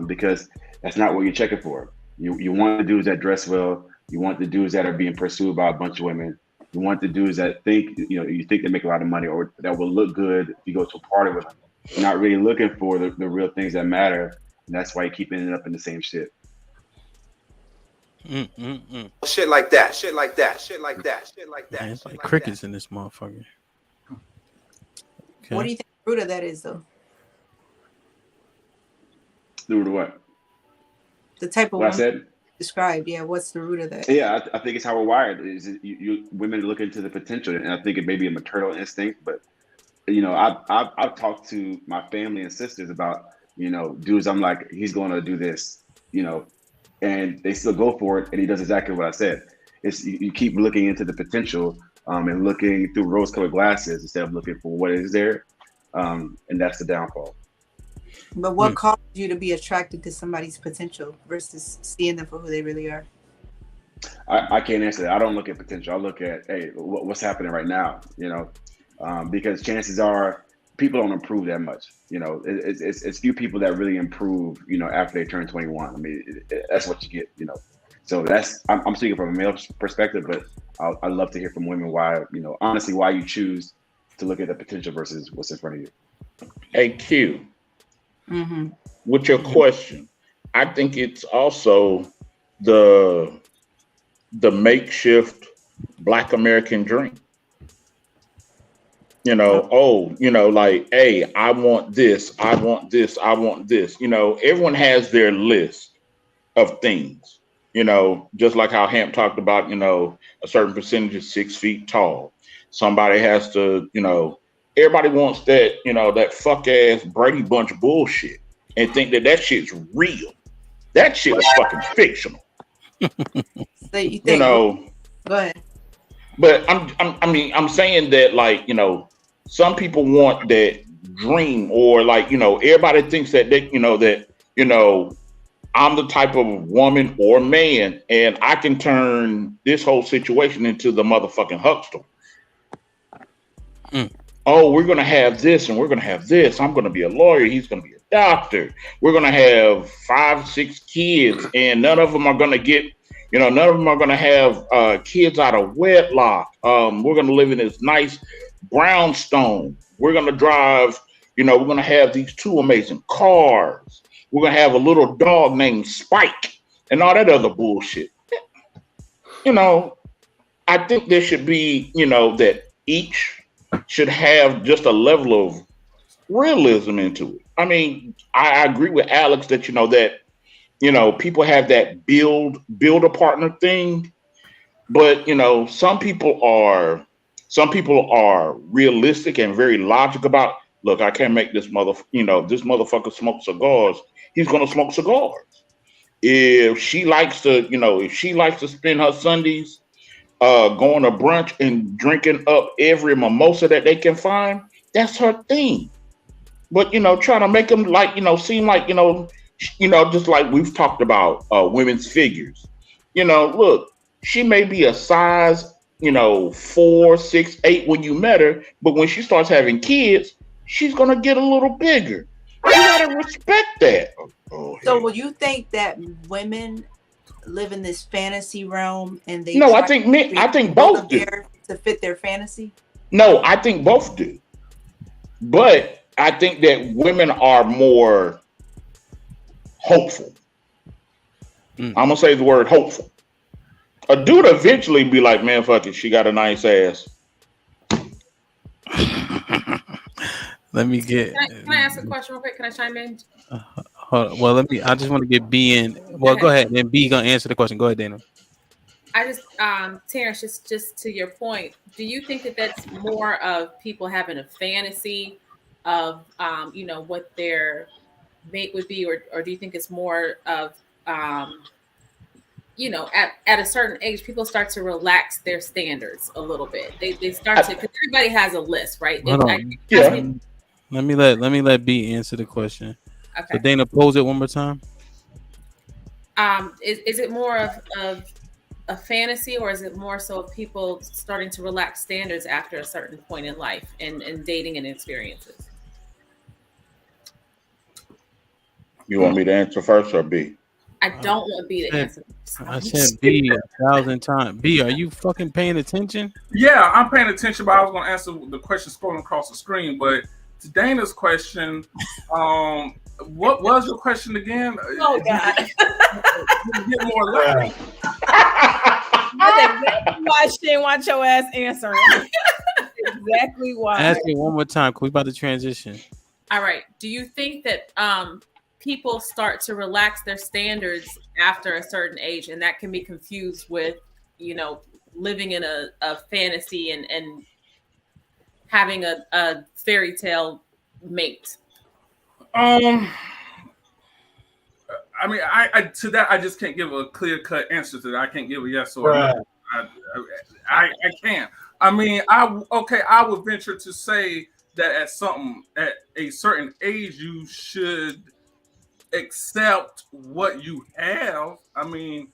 because that's not what you're checking for. You want the dudes that dress well. You want the dudes that are being pursued by a bunch of women. You want the dudes that think, you think they make a lot of money or that will look good if you go to a party with them. You're not really looking for the real things that matter. And that's why you keep ending up in the same shit. Shit like that. Shit like that. Shit like that. Shit like that. Man, it's like crickets in this motherfucker. Okay. What do you think the root of that is, though? The root of what? The type of what I said described. Yeah, what's the root of that? Yeah, I think it's how we're wired. Is you women look into the potential, and I think it may be a maternal instinct. But I've talked to my family and sisters about dudes. I'm like, he's going to do this, and they still go for it, and he does exactly what I said. It's you keep looking into the potential and looking through rose-colored glasses instead of looking for what is there, and that's the downfall. But what caused you to be attracted to somebody's potential versus seeing them for who they really are? I can't answer that. I don't look at potential. I look at, hey, what's happening right now, because chances are people don't improve that much. You know, it's few people that really improve. You know, after they turn 21. I mean, that's what you get. You know, so I'm speaking from a male perspective, but I'd love to hear from women why, you know, honestly, why you choose to look at the potential versus what's in front of you. Hey Q, Mm-hmm. with your question, I think it's also the makeshift Black American dream. You know, like, hey, I want this, I want this, I want this. You know, everyone has their list of things. You know, just like how Hamp talked about, you know, a certain percentage is 6 feet tall. Somebody has to, you know, everybody wants that, you know, that fuck ass Brady Bunch bullshit and think that shit's real. That shit is fucking fictional. So you think? You know, Go ahead. but I'm saying that, like, you know, some people want that dream, or like, you know, everybody thinks that they, you know, I'm the type of woman or man, and I can turn this whole situation into the motherfucking Huckstable. Oh, we're gonna have this and we're gonna have this. I'm gonna be a lawyer. He's gonna be a doctor. We're gonna have 5, 6 kids, and none of them are gonna get, you know, none of them are gonna have kids out of wedlock. We're gonna live in this nice brownstone. We're gonna drive, you know, we're gonna have these 2 amazing cars. We're gonna have a little dog named Spike and all that other bullshit. You know, I think there should be, you know, that each should have just a level of realism into it. I mean, I agree with Alex that, you know, that, you know, people have that build a partner thing, but, you know, some people are realistic and very logical about, look, I can't make this this motherfucker smoke cigars. He's gonna smoke cigars. If she likes to, you know, if she likes to spend her Sundays going to brunch and drinking up every mimosa that they can find, that's her thing. But, you know, trying to make them, like, you know, seem like, you know, just like we've talked about women's figures. You know, look, she may be a size, you know, 4, 6, 8 when you met her, but when she starts having kids, she's gonna get a little bigger. You gotta respect that. So, will you think that women live in this fantasy realm and they No, I try think to I think both do. to fit their fantasy? No, I think both do. But I think that women are more hopeful. I'm gonna say the word hopeful. A dude eventually be like, man, fuck it, she got a nice ass. Let me get. Can I ask a question real quick? Can I chime in? Well, I just want to get B in. Well, go ahead. Then B gonna answer the question. Go ahead, Dana. I just, Terrence, just to your point, do you think that that's more of people having a fantasy of, you know, what their mate would be, or do you think it's more of, you know, at a certain age, people start to relax their standards a little bit. They start to, because everybody has a list, right? Let me let B answer the question. Okay. So Dana, pose it one more time. Is it more of a fantasy, or is it more so of people starting to relax standards after a certain point in life and dating and experiences? You want me to answer first or B? I don't want B to answer. I said B 1,000 times. B, are you fucking paying attention? Yeah, I'm paying attention, but I was going to answer the question scrolling across the screen. But to Dana's question, what was your question again? Oh God! Get more light. That's exactly why she didn't want your ass answering. Exactly why. Ask me one more time. We about to transition. All right. Do you think that people start to relax their standards after a certain age, and that can be confused with, you know, living in a fantasy and having a fairy tale mate? I mean, I to that I just can't give a clear cut answer to that. I can't give a yes or no. I can't. I mean, I would venture to say that at a certain age you should accept what you have. I mean,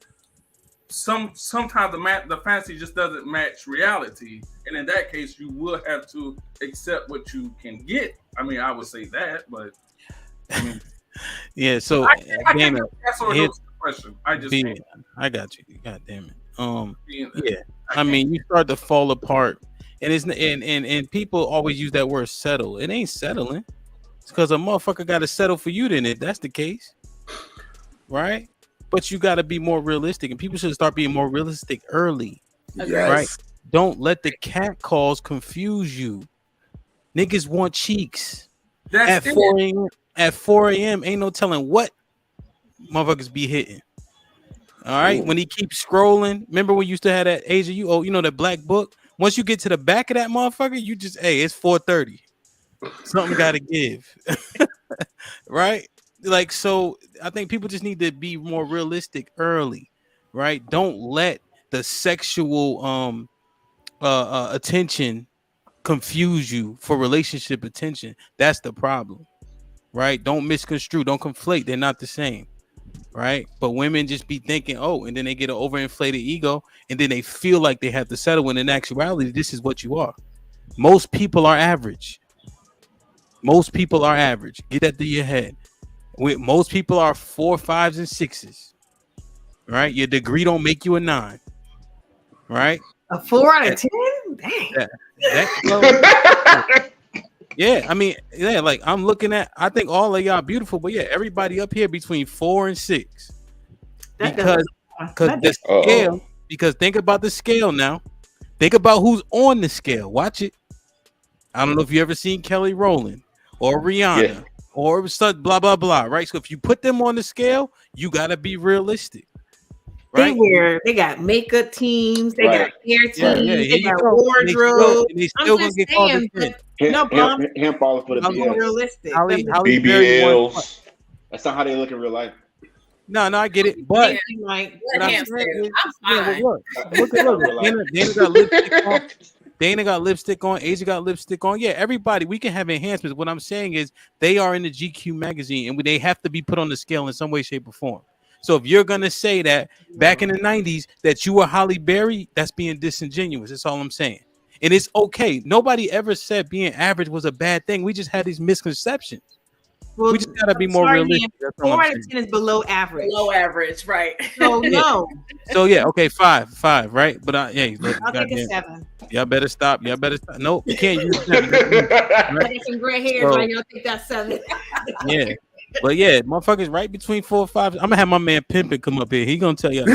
sometimes the fantasy just doesn't match reality, and in that case, you will have to accept what you can get. I mean, I would say that, but I mean, yeah. So I can't Dana, answer those questions. I just can't. I got you. God damn it. Being- Yeah. I mean, you start to fall apart, and it's and people always use that word settle. It ain't settling. It's because a motherfucker got to settle for you. Then if that's the case, right? But you got to be more realistic, and people should start being more realistic early. Yes. Right? Don't let the cat calls confuse you. Niggas want cheeks. That's at 4 a.m. At 4 a.m. ain't no telling what motherfuckers be hitting. All right. Ooh. When he keeps scrolling, remember when you used to have that Asia, you know that black book. Once you get to the back of that motherfucker, you just it's 4:30. Something got to give. Right? Like, so I think people just need to be more realistic early, right? Don't let the sexual attention confuse you for relationship attention. That's the problem, right? Don't misconstrue, don't conflate. They're not the same, right? But women just be thinking, oh, and then they get an overinflated ego, and then they feel like they have to settle when in actuality, this is what you are. Most people are average. Most people are average. Get that to your head. Most people are 4, 5s, and 6s. Right? Your degree don't make you a 9. Right? A 4 out of 10? Dang. Yeah, I mean, yeah, like I'm looking at, I think all of y'all beautiful, but yeah, everybody up here between 4 and 6. Because the scale, because think about the scale now. Think about who's on the scale. Watch it. I don't know if you ever seen Kelly Rowland or Rihanna or blah blah blah, right? So if you put them on the scale, you gotta be realistic. Right? They got makeup teams, they got hair teams, they got wardrobe. And they still gonna get called him falling for the BS. Realistic. BBLs. That's not how they look in real life. No, I get it, but Dana got lipstick on, Asia got lipstick on. Yeah, everybody, we can have enhancements. What I'm saying is they are in the GQ magazine and they have to be put on the scale in some way, shape, or form. So if you're gonna say that back in the 90s that you were Halle Berry, that's being disingenuous. That's all I'm saying. And it's okay. Nobody ever said being average was a bad thing. We just had these misconceptions. Well, we just gotta be more realistic. 4 out of 10 is below average. Below average, right? So no. So yeah, okay, 5, right? But I'll take a 7. Y'all better stop. Nope, you can't use that. Right? I got some gray hairs, right? Y'all take that 7. Yeah. But yeah, motherfuckers right between 4 or 5. I'm gonna have my man Pimpin come up here. He gonna tell you.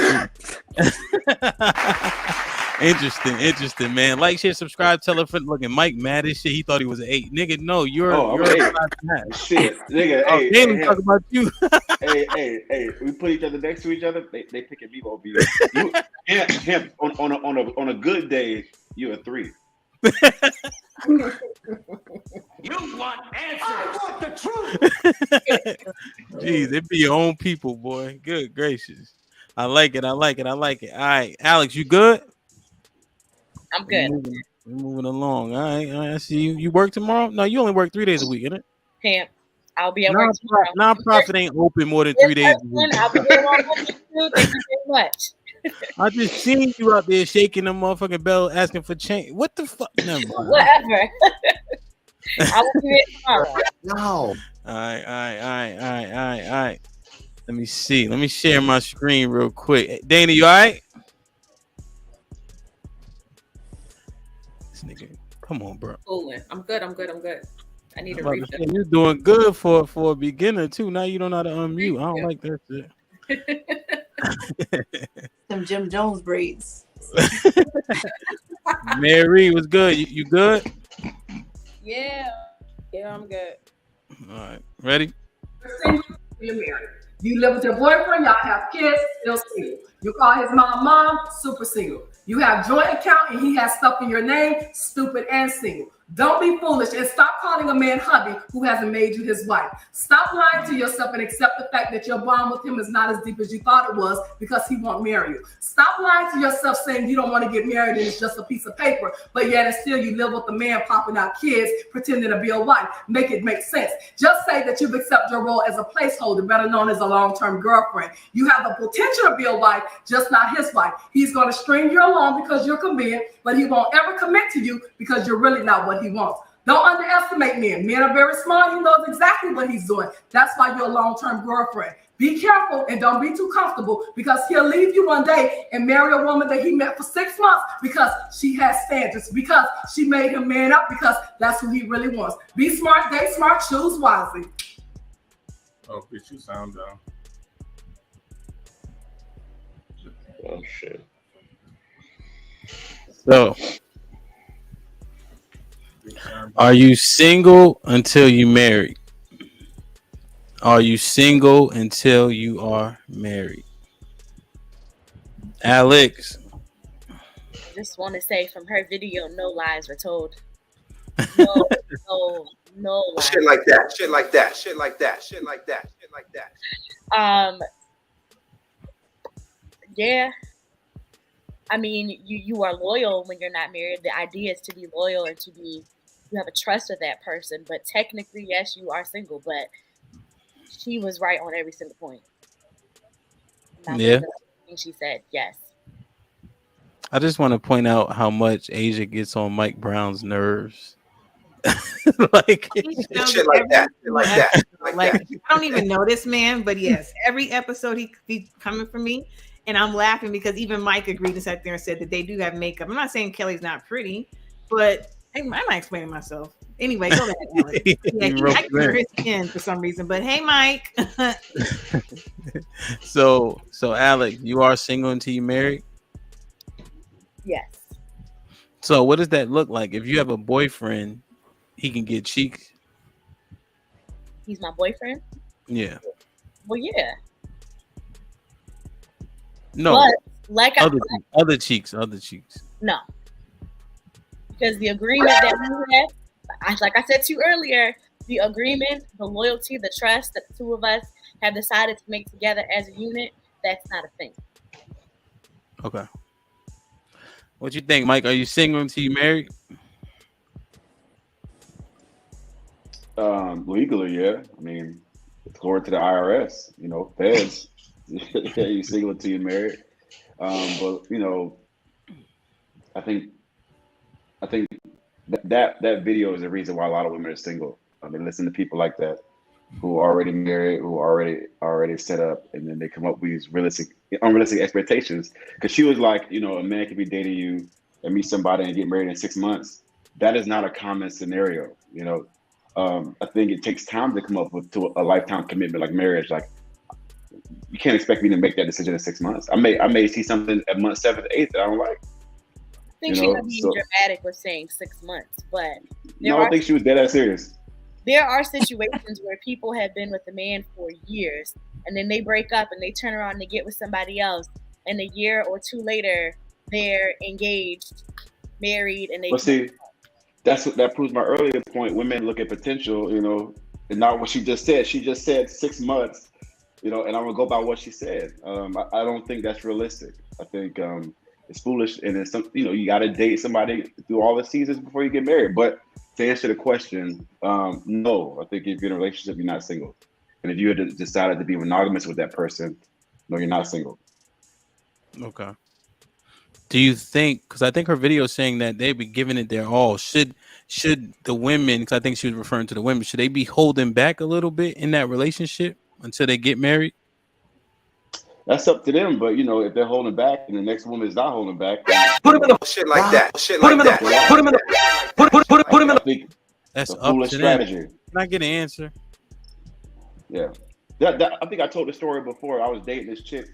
Interesting, man. Like, share, subscribe, tell a friend. Look at Mike mad as shit. He thought he was an 8. Nigga, no, you're a 5. Shit, nigga. Hey, talking about you. hey. We put each other next to each other. They picking me over you. Him on a good day, you a 3. You want answers. I want the truth. Jeez, it be your own people, boy. Good gracious. I like it. All right, Alex, you good? I'm good. We're moving along. All right. I see you. You work tomorrow? No, you only work 3 days a week, isn't it? Pimp. I'll be at work tomorrow. Nonprofit ain't open more than 3 days a week. I'll be there on Monday too. Thank you very much. I just seen you out there shaking the motherfucking bell asking for change. What the fuck? Whatever. I will be there tomorrow. No. All right. Let me see. Let me share my screen real quick. Dana, you all right? This nigga, come on, bro. I'm good. I need a refill. You're doing good for a beginner too. Now you don't know how to unmute. I don't like that shit. Them Jim Jones braids. Mary was good. You good? Yeah, I'm good. All right, ready? You're married. You live with your boyfriend. Y'all have kids. Still single. You call his mom. Super single. You have joint account and he has stuff in your name. Stupid and single. Don't be foolish and stop calling a man hubby who hasn't made you his wife. Stop lying to yourself and accept the fact that your bond with him is not as deep as you thought it was because he won't marry you. Stop lying to yourself saying you don't want to get married and it's just a piece of paper, but yet and still you live with a man popping out kids pretending to be a wife. Make it make sense. Just say that you've accepted your role as a placeholder, better known as a long-term girlfriend. You have the potential to be a wife, just not his wife. He's going to string you along because you're convenient, but he won't ever commit to you because you're really not what he wants. Don't underestimate men. Men are very smart. He knows exactly what he's doing. That's why you're a long-term girlfriend. Be careful and don't be too comfortable because he'll leave you one day and marry a woman that he met for 6 months because she has standards, because she made him man up, because that's who he really wants. Be smart, date smart, choose wisely. Oh, bitch, you sound dumb. Oh, shit. So, are you single until you married? Are you single until you are married? Alex. I just want to say from her video, no lies were told. No lies. Shit like that. Shit like that. Shit like that. Shit like that. Shit like that. Yeah. I mean, you are loyal when you're not married. The idea is to be loyal and you have a trust with that person. But technically, yes, you are single. But she was right on every single point. Yeah. She said yes. I just want to point out how much Asia gets on Mike Brown's nerves. Like shit like that. Shit like that. Like I don't even know this man, but yes, every episode he's coming for me. And I'm laughing because even Mike agreed and sat there and said that they do have makeup. I'm not saying Kelly's not pretty, but I'm not explaining myself. Anyway, go ahead, Alex. Yeah, I can hear his skin for some reason. But hey, Mike. So Alex, you are single until you married? Yes. So what does that look like? If you have a boyfriend, he can get cheeks. He's my boyfriend? Yeah. Well, yeah. No, but like other cheeks. No, because the agreement that we had, like I said to you earlier, the agreement, the loyalty, the trust that the two of us have decided to make together as a unit, that's not a thing. Okay. What you think, Mike? Are you single until you married? Legally, yeah. I mean, according to the IRS, feds. Yeah, you single until you're married. But I think that video is the reason why a lot of women are single. I mean, listen to people like that who are already married, who are already set up, and then they come up with these unrealistic expectations. Because she was like, a man could be dating you and meet somebody and get married in 6 months. That is not a common scenario. I think it takes time to come up to a lifetime commitment like marriage. Like, you can't expect me to make that decision in 6 months. I may see something at month 7th, 8th that I don't like. I think she was being dramatic with saying 6 months, but I think she was dead ass serious. There are situations where people have been with a man for years, and then they break up and they turn around and they get with somebody else, and a year or two later they're engaged, married, and they. But see, that proves my earlier point. Women look at potential, and not what she just said. She just said 6 months. And I'm gonna go by what she said. I don't think that's realistic. I think it's foolish, and it's you got to date somebody through all the seasons before you get married. But to answer the question, no. I think if you're in a relationship, you're not single, and if you had decided to be monogamous with that person, no, you're not single. Okay. Do you think? Because I think her video is saying that they'd be giving it their all. Should the women? Because I think she was referring to the women. Should they be holding back a little bit in that relationship until they get married? That's up to them, but if they're holding back and the next woman is not holding back, put him in a shit like that. Shit like that. Put him in a put him in a. That's a foolish strategy. Can I get an answer? Yeah, I think I told the story before. I was dating this chick.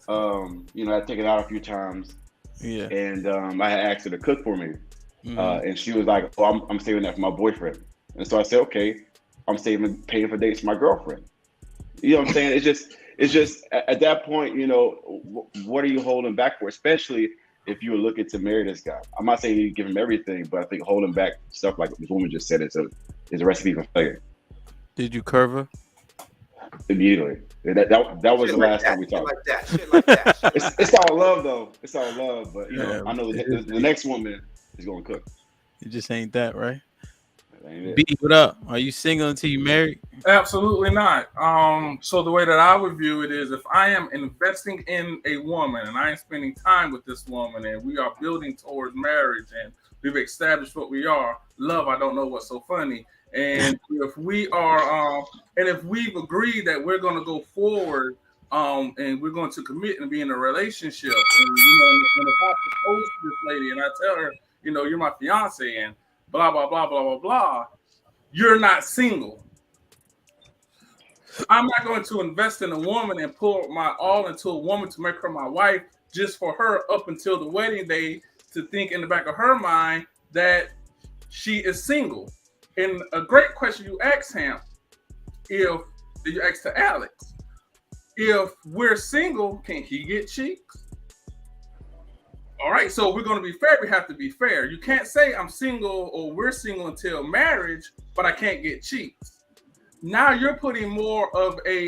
I'd taken out a few times. Yeah, and I had asked her to cook for me, and she was like, "Oh, I'm saving that for my boyfriend." And so I said, "Okay, I'm paying for dates for my girlfriend." You know what I'm saying? It's just at that point, what are you holding back for? Especially if you were looking to marry this guy. I'm not saying you give him everything, but I think holding back stuff like this woman just said is a recipe for failure. Did you curve her? Immediately. That was the last time we talked. It's all love though. It's all love, but you know, I know the next woman is gonna cook. It just ain't that, right? Ain't it. B, what up? Are you single until you married? Absolutely not. So the way that I would view it is, if I am investing in a woman and I am spending time with this woman and we are building towards marriage and we've established what we are, love, I don't know what's so funny. And if we are, and if we've agreed that we're going to go forward, and we're going to commit and be in a relationship, and if I propose to this lady and I tell her, you're my fiance and blah blah blah blah blah blah, you're not single. I'm not going to invest in a woman and pour my all into a woman to make her my wife just for her up until the wedding day to think in the back of her mind that she is single. And a great question you asked him, you asked to Alex, if we're single, can he get cheeks? All right, so if we're going to be fair, we have to be fair. You can't say I'm single or we're single until marriage, but I can't get cheeks. Now you're putting more of a,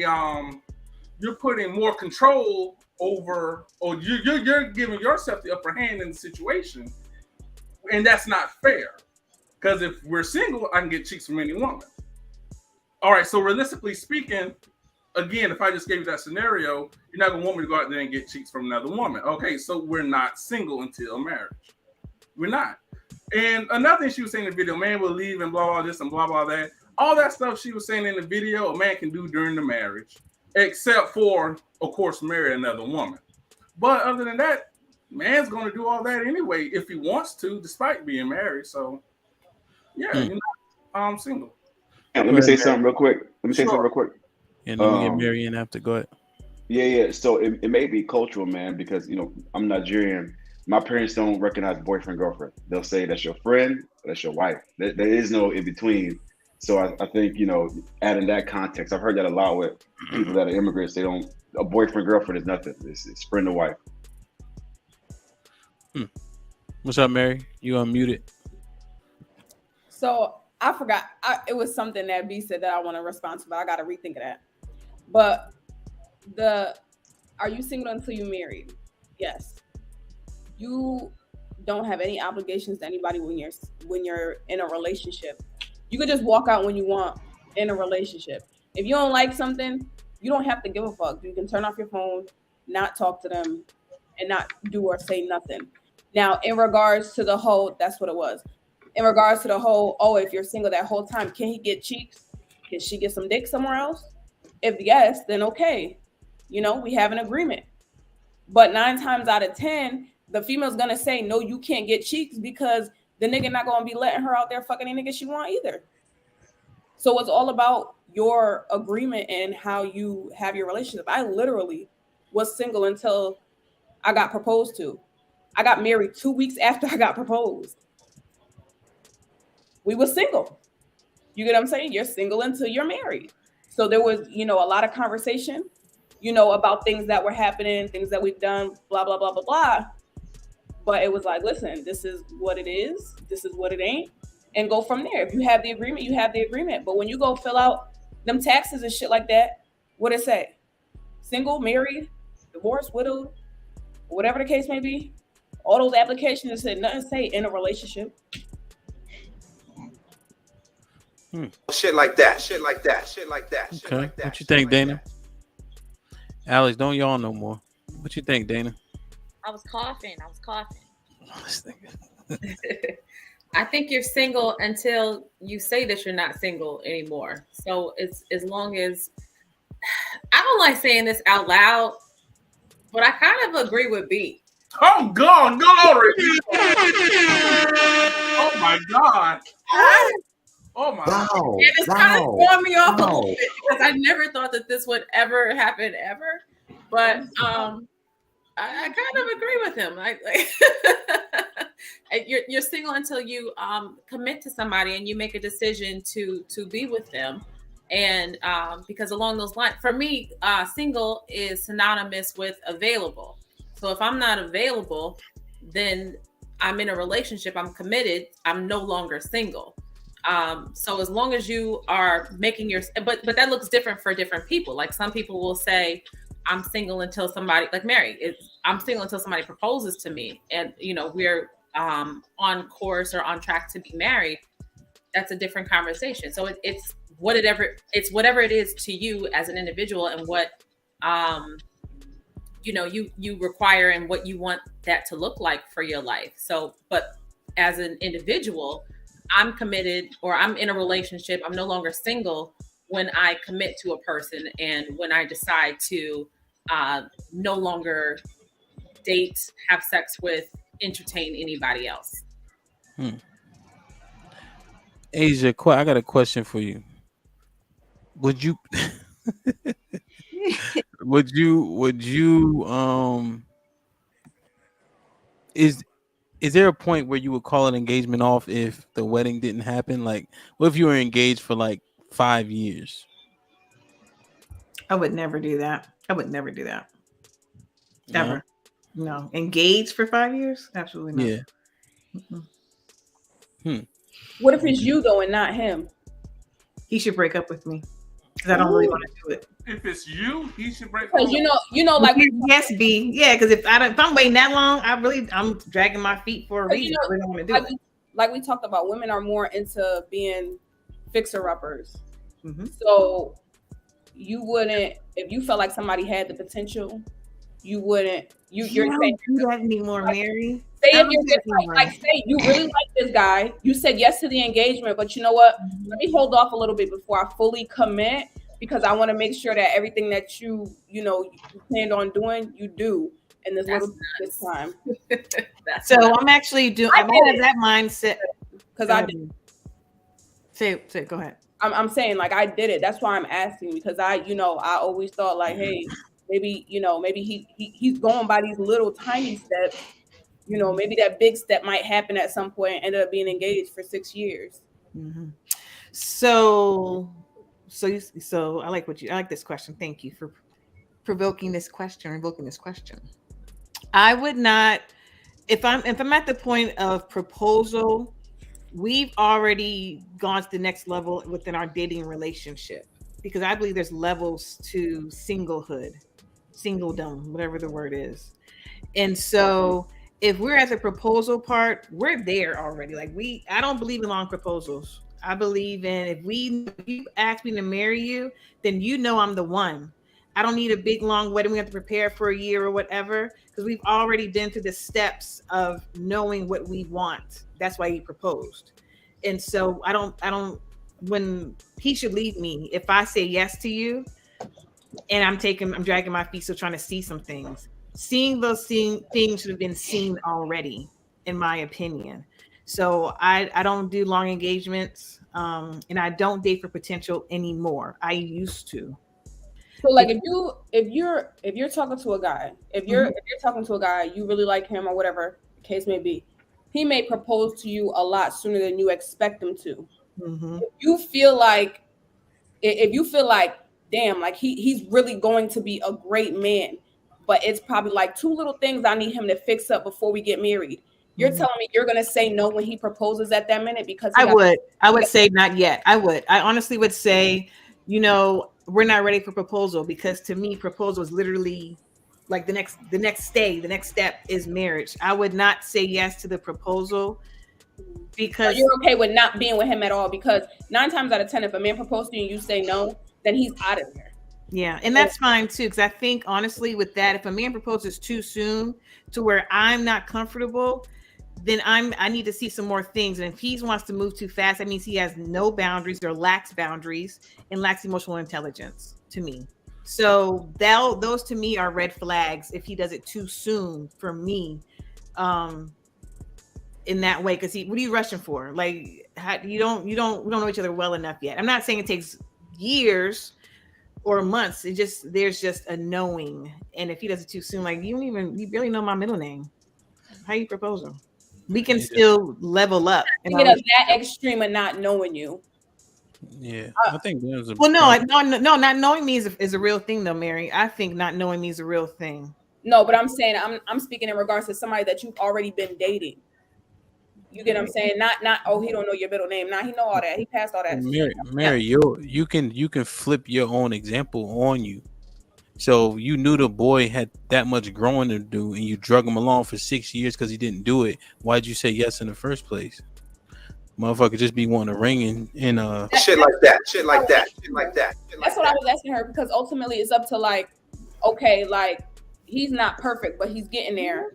you're putting more control over, or you're giving yourself the upper hand in the situation, and that's not fair. Because if we're single, I can get cheeks from any woman. All right, so realistically speaking, again, if I just gave you that scenario, you're not going to want me to go out there and get cheeks from another woman. Okay, so we're not single until marriage. We're not. And another thing she was saying in the video, man will leave and blah, blah, this and blah, blah, that. All that stuff she was saying in the video, a man can do during the marriage, except for, of course, marry another woman. But other than that, man's going to do all that anyway if he wants to, despite being married. So, yeah, you're not single. And let me say something real quick. And then we get married in after. Go ahead. Yeah. So it may be cultural, man, because I'm Nigerian. My parents don't recognize boyfriend, girlfriend. They'll say that's your friend, that's your wife. There is no in between. So I think adding that context, I've heard that a lot with people that are immigrants. They don't. A boyfriend, girlfriend is nothing. It's friend or wife. What's up, Mary? You unmuted. So I forgot. It was something that B said that I want to respond to, but I got to rethink of that. But are you single until you married? Yes. You don't have any obligations to anybody when you're in a relationship. You could just walk out when you want in a relationship. If you don't like something, you don't have to give a fuck. You can turn off your phone, not talk to them, and not do or say nothing. Now, in regards to the whole, that's what it was. In regards to the whole, if you're single that whole time, can he get cheeks? Can she get some dick somewhere else? If yes, then okay. We have an agreement. But 9 times out of 10, the female's gonna say, no, you can't get cheeks because the nigga not gonna be letting her out there fucking any nigga she want either. So it's all about your agreement and how you have your relationship. I literally was single until I got proposed to. I got married 2 weeks after I got proposed. We were single. You get what I'm saying? You're single until you're married. So there was, a lot of conversation, about things that were happening, things that we've done, blah, blah, blah, blah, blah. But it was like, listen, this is what it is. This is what it ain't. And go from there. If you have the agreement, you have the agreement. But when you go fill out them taxes and shit like that, what it say? Single, married, divorced, widowed, whatever the case may be. All those applications said nothing say in a relationship. Shit like that. Okay. What you think, Dana? Alex, don't yawn no more. What you think, Dana? I was coughing. I think you're single until you say that you're not single anymore. So it's as long as I don't like saying this out loud, but I kind of agree with B. Oh God, glory! Oh my God! Oh my God! And it's kind of throwing me off a little bit because I never thought that this would ever happen ever. But I kind of agree with him. Like you're single until you commit to somebody and you make a decision to be with them. And because along those lines, for me, single is synonymous with available. So if I'm not available, then I'm in a relationship, I'm committed, I'm no longer single. So as long as you are making your, but that looks different for different people. Like some people will say, I'm single until somebody, like Mary, I'm single until somebody proposes to me, and we're on course or on track to be married. That's a different conversation. So it's whatever it is to you as an individual, and what you require and what you want that to look like for your life. So, but as an individual, I'm committed, or I'm in a relationship. I'm no longer single when I commit to a person, and when I decide to no longer date, have sex with, entertain anybody else. Asia, I got a question for you. Would you is there a point where you would call an engagement off if the wedding didn't happen? Like, what if you were engaged for like 5 years? I would never do that. No? Ever. No. Engaged for 5 years? Absolutely not. Yeah. What if it's you though and not him? He should break up with me because I don't really want to do it. If it's you, he should break up. Because like yes, B. Yeah, because if I'm waiting that long, I'm dragging my feet for a reason. I really don't want to do it. Like we talked about, women are more into being fixer-uppers. Mm-hmm. So you wouldn't, if you felt like somebody had the potential, you wouldn't. You're don't do that anymore, Mary. Say if you're say you really like this guy, you said yes to the engagement, but you know what? Let me hold off a little bit before I fully commit, because I want to make sure that everything that you planned on doing, you do in this little bit of time. So I'm actually doing. I have that mindset because I did. Say, go ahead. I'm saying like I did it. That's why I'm asking, because I always thought like, hey, maybe he's going by these little tiny steps. Maybe that big step might happen at some point and ended up being engaged for 6 years. Mm-hmm. So I like this question. Thank you for revoking this question. I would not, if I'm at the point of proposal, we've already gone to the next level within our dating relationship, because I believe there's levels to singledom, whatever the word is. And so if we're at the proposal part, we're there already. Like I don't believe in long proposals. I believe in if you ask me to marry you, then I'm the one. I don't need a big long wedding. We have to prepare for a year or whatever, because we've already been through the steps of knowing what we want. That's why he proposed. And so I don't when he should leave me if I say yes to you and I'm dragging my feet still trying to see some things. Seeing those things should have been seen already, in my opinion. So I don't do long engagements, and I don't date for potential anymore. I used to. So like if you're talking to a guy, if you're talking to a guy, you really like him or whatever the case may be, he may propose to you a lot sooner than you expect him to. Mm-hmm. If you feel like, damn, like he's really going to be a great man, but it's probably like 2 little things I need him to fix up before we get married. You're telling me you're going to say no when he proposes at that minute? Because I would say not yet. I honestly would say, we're not ready for proposal, because to me, proposal is literally like the next step is marriage. I would not say yes to the proposal, because you're okay with not being with him at all, because 9 times out of 10, if a man proposes to you and you say no, then he's out of there. Yeah, and that's fine too, because I think honestly with that, if a man proposes too soon to where I'm not comfortable, then I need to see some more things. And if he wants to move too fast, that means he has no boundaries or lacks boundaries and lacks emotional intelligence to me. So those to me are red flags if he does it too soon for me, in that way. Because what are you rushing for? Like, we don't know each other well enough yet. I'm not saying it takes years or months. There's just a knowing. And if he does it too soon, like you barely know my middle name. How you proposing? We can still level up. That extreme of not knowing you. Yeah, I think there's no, not knowing me is a real thing though, Mary. I think not knowing me is a real thing. No, but I'm saying I'm speaking in regards to somebody that you've already been dating. You get what I'm saying? Not oh, he don't know your middle name. Nah, he know all that. He passed all that. Mary, you can flip your own example on you. So you knew the boy had that much growing to do, and you drug him along for 6 years because he didn't do it. Why'd you say yes in the first place? Motherfucker just be wanting to ring and Shit like that. Shit like that. Shit like that. That's what I was asking her, because ultimately it's up to like, okay, like he's not perfect, but he's getting there.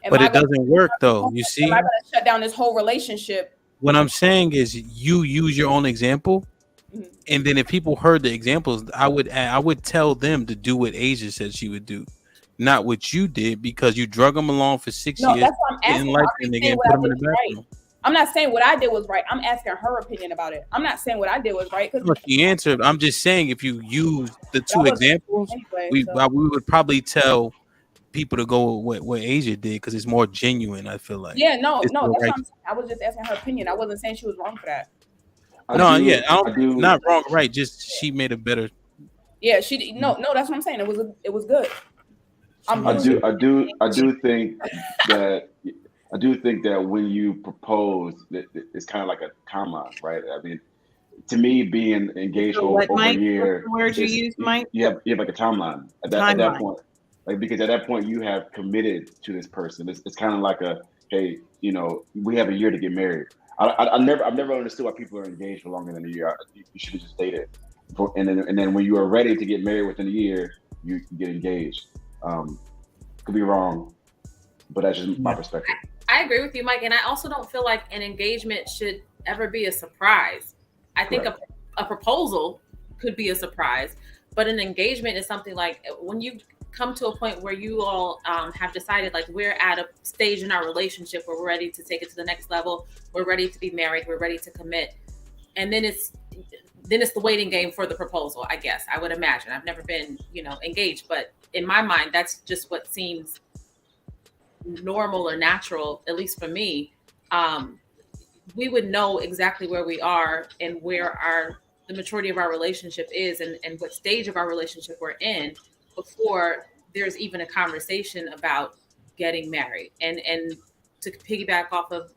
But it doesn't work though. You see, am I gonna shut down this whole relationship? what I'm saying is you use your own example, and then if people heard the examples, I would tell them to do what Asia said she would do, not what you did, because you drug them along for 6 No, years. that's what I'm asking. Life, and they put them in the bathroom. I'm not saying what I did was right. I'm asking her opinion about it. I'm not saying what I did was right. Look, the answer. I'm just saying, if you use the two examples, anyway, we would probably tell people to go with what Asia did because it's more genuine. I feel like. Yeah, no, It's that's more what right. I'm saying. I was just asking her opinion. I wasn't saying she was wrong for that. I don't. Not wrong, right? Just she made a better. Yeah, she no, that's what I'm saying. It was good. I do think that when you propose, it's kind of like a timeline, right? I mean, to me, being engaged So what, over a Mike? year, What's the word you used, Mike? you have like a timeline at that point, like, because at that point you have committed to this person. It's kind of like a, hey, you know, we have a year to get married. I've never understood why people are engaged for longer than a year. You should have just dated, and then when you are ready to get married within a year, you get engaged. Could be wrong, but that's just my perspective. I agree with you, Mike, and I also don't feel like an engagement should ever be a surprise. I think a proposal could be a surprise, but an engagement is something like when you come to a point where you all have decided, like, we're at a stage in our relationship where we're ready to take it to the next level. We're ready to be married. We're ready to commit, and then it's the waiting game for the proposal. I guess I would imagine. I've never been, engaged, but in my mind, that's just what seems normal or natural, at least for me. We would know exactly where we are and where the maturity of our relationship is and what stage of our relationship we're in before there's even a conversation about getting married. And to piggyback off of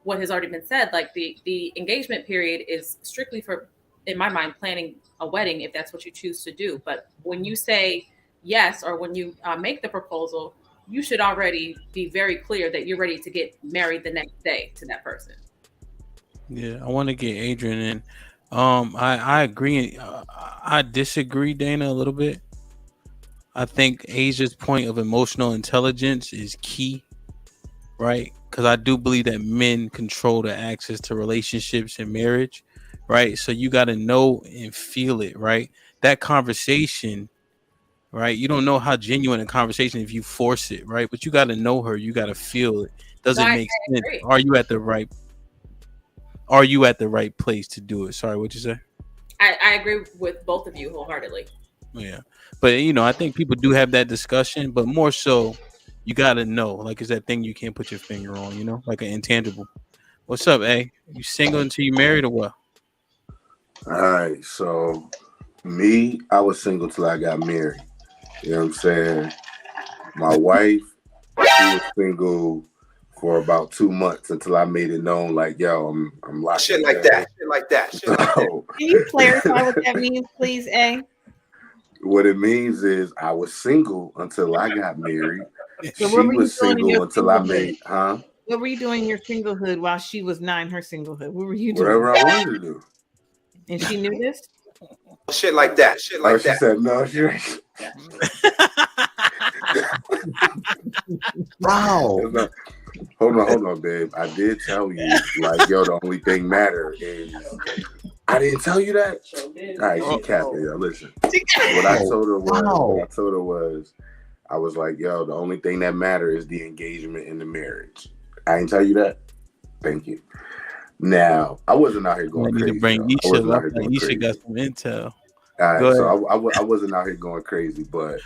what has already been said, like the engagement period is strictly for, in my mind, planning a wedding, if that's what you choose to do. But when you say yes, or when you make the proposal, you should already be very clear that you're ready to get married the next day to that person. Yeah, I want to get Adrian in. I agree. I disagree, Dana, a little bit. I think Asia's point of emotional intelligence is key, right? Because I do believe that men control the access to relationships and marriage, right? So you got to know and feel it, right? That conversation, right? You don't know how genuine a conversation if you force it, right? But you got to know her. You got to feel it. Does it make sense? Agree. Are you at the right place to do it? Sorry, what'd you say? I agree with both of you wholeheartedly. Yeah. But, I think people do have that discussion, but more so, you got to know. Like, it's that thing you can't put your finger on, like an intangible. What's up, A? You single until you married or what? All right. So, me, I was single till I got married. You know what I'm saying? My wife, she was single for about 2 months until I made it known, like, yo, I'm locked. Shit like that. Shit like that. Shit like that. Can you clarify what that means, please, A? What it means is I was single until I got married. So She was single until I made, What were you doing in your singlehood while she was not in her singlehood? What were you doing? Whatever I wanted to do. And she knew this? Shit like that. Shit like She that. said, no, she Wow. Hold on, babe. I did tell you, like, yo, the only thing matter is I didn't tell you that. All right, she capping, yo. Listen, what I told her was, I was like, yo, the only thing that matters is the engagement and the marriage. I didn't tell you that. Thank you. Now, I wasn't out here going crazy. To bring Isha got some intel. All right, so I wasn't out here going crazy, but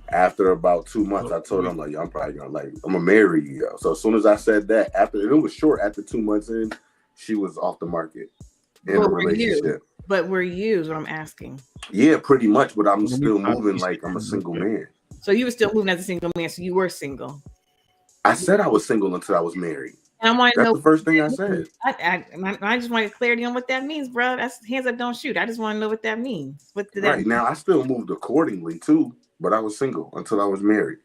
after about 2 months, I told her, I'm like, yo, I'm probably gonna I'm gonna marry you. Yo. So as soon as I said that, it was short. After 2 months in, she was off the market in a relationship. But were you is what I'm asking. Yeah, pretty much. But I'm still moving like I'm a single man. So you were still moving as a single man. So you were single. I said I was single until I was married. And I want to That's know the first thing I said. I just wanted clarity on what that means, bro. That's hands up, don't shoot. I just want to know what that means. What did that Right mean? now, I still moved accordingly too, but I was single until I was married.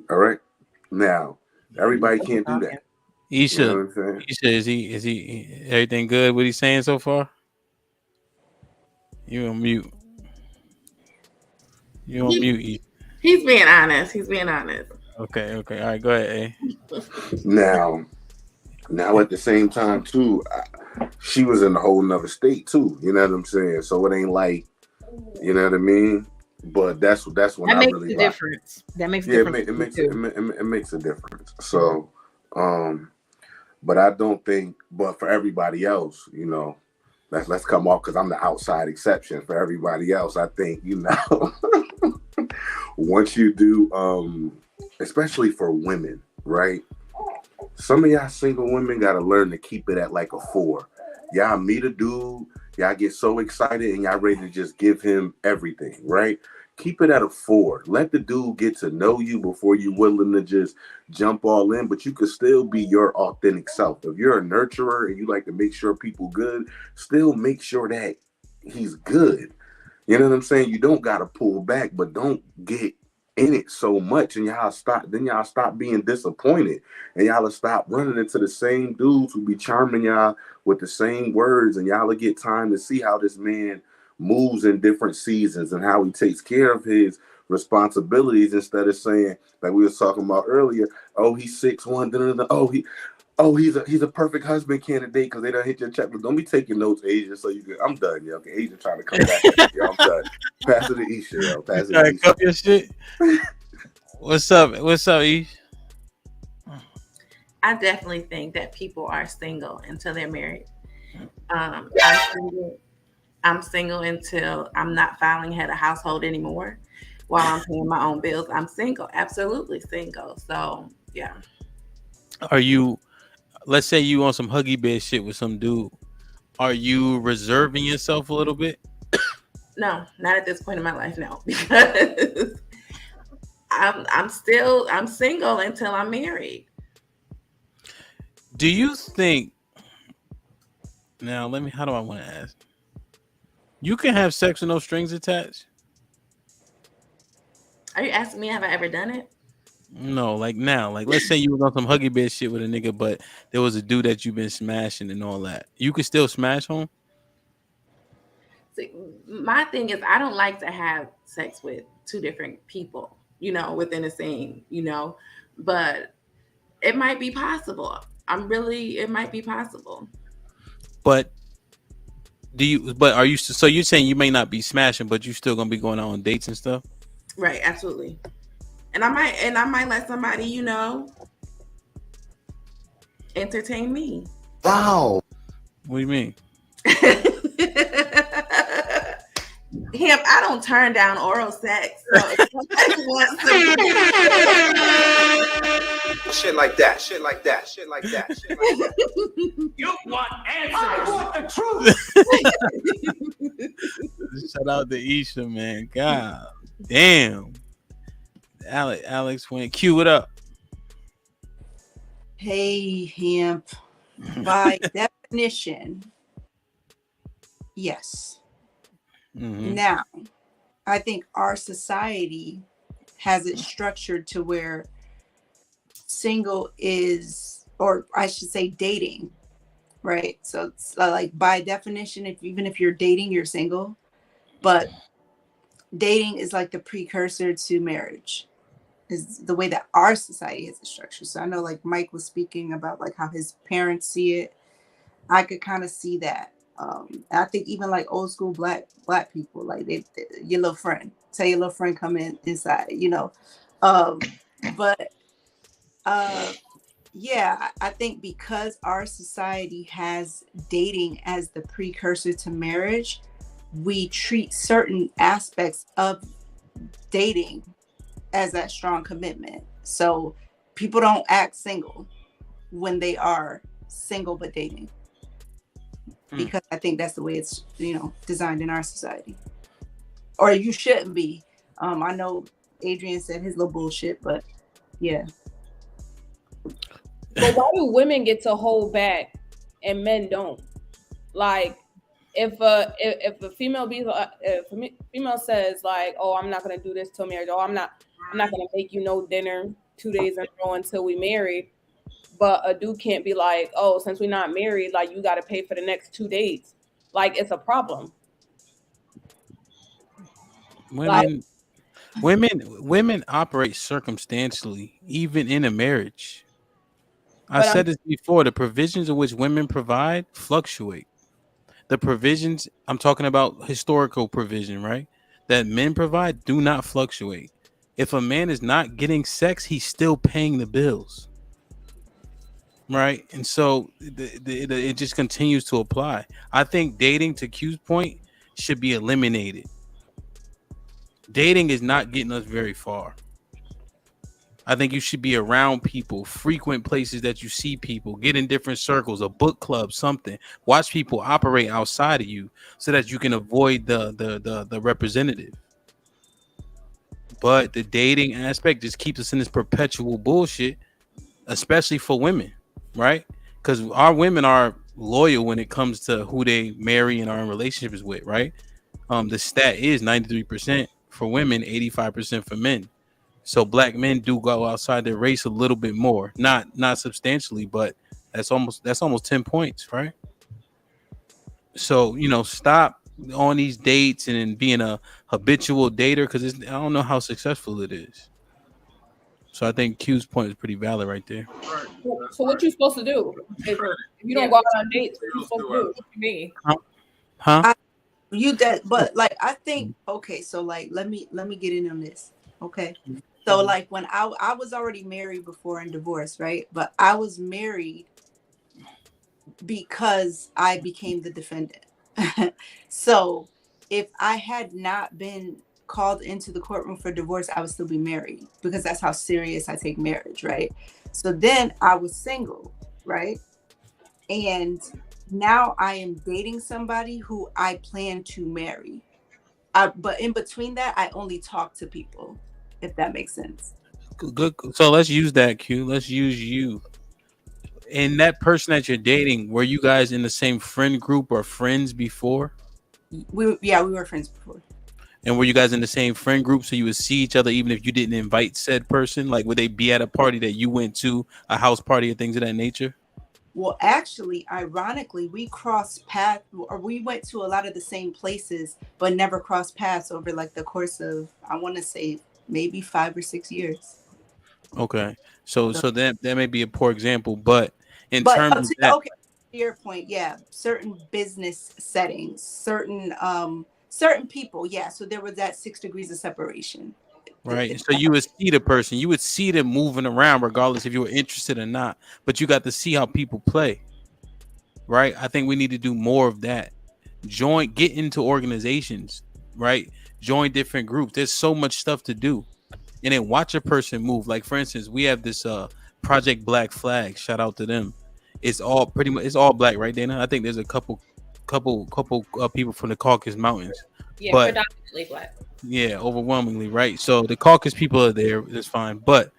All right. Now, everybody can't do that. Isha, You know what I'm saying? Isha, is he everything good? What he's saying so far? You on mute? You on mute? Isha. He's being honest. He's being honest. Okay. All right, go ahead. Now at the same time too, she was in a whole nother state too. You know what I'm saying? So it ain't like, you know what I mean. But that's when that I makes really the like. difference. That makes a Yeah, difference. it makes a difference. So, but I don't think. But for everybody else, you know, let's come off because I'm the outside exception. For everybody else, I think, you know, once you do, especially for women, right? Some of y'all single women got to learn to keep it at like a 4. Y'all meet a dude, y'all get so excited and y'all ready to just give him everything, right? Keep it at a 4. Let the dude get to know you before you willing to just jump all in, but you could still be your authentic self. If you're a nurturer and you like to make sure people good, still make sure that he's good. You know what I'm saying? You don't got to pull back, but don't get in it so much and y'all stop being disappointed and y'all will stop running into the same dudes who be charming y'all with the same words, and y'all will get time to see how this man moves in different seasons and how he takes care of his responsibilities instead of saying, like we was talking about earlier, oh, he's 6'1", he's a perfect husband candidate because they don't hit your check. But don't be taking notes, Asia. So you good. I'm done, yo. Okay, Asia trying to come back. Yo, I'm done. Pass it to Isha, yo. Pass it to Isha. Cut your shit. What's up, Ish? I definitely think that people are single until they're married. I'm single until I'm not filing head of household anymore. While I'm paying my own bills, I'm single. Absolutely single. So yeah. Are you? Let's say you on some huggy bear shit with some dude. Are you reserving yourself a little bit? No, not at this point in my life. No, because I'm single until I'm married. Do you think? Now, how do I want to ask? You can have sex with no strings attached? Are you asking me, have I ever done it? No, like now. Like, let's say you was on some huggy bear shit with a nigga, but there was a dude that you've been smashing and all that. You could still smash home? See, my thing is, I don't like to have sex with 2 different people, within the same, but it might be possible. It might be possible. But are you, so you're saying you may not be smashing, but you still gonna be going out on dates and stuff? Right, absolutely. And I might let somebody, entertain me. Wow. What do you mean? Him, I don't turn down oral sex. So if somebody wants Shit like that. You want answers. I want the truth. Shout out to Isha, man. God damn. Alex went. Cue it up. Hey, Hemp. By definition, yes. Mm-hmm. Now, I think our society has it structured to where single is, or I should say dating, right? So it's like by definition, even if you're dating, you're single, but dating is like the precursor to marriage, is the way that our society has it structured. So I know like Mike was speaking about like how his parents see it. I could kind of see that. I think even like old school black people, like your little friend, tell your little friend come inside, but yeah, I think because our society has dating as the precursor to marriage, we treat certain aspects of dating as that strong commitment. So people don't act single when they are single but dating, because I think that's the way it's designed in our society. Or you shouldn't be. I know Adrian said his little bullshit, but yeah. But why do women get to hold back and men don't? Like, if a female female says like, oh, I'm not gonna do this till marriage, oh, I'm not gonna make you no dinner 2 days in a row until we married. But a dude can't be like, oh, since we're not married, like you got to pay for the next 2 days. Like it's a problem. Women operate circumstantially, even in a marriage. I But said this before. The provisions in which women provide fluctuate. The provisions I'm talking about, historical provision, right? That men provide do not fluctuate. If a man is not getting sex, he's still paying the bills, right? And so it just continues to apply. I think dating, to Q's point, should be eliminated. Dating is not getting us very far. I think you should be around people, frequent places that you see people, get in different circles, a book club, something. Watch people operate outside of you so that you can avoid the representative. But the dating aspect just keeps us in this perpetual bullshit, especially for women, right? Because our women are loyal when it comes to who they marry and are in relationships with, right? The stat is 93% for women, 85% for men. So black men do go outside their race a little bit more, not substantially, but that's almost 10 points, right? So stop on these dates and being a habitual dater, because I don't know how successful it is. So I think Q's point is pretty valid right there. So what you supposed to do if you don't go out on dates? What you supposed to do? What you mean? Huh? But like I think okay, so like let me get in on this. Okay. So like when I was already married before and divorced, right? But I was married because I became the defendant. So if I had not been called into the courtroom for divorce, I would still be married because that's how serious I take marriage, right? So then I was single, right? And now I am dating somebody who I plan to marry. But in between that, I only talk to people, if that makes sense. Good. So let's use that, Q. Let's use you. And that person that you're dating, were you guys in the same friend group or friends before? We were friends before. And were you guys in the same friend group so you would see each other even if you didn't invite said person? Like, would they be at a party that you went to, a house party or things of that nature? Well, actually, ironically, we crossed paths, or we went to a lot of the same places, but never crossed paths over like the course of, I want to say, maybe 5 or 6 years. Okay, so that may be a poor example, but terms of that, okay, to your point, yeah, certain business settings, certain people, yeah. So there was that 6 degrees of separation. right? So you would see the person, you would see them moving around regardless if you were interested or not, but you got to see how people play, right? I think we need to do more of that. Get into organizations, right? Join different groups. There's so much stuff to do, and then watch a person move. Like for instance, we have this Project Black Flag. Shout out to them. It's all pretty much, it's all black, right, Dana? I think there's a couple people from the Caucasus Mountains. Yeah, but predominantly black. yeah, overwhelmingly, right? So the Caucasus people are there, it's fine. But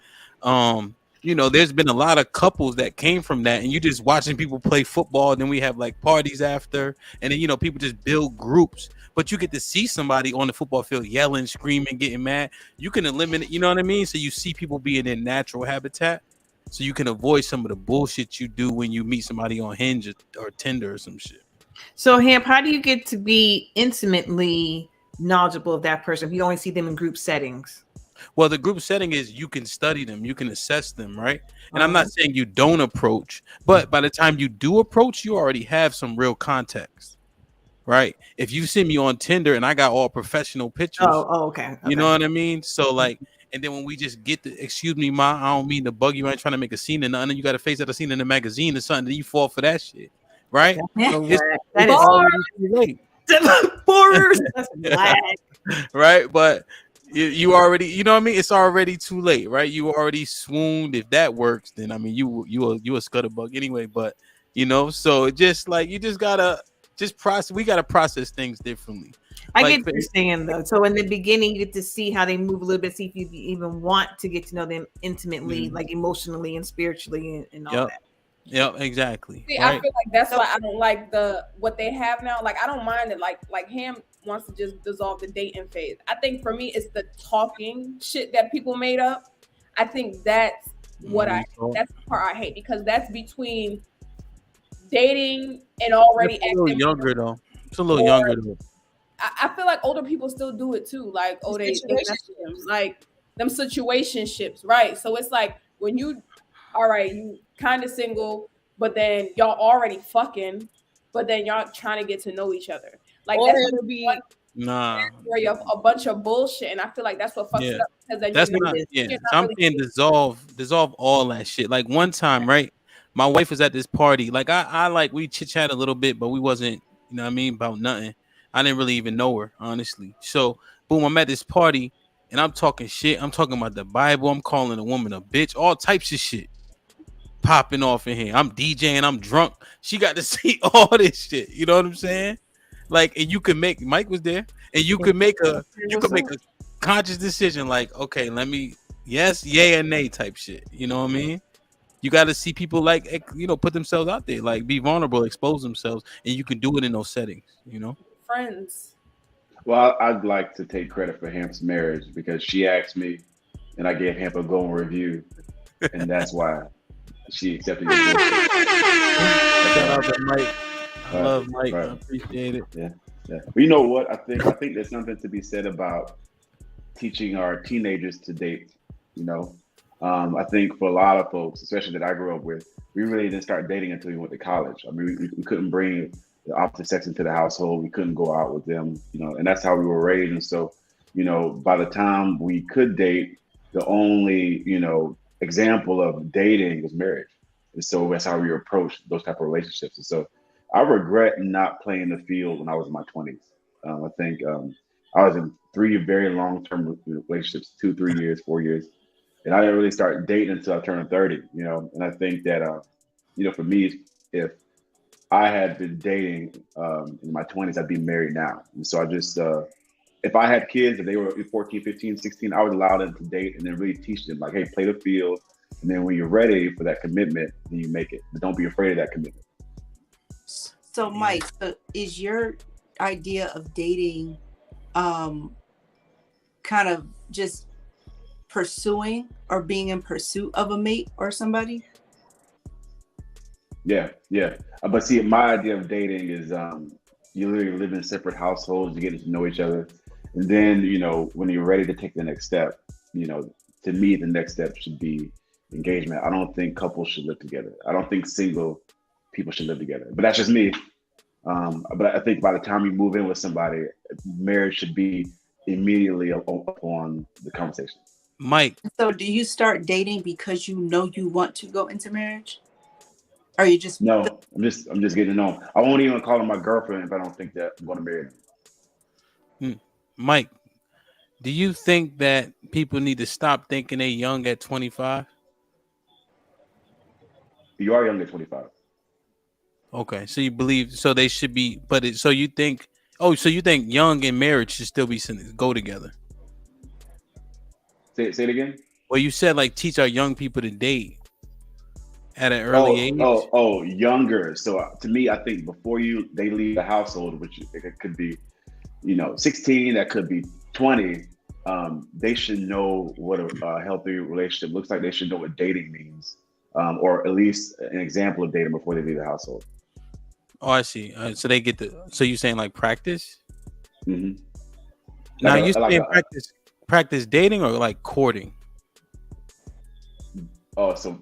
there's been a lot of couples that came from that, and you just watching people play football, and then we have like parties after, and then people just build groups. But you get to see somebody on the football field yelling, screaming, getting mad. You can eliminate, you know what I mean? So you see people be in their natural habitat. So you can avoid some of the bullshit you do when you meet somebody on Hinge or Tinder or some shit. So, Hamp, how do you get to be intimately knowledgeable of that person if you only see them in group settings? Well, the group setting is you can study them, you can assess them, right? And I'm not saying you don't approach, but by the time you do approach, you already have some real context, right? If you see me on Tinder and I got all professional pictures, okay. You know what I mean? So like, and then when we just get the, excuse me, ma, I don't mean to bug you. I ain't trying to make a scene and nothing. You got a face that I seen in the magazine or something. Then you fall for that shit, right? So That is already too late. Right? But you already, you know what I mean? It's already too late, right? You already swooned. If that works, then I mean, you a scutterbug anyway. But so it just like you just gotta just process. We gotta process things differently. I Like, get what you're saying though. So in the beginning, you get to see how they move a little bit, see if you even want to get to know them intimately, like emotionally and spiritually and all Yep. that. Yep. Exactly. See, I Right. feel like that's why I don't like what they have now. Like I don't mind it. Like him wants to just dissolve the dating phase. I think for me, it's the talking shit that people made up. I think that's that's the part I hate because that's between dating and already It's a little acting. younger though. It's a little Or younger though. I feel like older people still do it too. Like, oh, they mess with them. Like them situationships, right? So it's like when you, all right, you kind of single, but then y'all already fucking, but then y'all trying to get to know each other. Like Or that's it'll be Nah. story of a bunch of bullshit, and I feel like that's what fucks Yeah. it up because then That's you're not. not, Yeah. you're So not I'm really. saying dissolve all that shit. Like one time, right? My wife was at this party. Like I like we chit chat a little bit, but we wasn't. You know what I mean about nothing. I didn't really even know her honestly. So boom, I'm at this party and I'm talking shit. I'm talking about the Bible. I'm calling a woman a bitch. All types of shit popping off in here. I'm DJing. I'm drunk. She got to see all this shit. You know what I'm saying? Like, and you can make Mike was there, and you could make a conscious decision. Like, okay, let me yes, yay, and nay type shit. You know what I mean? You got to see people like put themselves out there, like be vulnerable, expose themselves, and you can do it in those settings. You know. Friends. Well, I'd like to take credit for Hamp's marriage because she asked me, and I gave Hamp a glowing review, and that's why she accepted your bullshit. Shout out to Mike. I love Mike. Right. I appreciate it. Yeah, yeah. But you know what? I think there's something to be said about teaching our teenagers to date. You know, I think for a lot of folks, especially that I grew up with, we really didn't start dating until we went to college. I mean, we couldn't bring the opposite sex into the household. We couldn't go out with them, you know, and that's how we were raised. And so, you know, by the time we could date, the only, you know, example of dating was marriage. And so that's how we approached those type of relationships. And so I regret not playing the field when I was in my 20s. I think I was in 3 very long-term relationships, 2, 3 years, 4 years. And I didn't really start dating until I turned 30, you know. And I think that, you know, for me, if I had been dating in my 20s, I'd be married now. And so I just, if I had kids, if they were 14, 15, 16, I would allow them to date and then really teach them, like, hey, play the field. And then when you're ready for that commitment, then you make it. But don't be afraid of that commitment. So, Mike, is your idea of dating kind of just pursuing or being in pursuit of a mate or somebody? Yeah, yeah. But see, my idea of dating is you literally live in separate households, you get to know each other. And then, you know, when you're ready to take the next step, you know, to me, the next step should be engagement. I don't think couples should live together. I don't think single people should live together. But that's just me. But I think by the time you move in with somebody, marriage should be immediately on the conversation. Mike. So do you start dating because you know you want to go into marriage? Or you just No, I'm just getting to know them. I won't even call her my girlfriend if I don't think that I'm going to marry them. Mike, do you think that people need to stop thinking they young at 25? You are young at 25. Okay, so you believe so they should be, so you think young and marriage should still be go together? Say it again. Well, you said like teach our young people to date at an early age. Younger. So to me, I think before they leave the household, which it could be, you know, 16, that could be 20. They should know what a healthy relationship looks like. They should know what dating means, or at least an example of dating before they leave the household. Oh, I see. So they get so you saying like practice? Mm-hmm. Now you saying practice dating or like courting? Okay, I see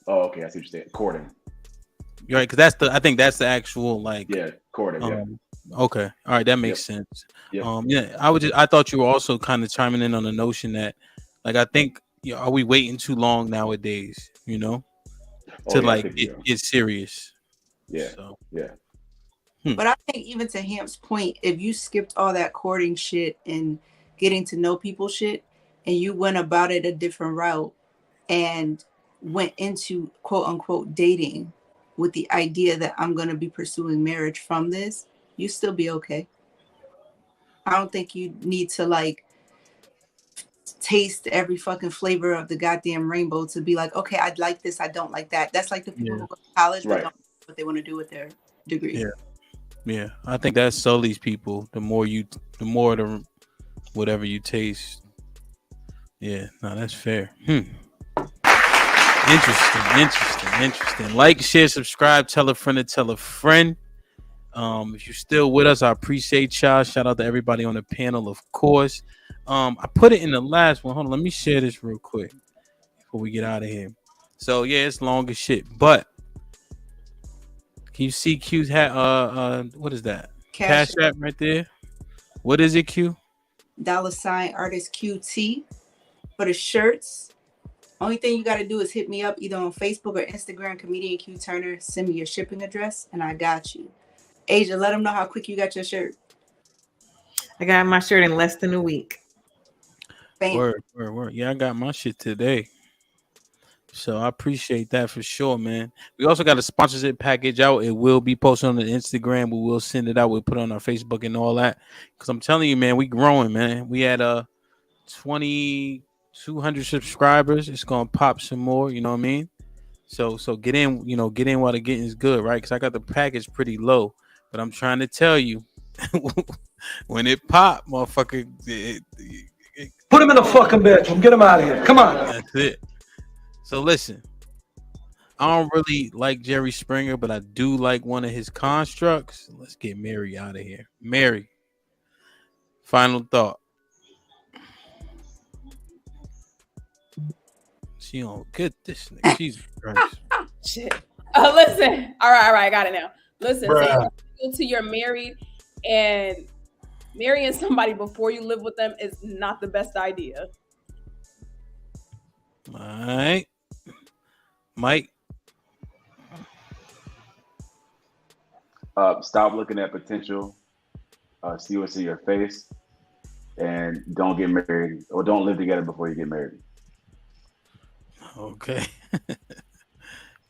what you're saying. Courting. You're right, because I think that's the actual like. Yeah, courting. Yeah. Okay, all right, that makes sense. Yep. Yeah, I thought you were also kind of chiming in on the notion that, like, I think, are we waiting too long nowadays? You know, get serious. Yeah. So. Yeah. But I think even to Hamp's point, if you skipped all that courting shit and getting to know people shit, and you went about it a different route and went into quote unquote dating with the idea that I'm going to be pursuing marriage from this, you still be okay. I don't think you need to like taste every fucking flavor of the goddamn rainbow to be like, okay, I like this, I don't like that. That's like the people Yeah. who go to college but Right. don't know what they want to do with their degree. Yeah. Yeah. I think that's Sully's people. The more the whatever you taste. Yeah. No, that's fair. Interesting. Like, share, subscribe, tell a friend to tell a friend. If you're still with us, I appreciate y'all. Shout out to everybody on the panel, of course. I put it in the last one. Hold on, let me share this real quick before we get out of here. So yeah, it's long as shit. But can you see Q's hat? What is that? Cash App right there. What is it, Q? $ artist QT for the shirts. Only thing you got to do is hit me up either on Facebook or Instagram, comedian Q Turner. Send me your shipping address, and I got you. Asia, let them know how quick you got your shirt. I got my shirt in less than a week. Bam. Word. Yeah, I got my shit today. So I appreciate that for sure, man. We also got a sponsorship package out. It will be posted on the Instagram. We will send it out. We'll put it on our Facebook and all that. Because I'm telling you, man, we growing, man. We had 2,200 subscribers. It's gonna pop some more. You know what I mean? So get in. Get in while the getting is good, right? Because I got the package pretty low. But I'm trying to tell you, when it pop, motherfucker, Put him in the fucking bedroom. Get him out of here. Come on. that's it. So listen, I don't really like Jerry Springer, but I do like one of his constructs. Let's get Mary out of here. Mary, final thought. She don't get this nigga. Jesus Christ. Shit. Listen. All right. I got it now. Listen. Bruh. Until you're married and marrying somebody before you live with them is not the best idea. All right. Mike. Stop looking at potential. See what's in your face, and don't get married or don't live together before you get married. Okay.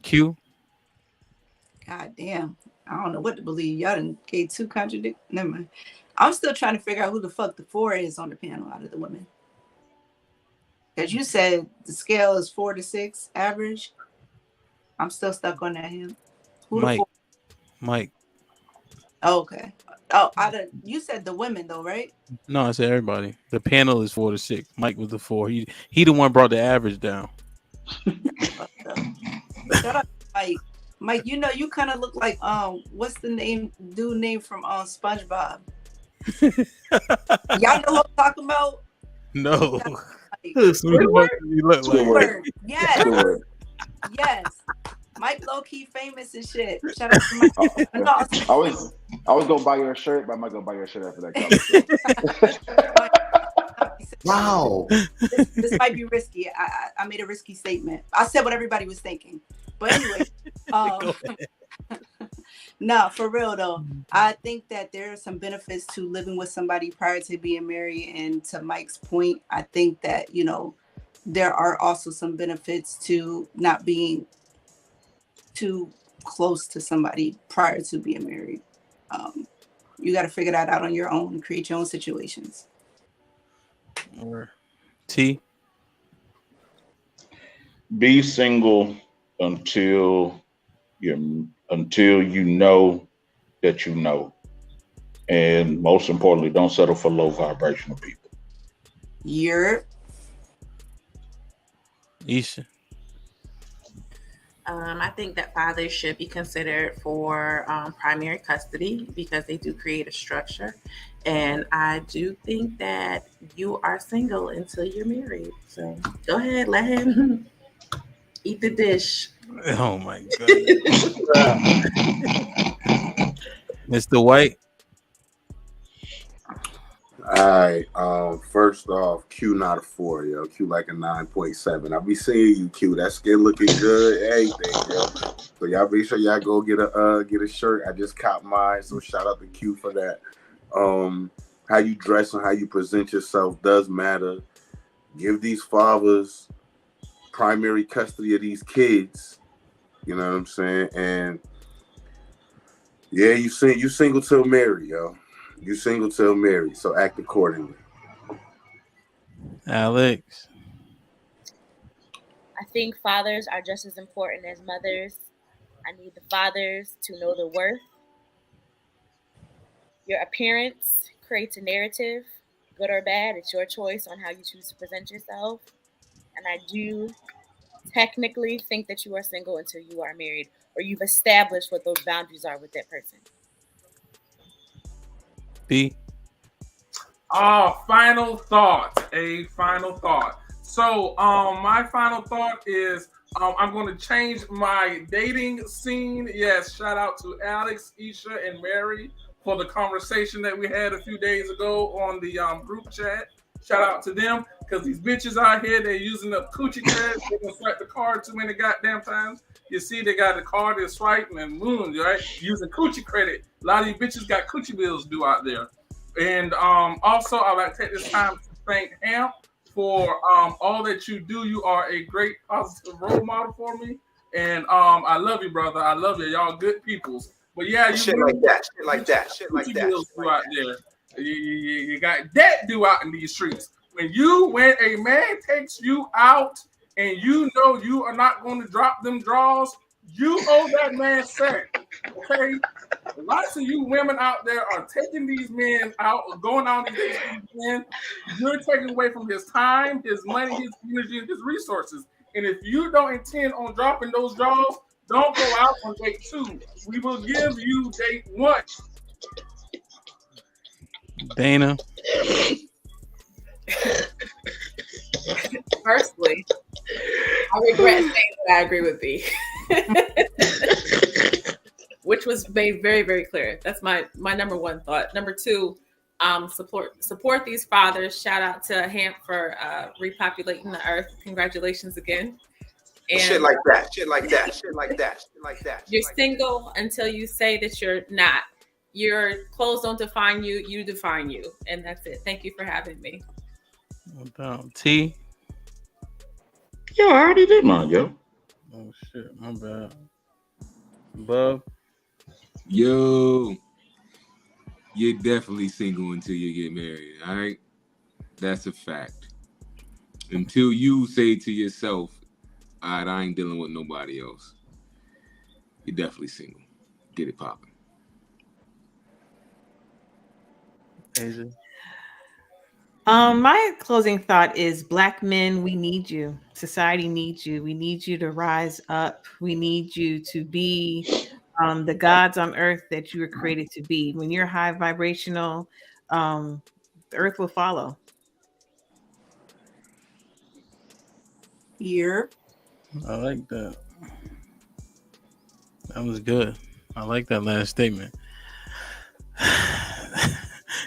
Q. God damn. I don't know what to believe. Y'all done gave two contradict. Never mind. I'm still trying to figure out who the fuck the 4 is on the panel out of the women. Because you said the scale is 4 to 6 average. I'm still stuck on that him. Who Mike. the 4? Mike. Oh, okay. Oh, you said the women though, right? No, I said everybody. The panel is 4 to 6. Mike was the 4. He the one brought the average down. Shut up, Mike. Mike, you know you kind of look like what's the dude name from SpongeBob? Y'all know what I'm talking about? No. Squidward? You look like Squidward. Yes. Yes. Mike low key famous and shit. Shout out to Mike. I was gonna buy your shirt, but I might go buy your shirt after that conversation. Wow. This might be risky. I made a risky statement. I said what everybody was thinking. But anyway, no, for real though. I think that there are some benefits to living with somebody prior to being married. And to Mike's point, I think that, there are also some benefits to not being too close to somebody prior to being married. You got to figure that out on your own and create your own situations. Or T. Be single until you know that you know, and most importantly, don't settle for low vibrational people. You're Isha. I think that fathers should be considered for primary custody because they do create a structure. And I do think that you are single until you're married. So go ahead, let him eat the dish. Oh my God. Mr. White. All right. First off, Q not a 4, yo. Q like a 9.7. I be seeing you, Q. That skin looking good. Everything, yo. So y'all make sure y'all go get a shirt. I just caught mine. So shout out to Q for that. How you dress and how you present yourself does matter. Give these fathers primary custody of these kids. You know what I'm saying? And yeah, you single till married, yo. You single till married, so act accordingly. Alex. I think fathers are just as important as mothers. I need the fathers to know their worth. Your appearance creates a narrative, good or bad. It's your choice on how you choose to present yourself. And I do technically think that you are single until you are married or you've established what those boundaries are with that person. B. Final thought. A final thought. So, my final thought is I'm going to change my dating scene. Yes, shout out to Alex, Isha, and Mary for the conversation that we had a few days ago on the group chat. Shout out to them because these bitches out here, they're using the coochie credit. They're going to swipe the card too many goddamn times. You see, they got the card, they're swiping and moon, right? Using coochie credit. A lot of these bitches got coochie bills due out there. And also, I'd like to take this time to thank Hamp for all that you do. You are a great positive role model for me. And I love you, brother. I love you. Y'all good peoples. But yeah, you shit like that, shit like that, shit like that. Bills due out there. You got debt due out in these streets. When a man takes you out and you know you are not going to drop them draws, you owe that man sex. Okay? Lots of you women out there are taking these men out, going on these dates with these men. You're taking away from his time, his money, his energy, and his resources. And if you don't intend on dropping those draws, don't go out on date 2. We will give you date 1. Dana. Firstly, I regret saying that I agree with B. Which was made very, very clear. That's my number one thought. Number 2, support these fathers. Shout out to Hamp for repopulating the earth. Congratulations again. And shit like that, shit like that, shit like that, shit like that. You're single until you say that you're not. Your clothes don't define you, you define you. And that's it. Thank you for having me. T. Yo, I already did mine, yo. Oh shit, my bad. Bub. Yo, you're definitely single until you get married, all right? That's a fact. Until you say to yourself, all right, I ain't dealing with nobody else. You're definitely single. Get it popping. Asia. My closing thought is Black men, we need you. Society needs you. We need you to rise up. We need you to be the gods on earth that you were created to be. When you're high vibrational, the earth will follow. I like that. That was good. I like that last statement.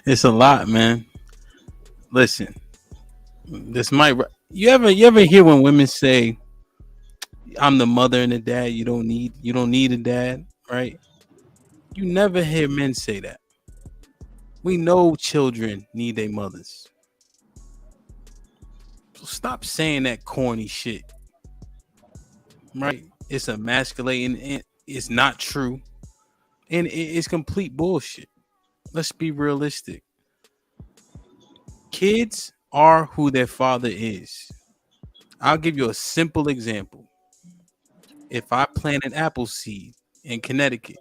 It's a lot, man. Listen, this might. You ever hear when women say, "I'm the mother and the dad. You don't need a dad," right? You never hear men say that. We know children need their mothers. So stop saying that corny shit. Right? It's emasculating. It's not true. And it's complete bullshit. Let's be realistic. Kids are who their father is. I'll give you a simple example. If I plant an apple seed in Connecticut,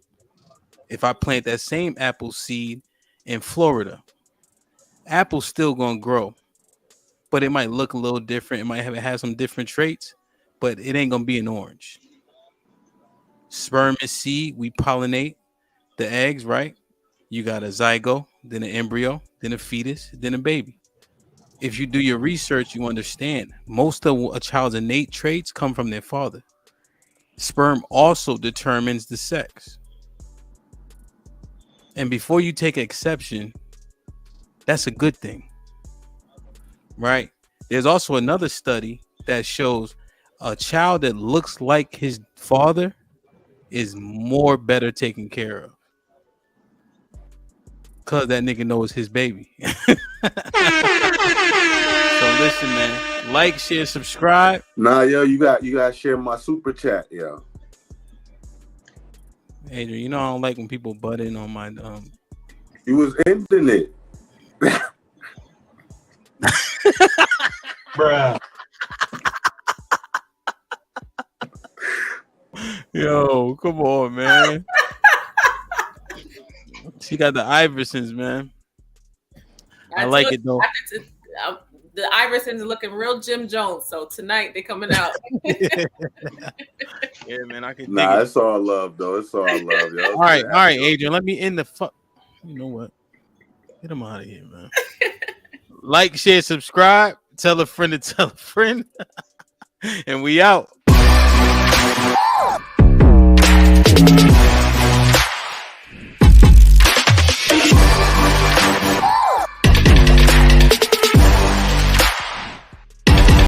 if I plant that same apple seed in Florida, apple's still going to grow. But it might look a little different. It might have some different traits, but it ain't going to be an orange. Sperm and seed, we pollinate the eggs, right? You got a zygote, then an embryo, then a fetus, then a baby. If you do your research, you understand most of a child's innate traits come from their father. Sperm also determines the sex. And before you take exception, that's a good thing, right? There's also another study that shows a child that looks like his father is more better taken care of. Cause that nigga knows his baby. So listen, man. Like, share, subscribe. Nah, yo, you got to share my super chat, yo. Adrian, you know I don't like when people butt in on my You was ending it. Bruh. Yo, come on, man. She got the Iversons, man. I like told it though. The Iversons are looking real Jim Jones, so tonight they coming out. Yeah, man, I can dig Nah, it. it's all love though. It's all love, yo. All right, Adrian. Let me end the fuck. You know what? Get him out of here, man. Like, share, subscribe. Tell a friend to tell a friend. And we out.